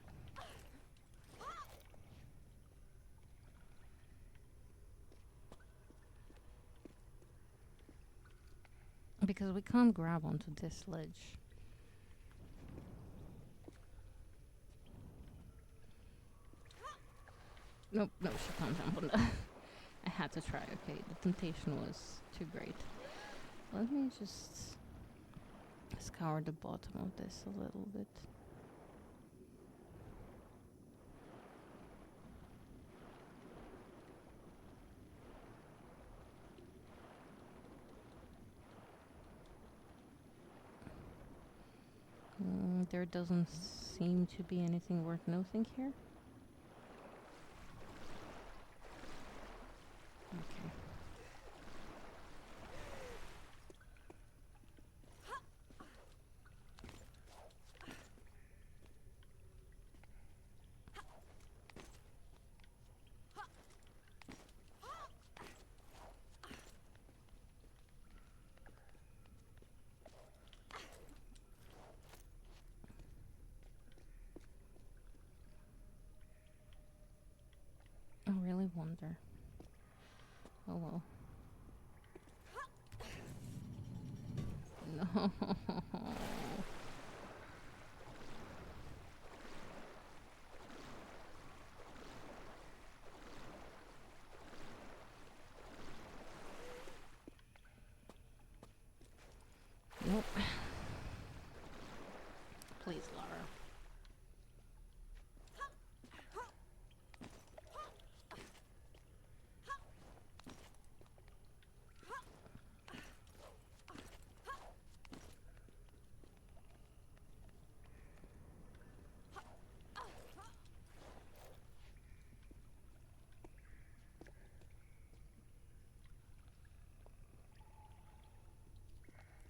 Because we can't grab onto this ledge. Nope, no, she can't jump on that. I had to try, okay. The temptation was too great. Let me just scour the bottom of this a little bit. There doesn't seem to be anything worth noting here. Okay. I really wonder. Oh well. No. Nope. Please, Lara.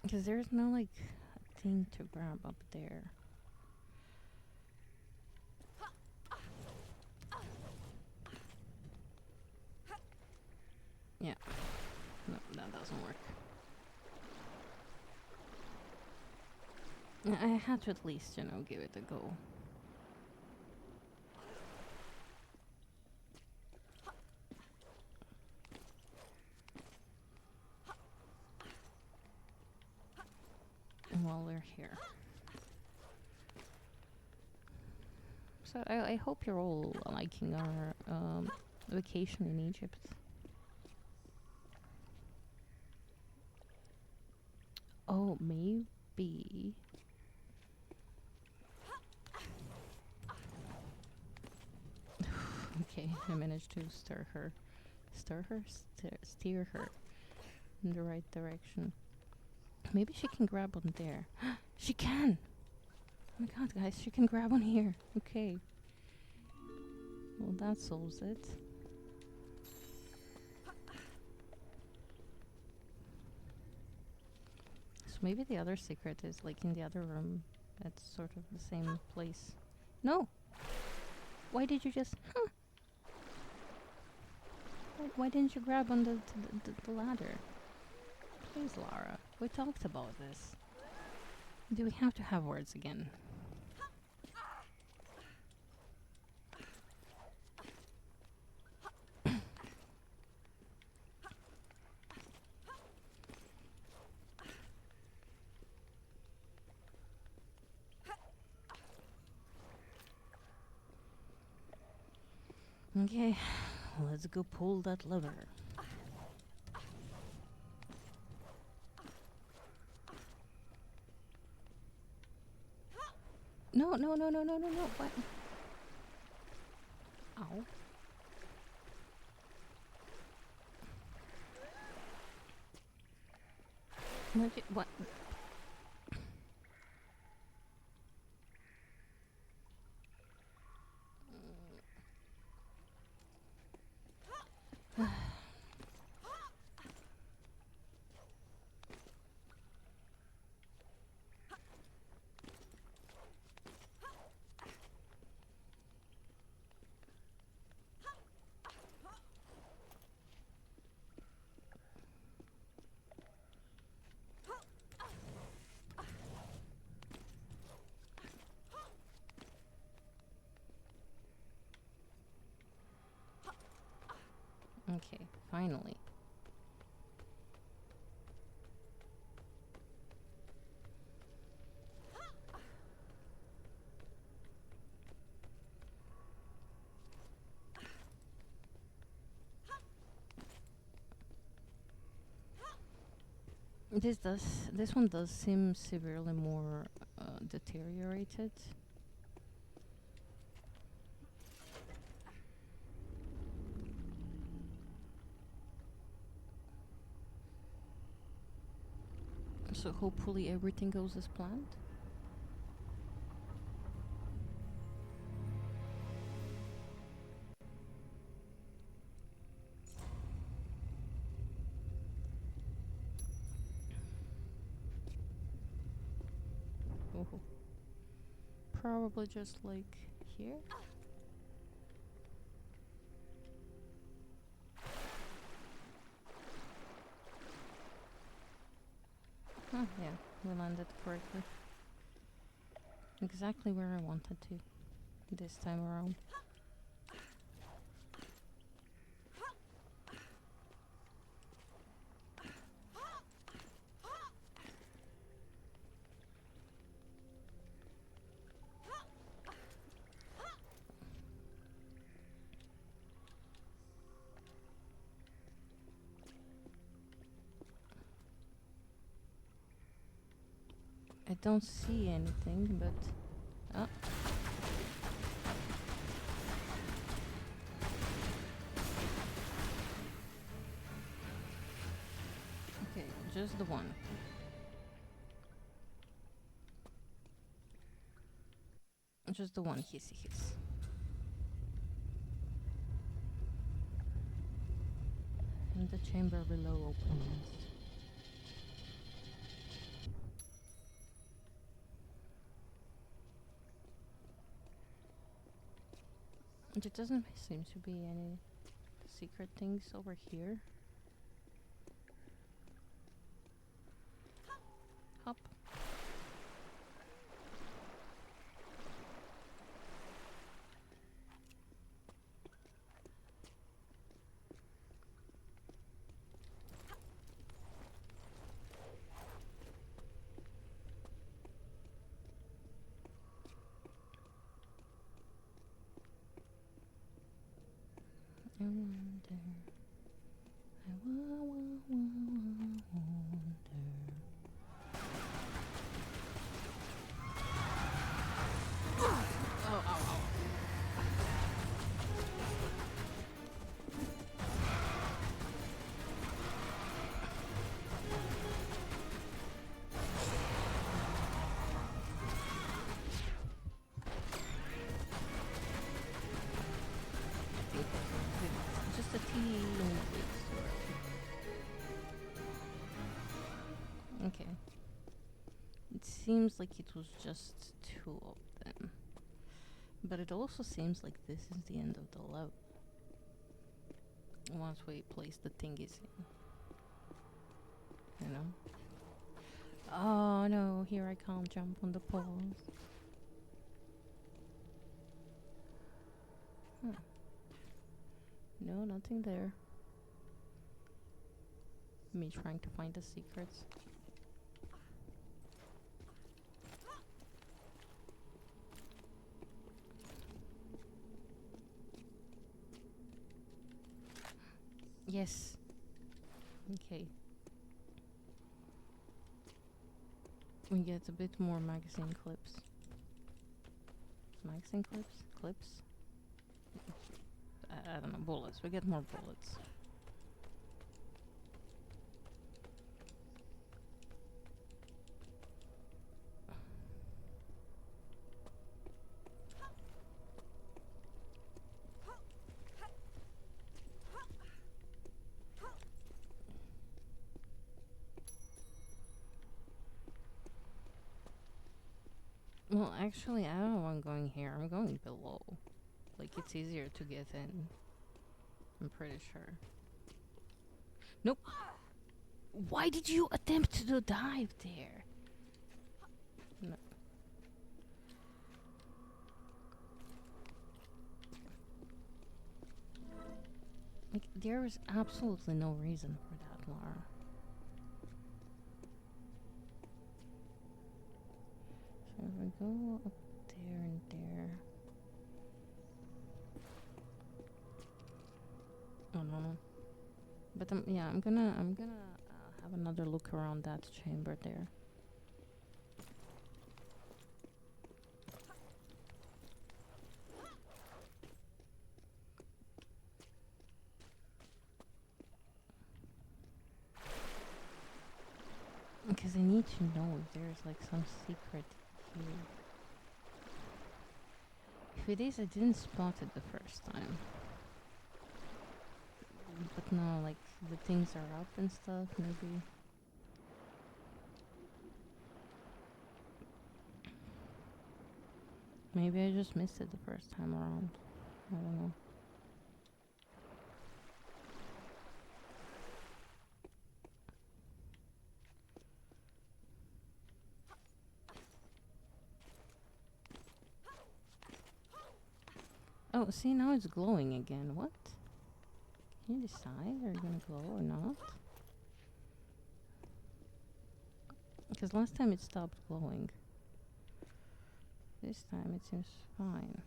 Because there's no, like, thing to grab up there. Yeah. No, that doesn't work. I had to at least, you know, give it a go. While we're here. So I hope you're all liking our vacation in Egypt. Oh, maybe. Okay, I managed to steer her in the right direction. Maybe she can grab on there. She can! Oh my god, guys, she can grab on here. Okay. Well, that solves it. So maybe the other secret is like in the other room. That's sort of the same place. No! Why did you just... Huh? Why didn't you grab on the ladder? Please, Lara. We talked about this. Do we have to have words again? Okay, let's go pull that lever. No, no, no, no, no, no, no. What? Ow. What? Okay, finally. This one does seem severely more deteriorated. So hopefully everything goes as planned. Oh. Probably just like here. Oh, yeah, we landed correctly. Exactly where I wanted to this time around. I don't see anything, but... Oh. Okay, just the one. Just the one hissy hiss. And the chamber below opens. There doesn't seem to be any secret things over here. Hop. I wonder. Oh, ow, ow. Just a teeny bit swirly. Okay. It seems like it was just two of them. But it also seems like this is the end of the level. Once we place the thingies in. You know? Oh no, here I can't jump on the poles. Huh. No, nothing there. Me trying to find the secrets. Yes. Okay. We get a bit more magazine clips. Magazine clips? Clips? I don't know, bullets. We get more bullets. Well, actually, I don't know why I'm going here. I'm going below. Like, it's easier to get in. I'm pretty sure. Nope. Why did you attempt to dive there? No. Like, there is absolutely no reason for that, Lara. So if we go up there and there. Oh no. But yeah, I'm gonna have another look around that chamber there. Because I need to know if there's like some secret here. If it is, I didn't spot it the first time. But now, like, the things are up and stuff, maybe. Maybe I just missed it the first time around. I don't know. Oh, see, now it's glowing again. What? Can you decide are you gonna glow or not? Because last time it stopped glowing. This time it seems fine.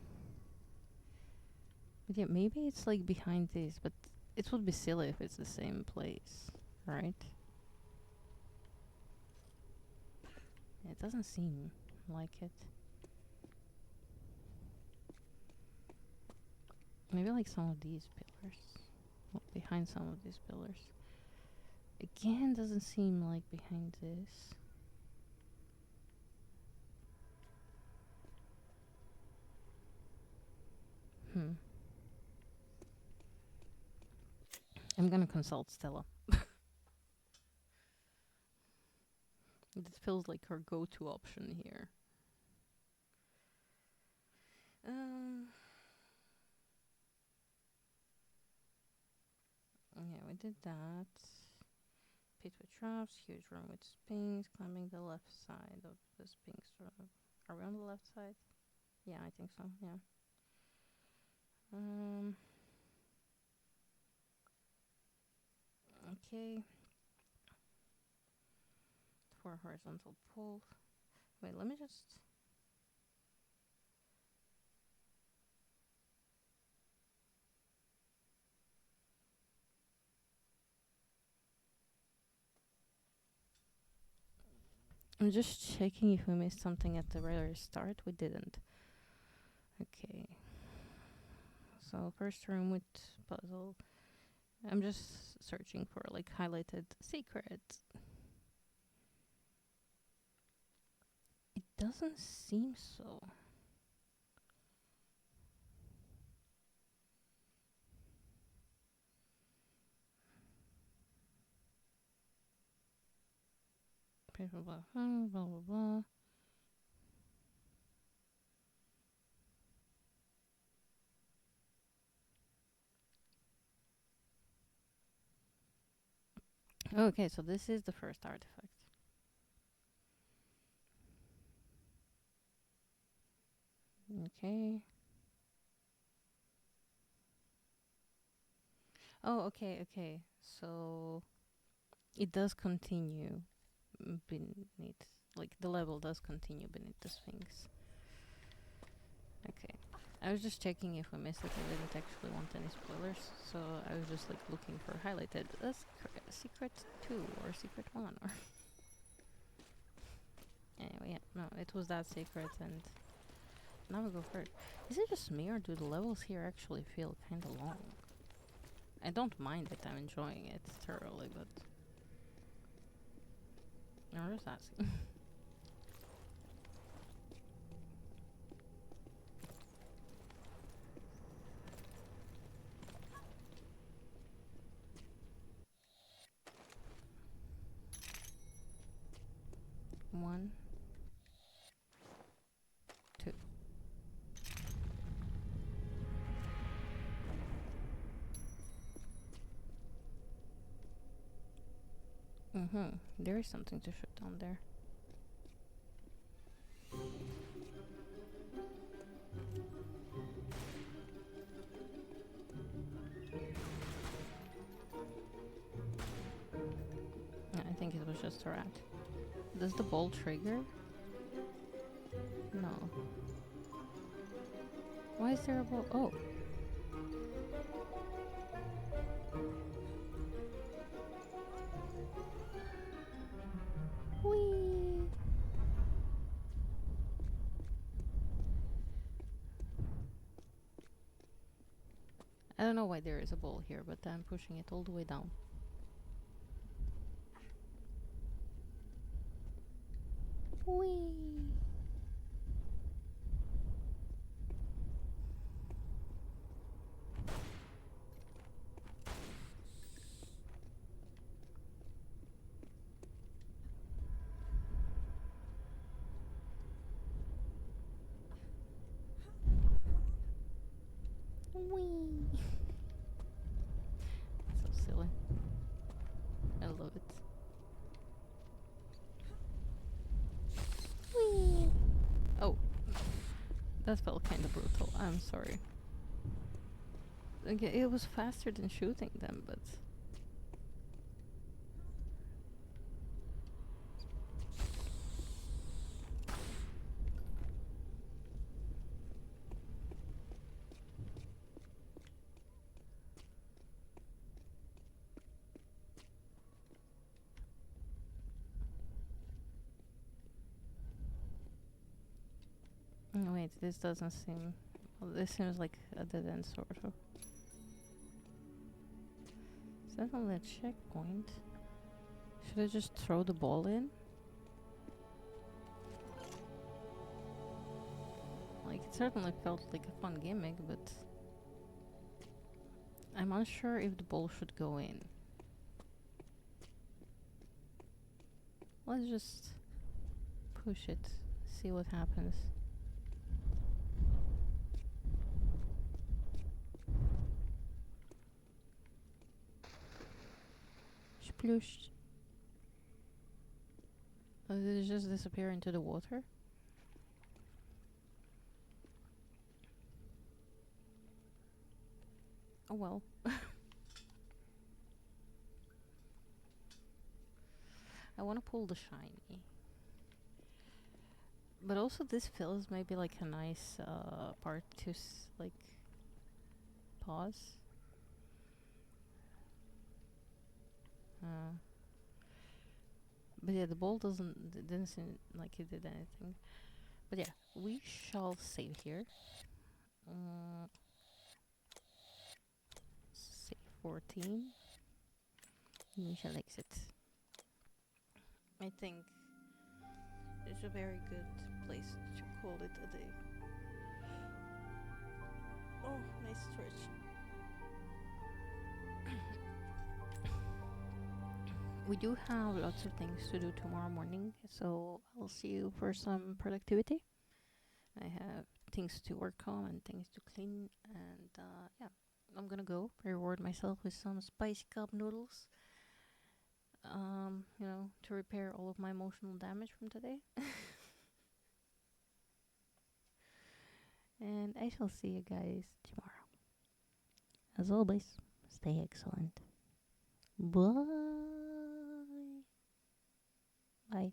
But yeah, maybe it's like behind this, but it would be silly if it's the same place, right? Yeah, it doesn't seem like it. Maybe like some of these pillars. Well, behind some of these pillars. Again, doesn't seem like behind this. I'm gonna consult Stella. This feels like her go-to option here. Yeah, we did that. Pit with traps, huge room with sphinx, climbing the left side of the sphinx room. Are we on the left side? Yeah, I think so, yeah. Okay. 4 horizontal pulls. Wait, let me just... I'm just checking if we missed something at the very start. We didn't. Okay. So first room with puzzle. I'm just searching for like highlighted secrets. It doesn't seem so. Blah blah blah blah blah blah. Okay, so this is the first artifact. Okay. Oh, okay. So it does continue beneath, like the level does continue beneath the Sphinx. Okay. I was just checking if we missed it. I didn't actually want any spoilers, so I was just like looking for highlighted secret 2 or secret 1 or anyway, yeah, no, it was that secret, and now we go for it. Is it just me, or do the levels here actually feel kind of long? I don't mind it, I'm enjoying it thoroughly, but I'm just asking. One, two. There is something to shoot down there. I think it was just a rat. Does the ball trigger? No. Why is there a ball? Oh. Whee! I don't know why there is a ball here, but I'm pushing it all the way down. Whee! Whee! So silly. I love it. Whee! Oh. That felt kind of brutal. I'm sorry. Like, it was faster than shooting them, but... Wait, this doesn't seem... Well, this seems like a dead end, sort of. Is that only a checkpoint? Should I just throw the ball in? Like, it certainly felt like a fun gimmick, but... I'm unsure if the ball should go in. Let's just... push it. See what happens. Sploosh. Oh, did it just disappear into the water? Oh well. I want to pull the shiny. But also this feels maybe like a nice part to like pause. But yeah, the ball didn't seem like it did anything. But yeah, we shall save here. Save 14. We shall exit. I think it's a very good place to call it a day. Oh, nice stretch. We do have lots of things to do tomorrow morning, so I'll see you for some productivity. I have things to work on and things to clean, and yeah, I'm gonna go reward myself with some spicy cup noodles. You know, to repair all of my emotional damage from today. And I shall see you guys tomorrow. As always, stay excellent. Bye. Bye.